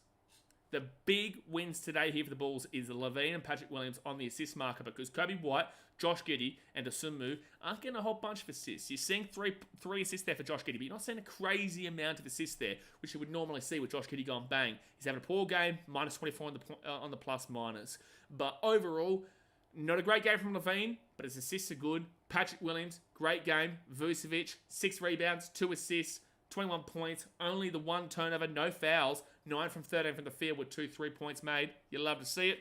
The big wins today here for the Bulls is Levine and Patrick Williams on the assist marker because Kobe White, Josh Giddey, and Dosunmu aren't getting a whole bunch of assists. You're seeing three assists there for Josh Giddey, but you're not seeing a crazy amount of assists there, which you would normally see with Josh Giddey going bang. He's having a poor game, minus 24 on the plus minus. But overall, not a great game from Levine, but his assists are good. Patrick Williams, great game. Vucevic, 6 rebounds, 2 assists, 21 points, only the 1 turnover, no fouls, 9 from 13 from the field with 2 3-points made. You love to see it.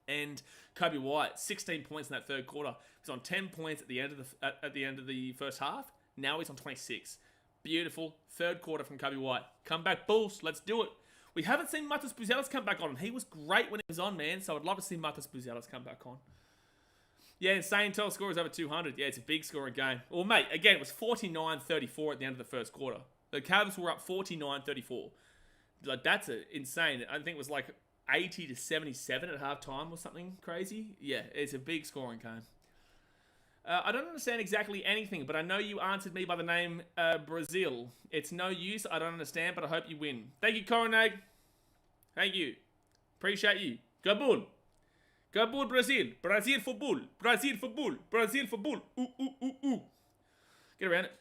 And Kobe White, 16 points in that third quarter. He's on 10 points at the end of the first half. Now he's on 26. Beautiful third quarter from Kobe White. Come back, Bulls. Let's do it. We haven't seen Matas Buzelis come back on. He was great when he was on, man. So I'd love to see Matas Buzelis come back on. Yeah, insane total score is over 200. Yeah, it's a big scoring game. Well, mate, again, it was 49-34 at the end of the first quarter. The Cavs were up 49-34. Like, that's insane. I think it was like 80-77 at halftime or something crazy. Yeah, it's a big scoring game. I don't understand exactly anything, but I know you answered me by the name Brazil. It's no use. I don't understand, but I hope you win. Thank you, Coronag. Thank you. Appreciate you. Go Bull. Go Bull, Brazil. Brazil for Bull. Brazil for Bull. Brazil for Bull. Ooh, ooh, ooh, ooh. Get around it.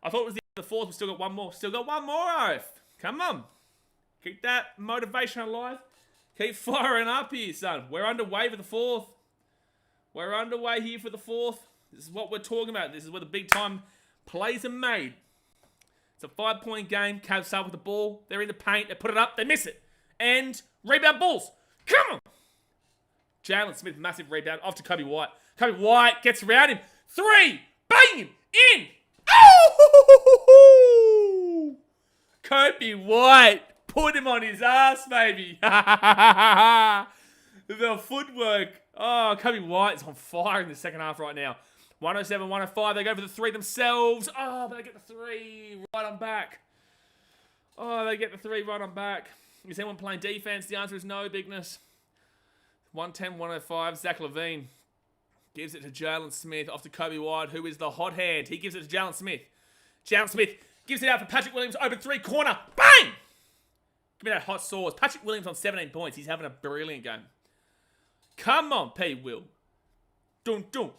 I thought it was the fourth. We still got one more. Still got one more, RF. Come on. Keep that motivation alive. Keep firing up here, son. We're underway for the fourth. We're underway here for the fourth. This is what we're talking about. This is where the big time plays are made. It's a 5-point game. Cavs start with the ball. They're in the paint. They put it up. They miss it. And rebound Bulls. Come on. Jalen Smith, massive rebound. Off to Kobe White. Kobe White gets around him. 3. Bang! In. Oh! Kobe White. Put him on his ass, baby. The footwork. Oh, Kobe White's on fire in the second half right now. 107, 105. They go for the 3 themselves. Oh, but they get the 3 right on back. Oh, they get the 3 right on back. Is anyone playing defense? The answer is no, bigness. 110, 105. Zach LaVine gives it to Jalen Smith. Off to Kobe White, who is the hot hand. He gives it to Jalen Smith. Jalen Smith gives it out for Patrick Williams. Open 3, corner. Bang! Give me that hot sauce. Patrick Williams on 17 points. He's having a brilliant game. Come on, P. Will. Dun, dun,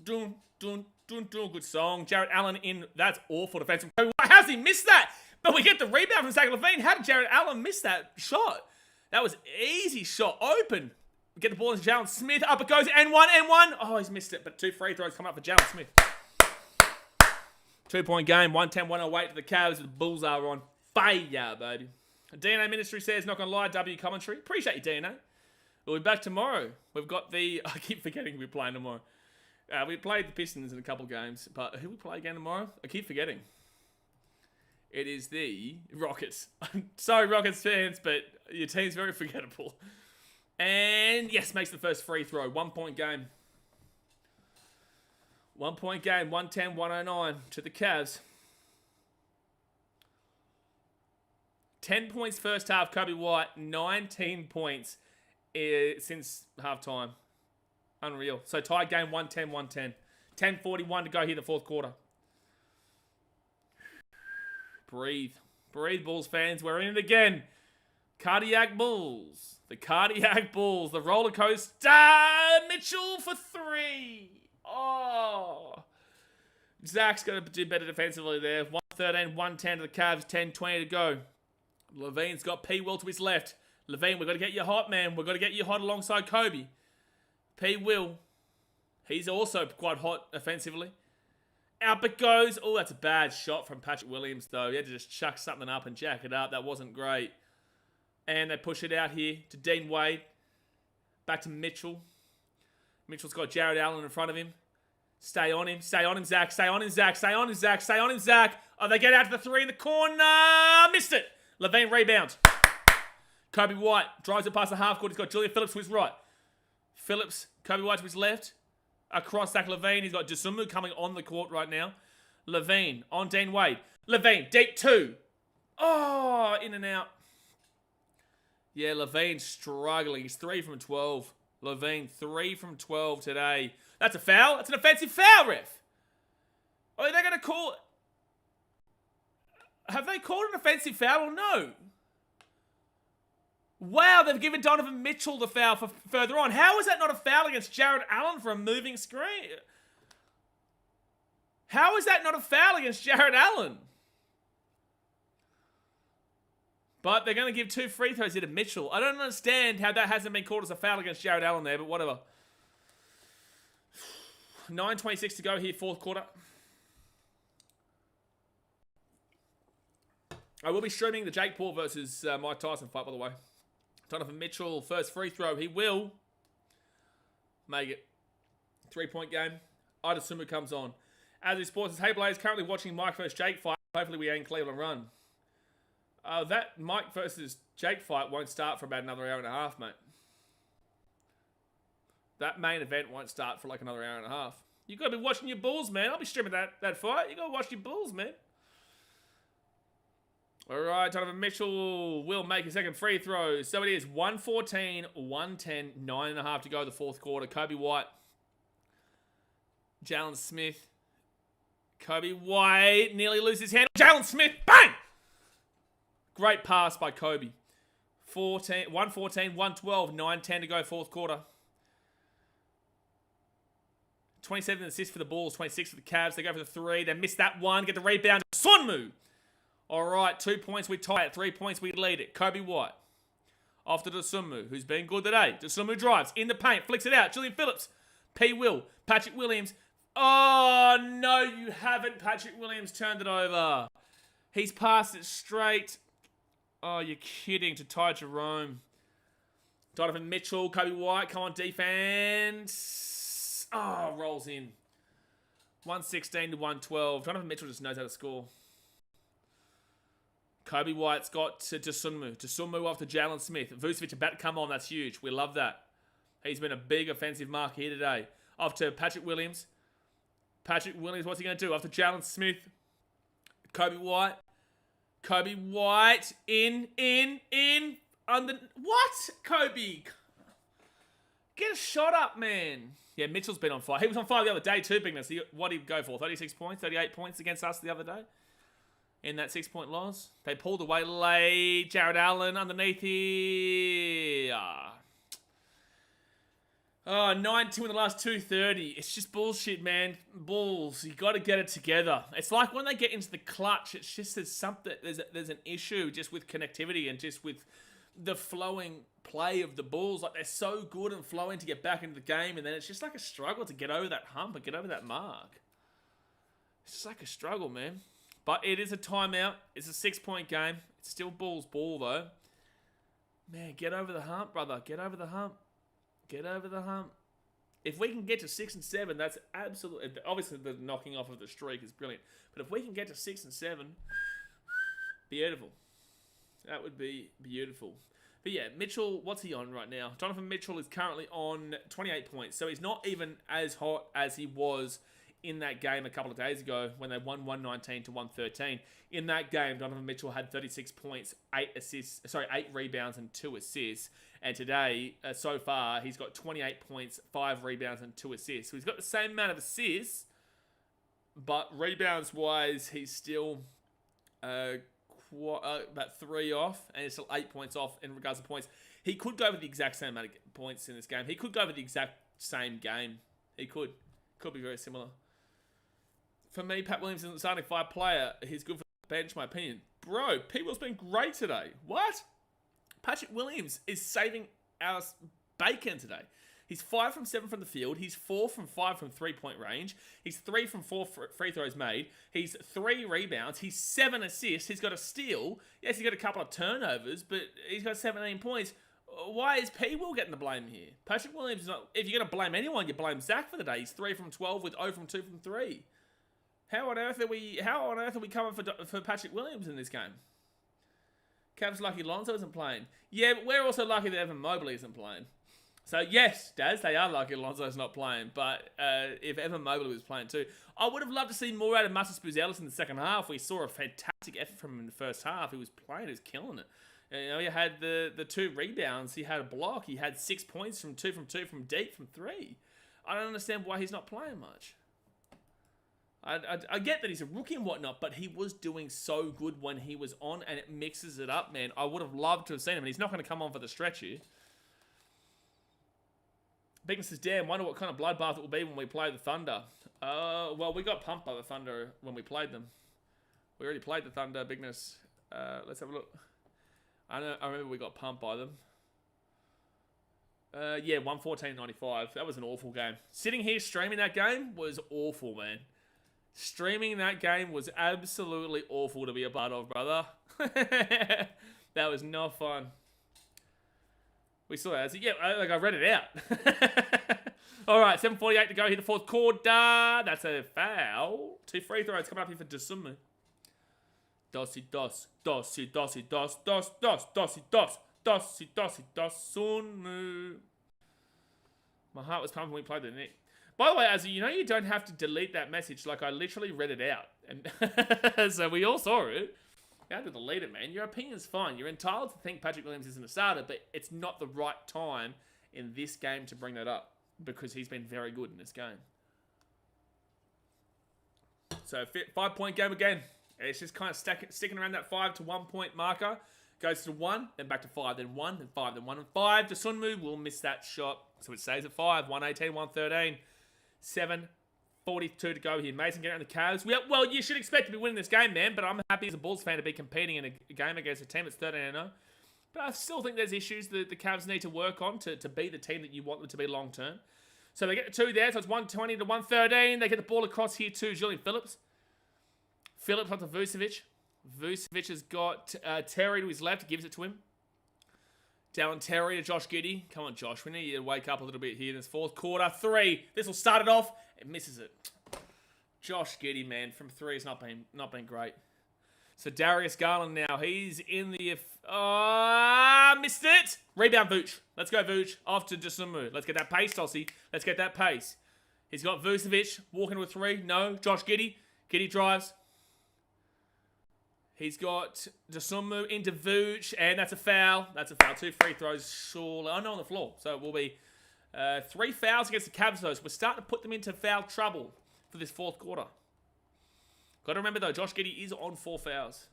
dun, dun, dun, dun. Good song. Jarrett Allen in. That's awful defensive. How's he missed that? But we get the rebound from Zach LaVine. How did Jarrett Allen miss that shot? That was easy shot. Open. We get the ball into Jalen Smith. Up it goes. N1, N1. Oh, he's missed it. But 2 free throws coming up for Jalen Smith. 2-point game. 110, 108 to the Cavs. The Bulls are on fire, baby. DNA Ministry says, not going to lie, W commentary. Appreciate you, DNA. We'll be back tomorrow. We've got the... I keep forgetting we're playing tomorrow. We played the Pistons in a couple games, but who we play again tomorrow? I keep forgetting. It is the Rockets. I'm sorry, Rockets fans, but your team's very forgettable. And yes, makes the first free throw. 1-point game. 1-point game. 110, 109 to the Cavs. 10 points first half, Kobe White. 19 points since halftime. Unreal. So tied game, 110, 110. 10:41 to go here the fourth quarter. Breathe. Breathe, Bulls fans. We're in it again. Cardiac Bulls. The Cardiac Bulls. The roller coaster. Mitchell for 3. Oh. Zach's got to do better defensively there. 113, 110 to the Cavs. 10:20 to go. Levine's got P. Will to his left. Levine, we've got to get you hot, man. We've got to get you hot alongside Kobe. P. Will. He's also quite hot offensively. Up it goes. Oh, that's a bad shot from Patrick Williams, though. He had to just chuck something up and jack it up. That wasn't great. And they push it out here to Dean Wade. Back to Mitchell. Mitchell's got Jarrett Allen in front of him. Stay on him. Stay on him, Zach. Stay on him, Zach. Stay on him, Zach. Stay on him, Zach. Oh, they get out to the 3 in the corner. Missed it. Levine rebounds. Kobe White drives it past the half court. He's got Julian Phillips to his right. Phillips, Kobe White to his left. Across Zach LaVine. He's got Dosunmu coming on the court right now. LaVine on Dean Wade. LaVine, deep 2. Oh, in and out. Yeah, LaVine struggling. He's 3 from 12. LaVine, 3 from 12 today. That's a foul. That's an offensive foul, ref. Are they going to call... Have they called an offensive foul or no? Wow, they've given Donovan Mitchell the foul for further on. How is that not a foul against Jared Allen for a moving screen? How is that not a foul against Jared Allen? But they're going to give 2 free throws here to Mitchell. I don't understand how that hasn't been called as a foul against Jared Allen there, but whatever. 9:26 to go here, fourth quarter. I will be streaming the Jake Paul versus Mike Tyson fight, by the way. Donovan Mitchell, first free throw. He will make it. 3-point game. Ida Sumu comes on. As he sports says, hey Blaze, currently watching Mike versus Jake fight. Hopefully we ain't Cleveland run. That Mike versus Jake fight won't start for about another hour and a half, mate. That main event won't start for like another hour and a half. You got to be watching your Bulls, man. I'll be streaming that fight. You got to watch your Bulls, man. All right, Donovan Mitchell will make a second free throw. So it is 114, 110, 9.5 to go the fourth quarter. Kobe White, Jalen Smith. Kobe White nearly loses his hand. Jalen Smith, bang! Great pass by Kobe. 114, 112, 9:10 to go fourth quarter. 27 assists for the Bulls, 26 for the Cavs. They go for the 3. They miss that one. Get the rebound. Sunmu. All right, 2 points, we tie it. 3 points, we lead it. Kobe White. Off to Dosunmu, who's been good today. Dosunmu drives in the paint, flicks it out. Julian Phillips. P. Will. Patrick Williams. Oh, no, you haven't. Patrick Williams turned it over. He's passed it straight. Oh, you're kidding. To Ty Jerome. Donovan Mitchell. Kobe White. Come on, defense. Oh, rolls in. 116 to 112. Donovan Mitchell just knows how to score. Kobe White's got to Dosunmu. Dosunmu off to Jalen Smith. Vucevic about to come on. That's huge. We love that. He's been a big offensive mark here today. Off to Patrick Williams. Patrick Williams, what's he going to do? Off to Jalen Smith. Kobe White. Kobe White. In. Under. What? Kobe. Get a shot up, man. Yeah, Mitchell's been on fire. He was on fire the other day too, Bigness. What did he go for? 36 points? 38 points against us the other day? In that 6-point loss. They pulled away late. Jared Allen underneath here. 9-2 in the last 2:30. It's just bullshit, man. Bulls, you got to get it together. It's like when they get into the clutch, it's just there's something, there's an issue just with connectivity and just with the flowing play of the Bulls. Like, they're so good and flowing to get back into the game, and then it's just like a struggle to get over that hump and get over that mark. It's just like a struggle, man. But it is a timeout. It's a 6-point game. It's still Bulls ball, though. Man, get over the hump, brother. Get over the hump. Get over the hump. If we can get to 6 and 7, that's absolutely... Obviously, the knocking off of the streak is brilliant. But if we can get to 6 and 7, beautiful. That would be beautiful. But yeah, Mitchell, what's he on right now? Donovan Mitchell is currently on 28 points. So he's not even as hot as he was in that game a couple of days ago when they won 119 to 113. In that game, Donovan Mitchell had 36 points, 8 rebounds and 2 assists. And today, so far, he's got 28 points, 5 rebounds and 2 assists. So he's got the same amount of assists, but rebounds-wise, he's still about 3 off, and he's still 8 points off in regards to points. He could go with the exact same amount of points in this game. He could go with the exact same game. He could. Could be very similar. For me, Pat Williams isn't the starting 5 player. He's good for the bench, my opinion. Bro, P. Will's been great today. What? Patrick Williams is saving our bacon today. He's 5 from 7 from the field. He's 4 from 5 from 3-point range. He's 3 from 4 free throws made. He's 3 rebounds. He's 7 assists. He's got a steal. Yes, he's got a couple of turnovers, but he's got 17 points. Why is P. Will getting the blame here? Patrick Williams is not... If you're going to blame anyone, you blame Zach for the day. He's 3 from 12 with 0 from 2 from 3. How on earth are we coming for Patrick Williams in this game? Cavs lucky Lonzo isn't playing. Yeah, but we're also lucky that Evan Mobley isn't playing. So yes, Daz, they are lucky Lonzo's not playing. But if Evan Mobley was playing too, I would have loved to see more out of Marcus Buzelis in the second half. We saw a fantastic effort from him in the first half. He was playing, he was killing it. You know, he had the 2 rebounds. He had a block. He had 6 points from 2 from deep from 3. I don't understand why he's not playing much. I get that he's a rookie and whatnot, but he was doing so good when he was on, and it mixes it up, man. I would have loved to have seen him, and he's not going to come on for the stretch here. Beacon says, damn, wonder what kind of bloodbath it will be when we play the Thunder. Well, we got pumped by the Thunder when we played them. We already played the Thunder, Bigness. Let's have a look. I remember we got pumped by them. Yeah, 114.95. That was an awful game. Sitting here streaming that game was awful, man. Streaming that game was absolutely awful to be a part of, brother. That was not fun. We saw that. Yeah, like I read it out. All right, 7:48 to go here, the fourth quarter. That's a foul. 2 free throws coming up here for Dosunmu. Dossy, Dosunmu. My heart was pumping when we played the Nick. By the way, as you know, you don't have to delete that message. Like, I literally read it out. And so we all saw it. You have to delete it, man. Your opinion's fine. You're entitled to think Patrick Williams isn't a starter, but it's not the right time in this game to bring that up because he's been very good in this game. So, 5-point game again. It's just kind of sticking around that 5 to 1 point marker. Goes to 1, then back to 5, then 1, then 5, then 1 and 5. Dosunmu will miss that shot. So it stays at 5. 118, 113. 7:42 to go here. Mason getting around the Cavs. Well, you should expect to be winning this game, man. But I'm happy as a Bulls fan to be competing in a game against a team that's 13-0. But I still think there's issues that the Cavs need to work on to be the team that you want them to be long term. So they get the 2 there. So it's 120 to 113. They get the ball across here to Julian Phillips. Phillips onto Vucevic. Vucevic has got Terry to his left. Gives it to him. Down Terry to Josh Giddey. Come on, Josh. We need you to wake up a little bit here in this fourth quarter. 3. This will start it off. It misses it. Josh Giddey, man, from 3 has not been great. So Darius Garland now. He's in the... missed it. Rebound, Vooch. Let's go, Vooch. Off to Dosunmu. Let's get that pace, Tossie. Let's get that pace. He's got Vucevic walking with 3. No. Josh Giddey. Giddey drives. He's got Dosunmu into Vooch, and that's a foul. That's a foul. 2 free throws, surely. Oh, no, on the floor. So it will be 3 fouls against the Cavs, though. So we're starting to put them into foul trouble for this fourth quarter. Got to remember, though, Josh Giddey is on 4 fouls.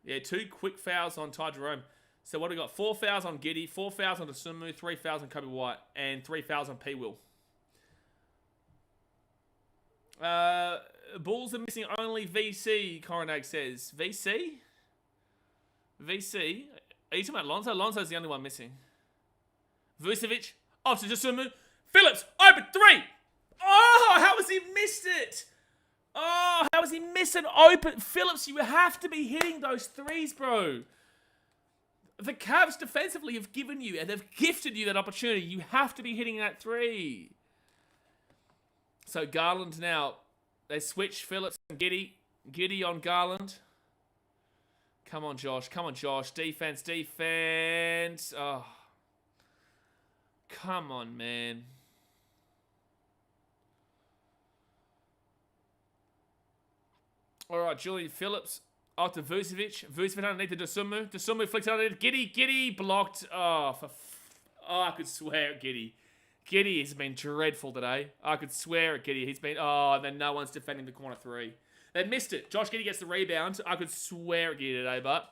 Yeah, 2 quick fouls on Ty Jerome. So what do we got? 4 fouls on Giddey, 4 fouls on Dosunmu, 3 fouls on Kobe White, and 3 fouls on P. Will. Bulls are missing only VC, Coronag says. VC? VC? Are you talking about Lonzo? Lonzo's the only one missing. Vucevic. Off to Dosunmu. Phillips. Open 3. Oh, how has he missed it? Oh, how has he missed an open? Phillips, you have to be hitting those 3s, bro. The Cavs defensively have given you, and they've gifted you that opportunity. You have to be hitting that 3. So Garland now, they switch Phillips and Giddey. Giddey on Garland. Come on, Josh. Come on, Josh. Defense, defense. Oh. Come on, man. All right, Julian Phillips. Off to Vucevic. Vucevic underneath to Dosunmu. Dosunmu flicks it underneath. Giddey. Giddey blocked. Oh, I could swear at Giddey. Giddey has been dreadful today. I could swear at Giddey. He's been... Oh, and then no one's defending the corner 3. They missed it. Josh Giddey gets the rebound. I could swear at Giddey today, but...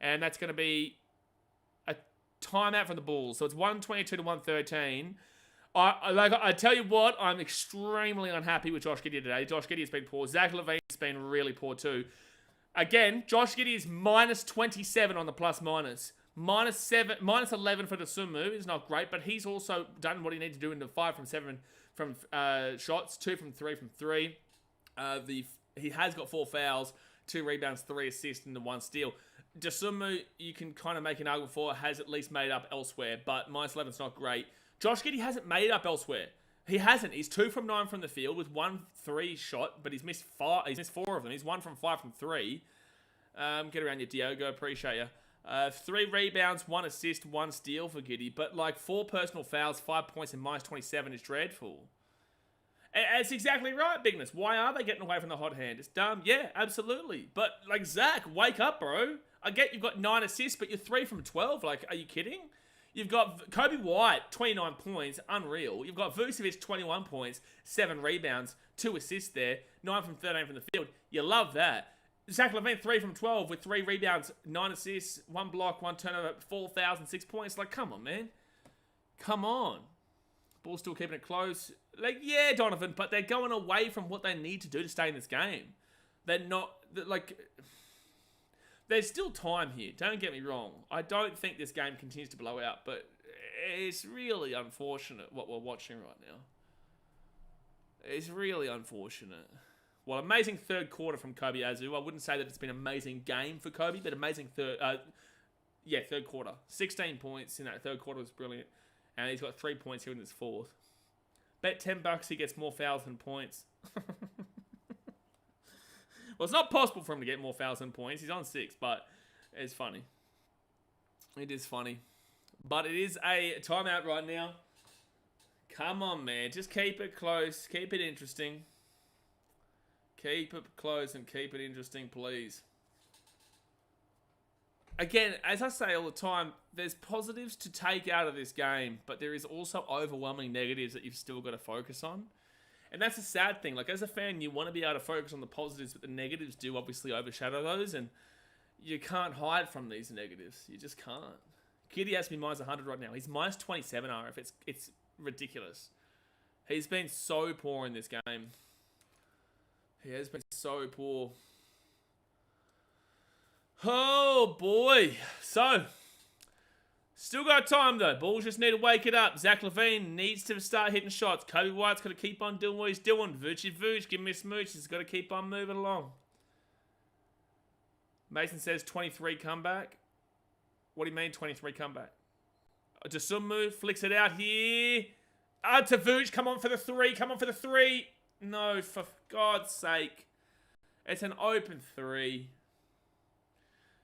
And that's going to be a timeout from the Bulls. So it's 122 to 113. I tell you what, I'm extremely unhappy with Josh Giddey today. Josh Giddey has been poor. Zach LaVine has been really poor too. Again, Josh Giddey is minus 27 on the plus minus. Minus 11 for Dosunmu is not great, but he's also done what he needs to do in the 5 from 7 from shots, 2 from 3 from 3. He has got 4 fouls, 2 rebounds, 3 assists, and 1 steal. Dosunmu, you can kind of make an argument for, has at least made up elsewhere, but minus 11 is not great. Josh Giddey hasn't made up elsewhere. He hasn't. He's 2 from 9 from the field with 1 3 shot, but he's missed 4 of them. He's 1 from 5 from 3. Get around you, Diogo. Appreciate you. 3 rebounds, 1 assist, 1 steal for Giddey. But like 4 personal fouls, 5 points, and minus 27 is dreadful. And it's exactly right, Bigness. Why are they getting away from the hot hand? It's dumb. Yeah, absolutely. But like, Zach, wake up, bro. I get you've got 9 assists, but you're 3 from 12. Like, are you kidding? You've got Kobe White, 29 points, unreal. You've got Vucevic, 21 points, 7 rebounds, 2 assists there, 9 from 13 from the field. You love that. Zach LaVine, 3 from 12 with 3 rebounds, 9 assists, 1 block, 1 turnover, 4,000, 6 points. Like, come on, man. Come on. Bulls still keeping it close. Like, yeah, Donovan, but they're going away from what they need to do to stay in this game. They're not, like... There's still time here. Don't get me wrong. I don't think this game continues to blow out, but it's really unfortunate what we're watching right now. It's really unfortunate. Well, amazing third quarter from Kobe Azu. I wouldn't say that it's been an amazing game for Kobe, but amazing third quarter. 16 points in that third quarter was brilliant. And he's got 3 points here in his fourth. Bet $10 he gets more fouls than points. Well, it's not possible for him to get more fouls than points. He's on 6, but it's funny. It is funny. But it is a timeout right now. Come on, man. Just keep it close. Keep it interesting. Keep it close and keep it interesting, please. Again, as I say all the time, there's positives to take out of this game, but there is also overwhelming negatives that you've still got to focus on. And that's a sad thing. Like, as a fan, you want to be able to focus on the positives, but the negatives do obviously overshadow those, and you can't hide from these negatives. You just can't. Kitty has me minus 100 right now. He's minus 27, RF. It's ridiculous. He's been so poor in this game. He has been so poor. Oh, boy. So... Still got time, though. Bulls just need to wake it up. Zach LaVine needs to start hitting shots. Kobe White's got to keep on doing what he's doing. Vucevic, give me a smooch. He's got to keep on moving along. Mason says 23 comeback. What do you mean 23 comeback? Dosunmu flicks it out here. To Vuce. Come on for the 3. Come on for the 3. No, for God's sake. It's an open 3.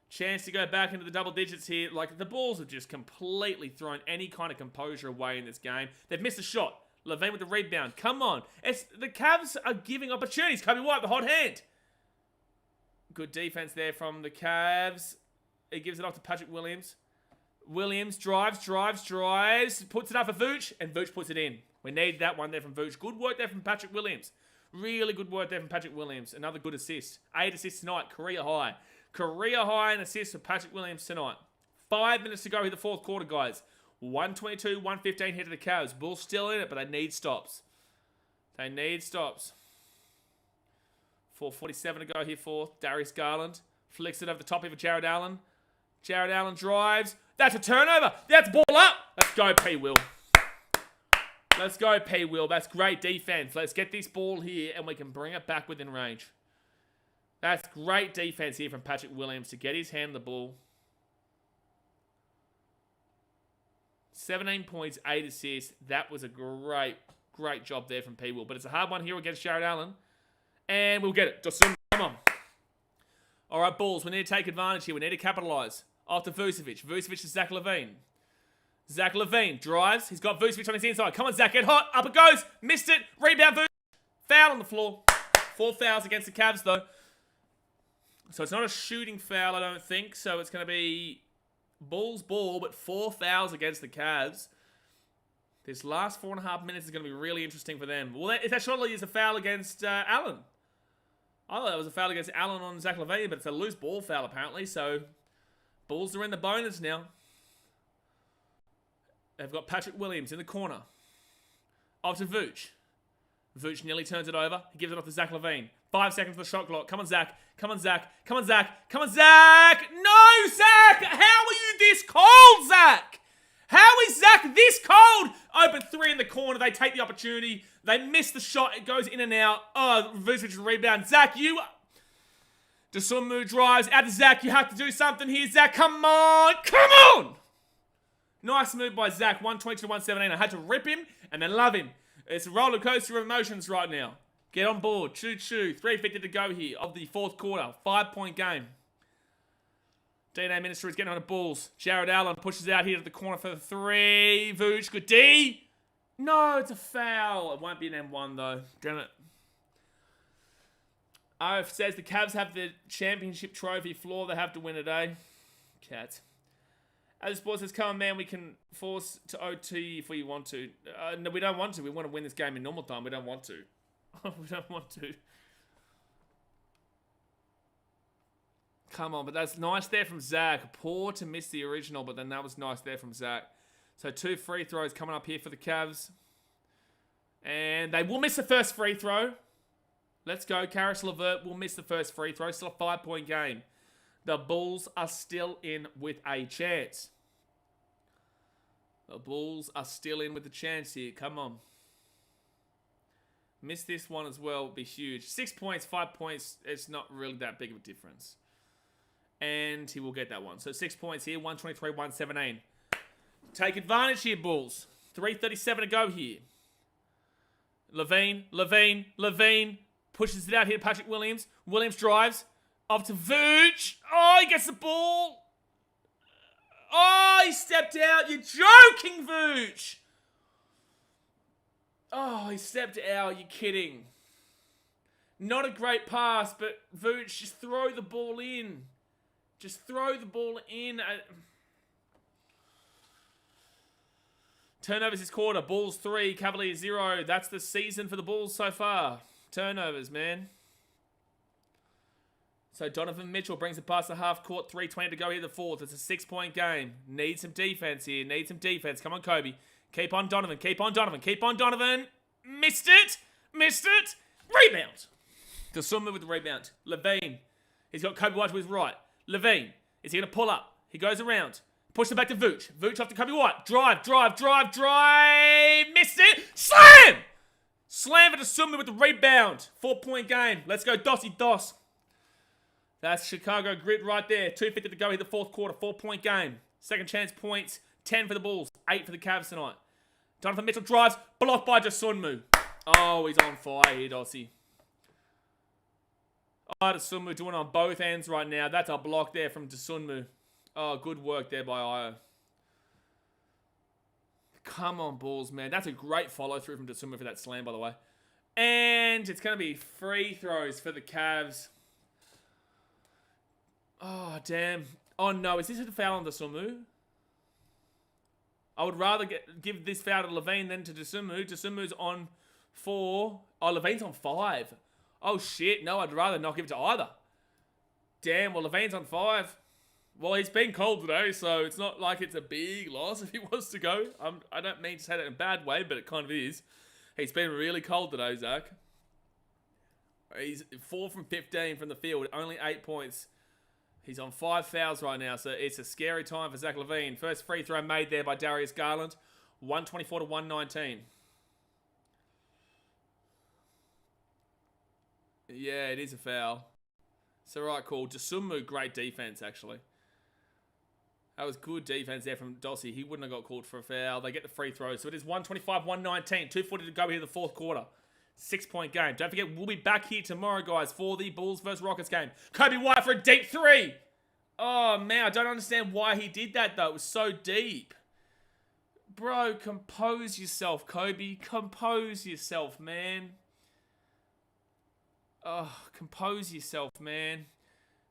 Chance to go back into the double digits here. Like, the Bulls have just completely thrown any kind of composure away in this game. They've missed a shot. LaVine with the rebound. Come on. The Cavs are giving opportunities. Kobe White, the hot hand. Good defense there from the Cavs. He gives it off to Patrick Williams. Williams drives. Puts it up for Vooch, and Vooch puts it in. We need that one there from Vooch. Good work there from Patrick Williams. Really good work there from Patrick Williams. Another good assist. 8 assists tonight. Career high. Career high in assists for Patrick Williams tonight. 5 minutes to go in the fourth quarter, guys. 122, 115 here to the Cavs. Bulls still in it, but they need stops. They need stops. 4:47 to go here for Darius Garland. Flicks it over the top of Jared Allen. Jared Allen drives. That's a turnover. That's ball up. Let's go, P. Will. Let's go, P. Will. That's great defense. Let's get this ball here, and we can bring it back within range. That's great defense here from Patrick Williams to get his hand on the ball. 17 points, 8 assists. That was a great job there from P. Will. But it's a hard one here against Jared Allen. And we'll get it. Dosunmu, come on. All right, Bulls. We need to take advantage here. We need to capitalize. Off to Vucevic. Vucevic to Zach LaVine. Zach LaVine drives. He's got Vucevic on his inside. Come on, Zach. Get hot. Up it goes. Missed it. Rebound, Vucevic. Foul on the floor. 4 fouls against the Cavs, though. So it's not a shooting foul, I don't think. So it's going to be Bulls ball, but 4 fouls against the Cavs. This last 4.5 minutes is going to be really interesting for them. Well, if that surely is a foul against Allen. I thought that was a foul against Allen on Zach LaVine, but it's a loose ball foul apparently. So Bulls are in the bonus now. They've got Patrick Williams in the corner. Off to Vooch. Vooch nearly turns it over. He gives it off to Zach LaVine. 5 seconds for the shot clock. Come on, Zach. Come on, Zach. Come on, Zach. Come on, Zach. No, Zach. How are you this cold, Zach? How is Zach this cold? Open 3 in the corner. They take the opportunity. They miss the shot. It goes in and out. Oh, Vucevic rebound. Zach, you... Dosunmu drives. Out to Zach. You have to do something here, Zach. Come on. Come on. Nice move by Zach. 120 to 117. I had to rip him and then love him. It's a roller coaster of emotions right now. Get on board. Choo-choo. 3:50 to go here of the fourth quarter. 5-point game. DNA Minister is getting on the Bulls. Jared Allen pushes out here to the corner for the 3. Vooch, good D. No, it's a foul. It won't be an M1 though. Damn it. OF says the Cavs have the championship trophy floor they have to win today. Cats. As sports says, come on, man, we can force to OT if we want to. No, we don't want to. We want to win this game in normal time. We don't want to. We don't want to. Come on, but that's nice there from Zach. Poor to miss the original, but then that was nice there from Zach. So 2 free throws coming up here for the Cavs. And they will miss the first free throw. Let's go. Karis LeVert will miss the first free throw. Still a 5-point game. The Bulls are still in with a chance. The Bulls are still in with a chance here. Come on. Miss this one as well. Would be huge. 6 points, 5 points. It's not really that big of a difference. And he will get that one. So 6 points here. 123, 117. Take advantage here, Bulls. 3:37 to go here. Levine. Pushes it out here to Patrick Williams. Williams drives. Off to Vooch. Oh, he gets the ball. Oh, he stepped out. You're joking, Vooch. Oh, he stepped out. You're kidding. Not a great pass, but Vooch, just throw the ball in. Just throw the ball in. Turnovers this quarter. Bulls 3, Cavaliers 0. That's the season for the Bulls so far. Turnovers, man. So Donovan Mitchell brings it past the half court. 3:20 to go here, the fourth. It's a 6-point game. Need some defense here. Need some defense. Come on, Kobe. Keep on Donovan. Keep on Donovan. Keep on Donovan. Missed it. Missed it. Rebound. Dosunmu with the rebound. Levine. He's got Kobe White to his right. Levine. Is he going to pull up? He goes around. Push it back to Vooch. Vooch off to Kobe White. Drive. Missed it. Slam! Slam for Dosunmu with the rebound. 4-point game. Let's go, Dossy Doss. That's Chicago grit right there. 2:50 to go here, the fourth quarter. 4-point game. Second chance points. 10 for the Bulls. 8 for the Cavs tonight. Donovan Mitchell drives. Blocked by Dosunmu. Oh, he's on fire here, Dossy. Oh, Dosunmu doing it on both ends right now. That's a block there from Dosunmu. Oh, good work there by Io. Come on, Bulls, man. That's a great follow-through from Dosunmu for that slam, by the way. And it's going to be free throws for the Cavs. Oh, damn. Oh, no. Is this a foul on Dosunmu? I would rather give this foul to Levine than to Dosunmu. Dosunmu's on 4. Oh, Levine's on 5. Oh, shit. No, I'd rather not give it to either. Damn. Well, Levine's on 5. Well, he's been cold today, so it's not like it's a big loss if he wants to go. I don't mean to say that in a bad way, but it kind of is. He's been really cold today, Zach. He's 4 from 15 from the field. Only 8 points. He's on 5 fouls right now, so it's a scary time for Zach LaVine. First free throw made there by Darius Garland. 124 to 119. Yeah, it is a foul. It's the right call. Dosunmu, great defense, actually. That was good defense there from Dossy. He wouldn't have got called for a foul. They get the free throw. So it is 125-119. 2:40 to go here, the fourth quarter. 6-point game. Don't forget, we'll be back here tomorrow, guys, for the Bulls vs. Rockets game. Kobe White for a deep 3. Oh, man, I don't understand why he did that, though. It was so deep. Bro, compose yourself, Kobe. Compose yourself, man. Oh, compose yourself, man.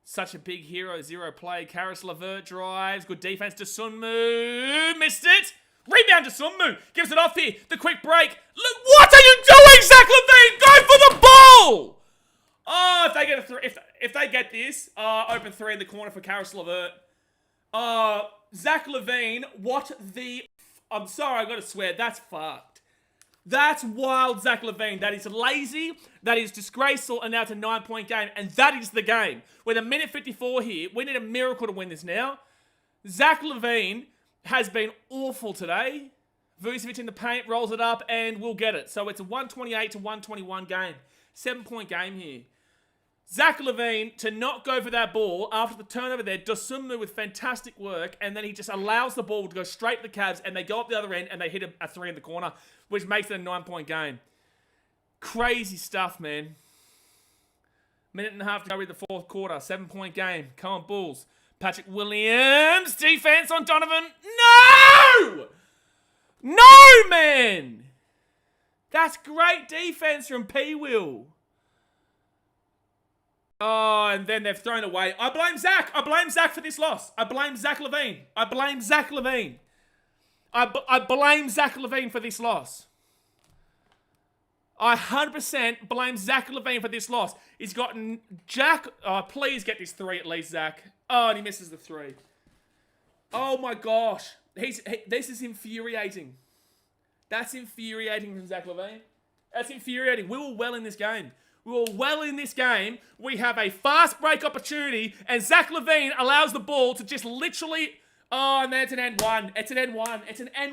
Such a big hero. 0 play. Karis LeVert drives. Good defense. Dosunmu. Missed it. Rebound to Dosunmu. Gives it off here. The quick break. Look, what are you doing, Zach LaVine? Go for the ball! Oh, if they get if they get this, open 3 in the corner for Karis LeVert. Zach LaVine, what the... I'm sorry, I gotta swear. That's fucked. That's wild, Zach LaVine. That is lazy. That is disgraceful. And now it's a 9-point game. And that is the game. With 1:54 here, we need a miracle to win this now. Zach LaVine has been awful today. Vucevic in the paint, rolls it up, and we'll get it. So it's a 128 to 121 game. 7-point game here. Zach LaVine to not go for that ball after the turnover there. Dosunmu with fantastic work, and then he just allows the ball to go straight to the Cavs, and they go up the other end, and they hit a 3 in the corner, which makes it a 9-point game. Crazy stuff, man. 1.5 to go with the fourth quarter. 7-point game. Come on, Bulls. Patrick Williams. Defense on Donovan. No! No, man! That's great defense from P. Will. Oh, and then they've thrown away. I blame Zach. I blame Zach for this loss. I blame Zach LaVine. I blame Zach LaVine. I blame Zach LaVine for this loss. I 100% blame Zach LaVine for this loss. He's gotten Jack. Oh, please get this 3 at least, Zach. Oh, and he misses the 3. Oh my gosh. This is infuriating. That's infuriating from Zach LaVine. That's infuriating. We were well in this game. We have a fast break opportunity, and Zach LaVine allows the ball to just literally... Oh, and then it's an end one. It's an end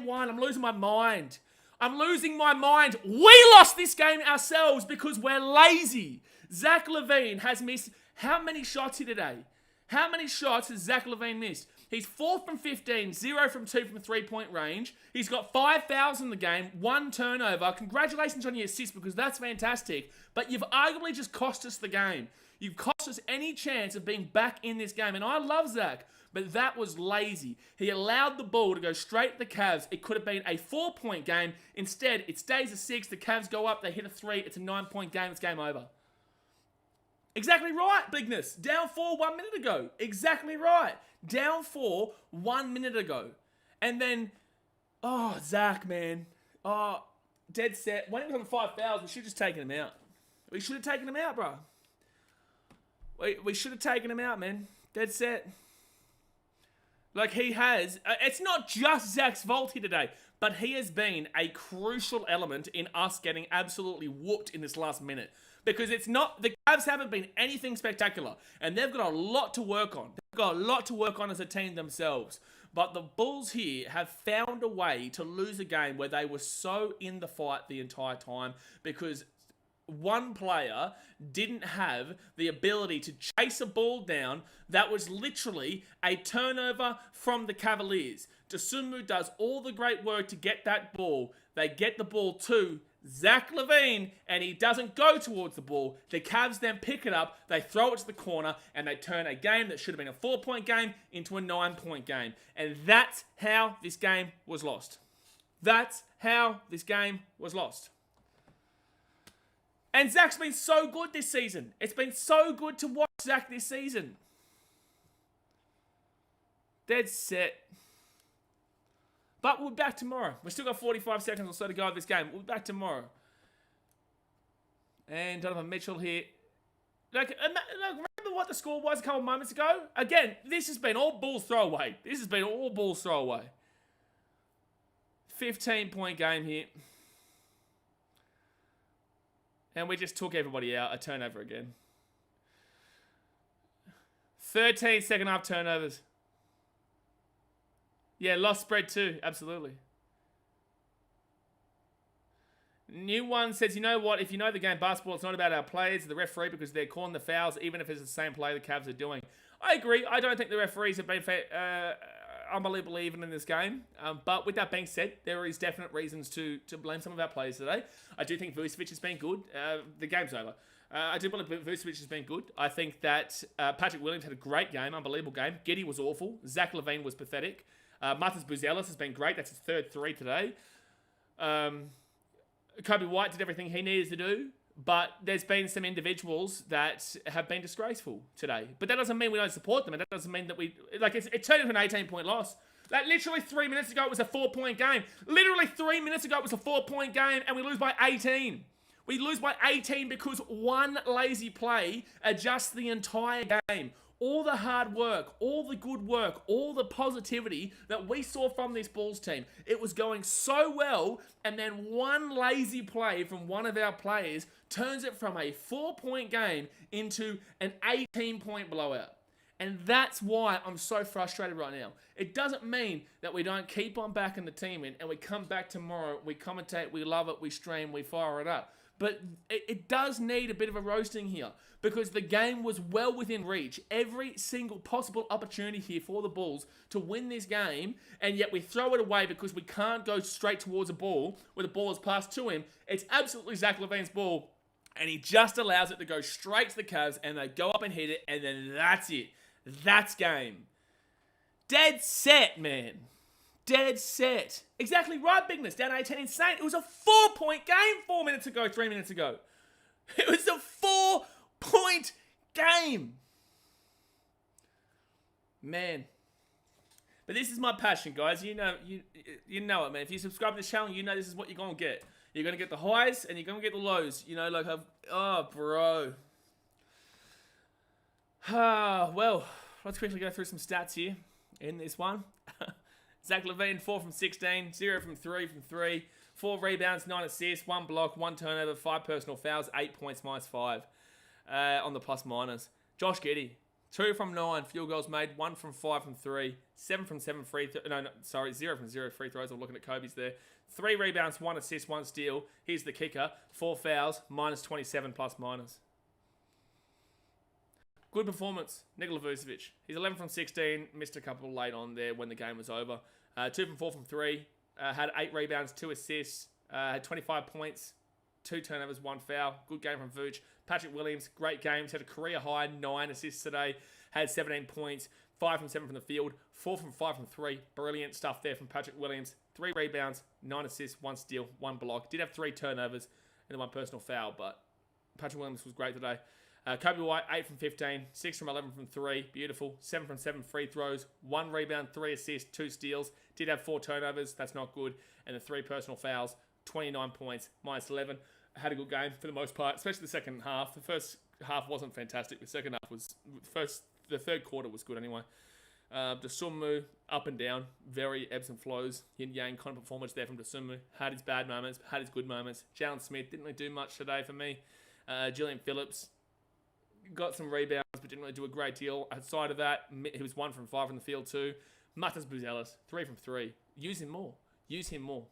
one. I'm losing my mind. We lost this game ourselves because we're lazy. Zach LaVine has missed... How many shots here today? How many shots has Zach LaVine missed? He's 4 from 15, 0 from 2 from 3-point range. He's got 5 fouls in the game, 1 turnover. Congratulations on your assist because that's fantastic. But you've arguably just cost us the game. You've cost us any chance of being back in this game. And I love Zach, but that was lazy. He allowed the ball to go straight to the Cavs. It could have been a 4-point game. Instead, it stays a 6. The Cavs go up, they hit a 3. It's a 9-point game. It's game over. Exactly right, Bigness. Down 4 1 minute ago. Exactly right. Down 4 1 minute ago. And then, oh, Zach, man. Oh, dead set. When he was on 5 fouls, we should have just taken him out. We should have taken him out, bro. We should have taken him out, man. Dead set. Like he has. It's not just Zach's fault here today, but he has been a crucial element in us getting absolutely whooped in this last minute. Because it's not, the Cavs haven't been anything spectacular. And they've got a lot to work on. They've got a lot to work on as a team themselves. But the Bulls here have found a way to lose a game where they were so in the fight the entire time. Because one player didn't have the ability to chase a ball down that was literally a turnover from the Cavaliers. Dosunmu does all the great work to get that ball. They get the ball to Zach LaVine, and he doesn't go towards the ball. The Cavs then pick it up, they throw it to the corner, and they turn a game that should have been a 4-point game into a 9-point game. And that's how this game was lost. That's how this game was lost. And Zach's been so good this season. It's been so good to watch Zach this season. Dead set. But we'll be back tomorrow. We've still got 45 seconds or so to go of this game. We'll be back tomorrow. And Donovan Mitchell here. Like, remember what the score was a couple moments ago? Again, this has been all Bulls throwaway. 15-point game here. And we just took everybody out. A turnover again. 13 second half turnovers. Yeah, lost spread too. Absolutely. New one says, you know what? If you know the game basketball, it's not about our players, the referee, because they're calling the fouls, even if it's the same play the Cavs are doing. I agree. I don't think the referees have been unbelievably even in this game. But with that being said, there is definite reasons to blame some of our players today. I do think Vucevic has been good. The game's over. I do believe Vucevic has been good. I think that Patrick Williams had a great game, unbelievable game. Giddey was awful. Zach LaVine was pathetic. Martins Buzelis has been great. That's his third 3 today. Kobe White did everything he needed to do, but there's been some individuals that have been disgraceful today. But that doesn't mean we don't support them, and that doesn't mean that we... Like, it turned into an 18-point loss. Like, literally 3 minutes ago, it was a 4-point game. Literally 3 minutes ago, it was a 4-point game, and we lose by 18. We lose by 18 because one lazy play adjusts the entire game. All the hard work, all the good work, all the positivity that we saw from this Bulls team. It was going so well, and then one lazy play from one of our players turns it from a 4-point game into an 18-point blowout. And that's why I'm so frustrated right now. It doesn't mean that we don't keep on backing the team in and we come back tomorrow, we commentate, we love it, we stream, we fire it up. But it does need a bit of a roasting here because the game was well within reach. Every single possible opportunity here for the Bulls to win this game, and yet we throw it away because we can't go straight towards a ball where the ball is passed to him. It's absolutely Zach LaVine's ball, and he just allows it to go straight to the Cavs, and they go up and hit it, and then that's it. That's game. Dead set, man. Dead set. Exactly right, Bigness. Down 18, insane. It was a 4-point game 4 minutes ago, 3 minutes ago. It was a 4-point game. Man. But this is my passion, guys. You know it, man. If you subscribe to the channel, you know this is what you're going to get. You're going to get the highs and you're going to get the lows. You know, like, oh, bro. Well, let's quickly go through some stats here in this one. Zach LaVine, 4 from 16, 0 from 3, 4 rebounds, 9 assists, 1 block, 1 turnover, 5 personal fouls, 8 points, -5 on the plus minus. Josh Giddey, 2 from 9 field goals made, 1 from 5 from 3, 7 from 7 0 from 0 free throws. I'm looking at Kobe's there. 3 rebounds, 1 assist, 1 steal. Here's the kicker, 4 fouls, -27 plus minus. Good performance, Nikola Vucevic. He's 11 from 16, missed a couple late on there when the game was over. 2 from 4 from 3, had 8 rebounds, 2 assists, had 25 points, 2 turnovers, 1 foul. Good game from Vooch. Patrick Williams, great games, had a career high 9 assists today, had 17 points, 5 from 7 from the field, 4 from 5 from 3. Brilliant stuff there from Patrick Williams. 3 rebounds, 9 assists, 1 steal, 1 block. Did have 3 turnovers and then 1 personal foul, but Patrick Williams was great today. Kobe White, 8 from 15, 6 from 11 from 3, beautiful. 7 from 7 free throws, 1 rebound, 3 assists, 2 steals. Did have 4 turnovers, that's not good. And the 3 personal fouls, 29 points, -11. Had a good game for the most part, especially the second half. The first half wasn't fantastic. The second half was, the third quarter was good anyway. Dosunmu, up and down, very ebbs and flows. Yin-yang kind of performance there from Dosunmu. Had his bad moments, had his good moments. Jalen Smith didn't really do much today for me. Julian Phillips got some rebounds, but didn't really do a great deal. Outside of that, he was 1 from 5 from the field too. Matas Buzelis, 3 from 3. Use him more. Use him more.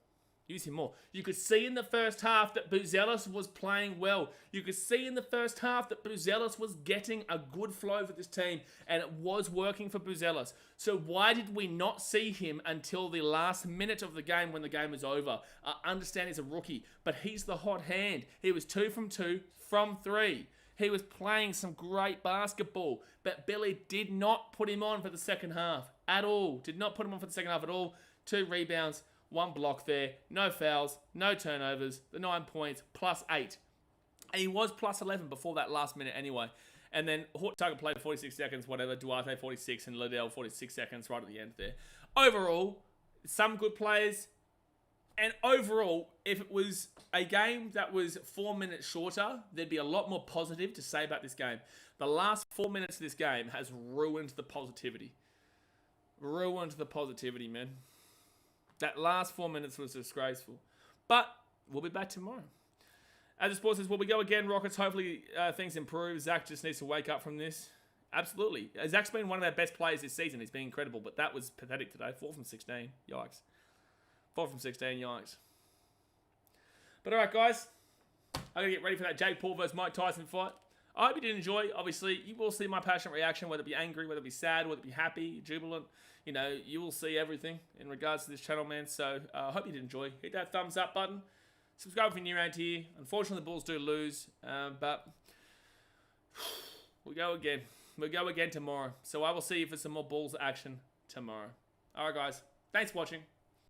Use him more. You could see in the first half that Buzelis was playing well. You could see in the first half that Buzelis was getting a good flow for this team, and it was working for Buzelis. So why did we not see him until the last minute of the game when the game was over? I understand he's a rookie, but he's the hot hand. He was 2 from 2 from 3. He was playing some great basketball, but Billy did not put him on for the second half at all. Did not put him on for the second half at all. 2 rebounds, 1 block there, no fouls, no turnovers, the 9 points, +8. And he was +11 before that last minute anyway. And then Tucker played 46 seconds, whatever, Duarte 46 and Liddell 46 seconds right at the end there. Overall, some good players. And overall, if it was a game that was 4 minutes shorter, there'd be a lot more positive to say about this game. The last 4 minutes of this game has ruined the positivity. Ruined the positivity, man. That last 4 minutes was disgraceful. But we'll be back tomorrow. As the sports says, will we go again, Rockets? Hopefully things improve. Zach just needs to wake up from this. Absolutely. Zach's been one of our best players this season. He's been incredible, but that was pathetic today. 4 from 16. Yikes. 4 from 16, yikes. But alright, guys. I'm going to get ready for that Jake Paul versus Mike Tyson fight. I hope you did enjoy. Obviously, you will see my passionate reaction, whether it be angry, whether it be sad, whether it be happy, jubilant. You know, you will see everything in regards to this channel, man. So, I hope you did enjoy. Hit that thumbs up button. Subscribe if you're new around here. Unfortunately, the Bulls do lose. But we'll go again. We'll go again tomorrow. So, I will see you for some more Bulls action tomorrow. Alright, guys. Thanks for watching.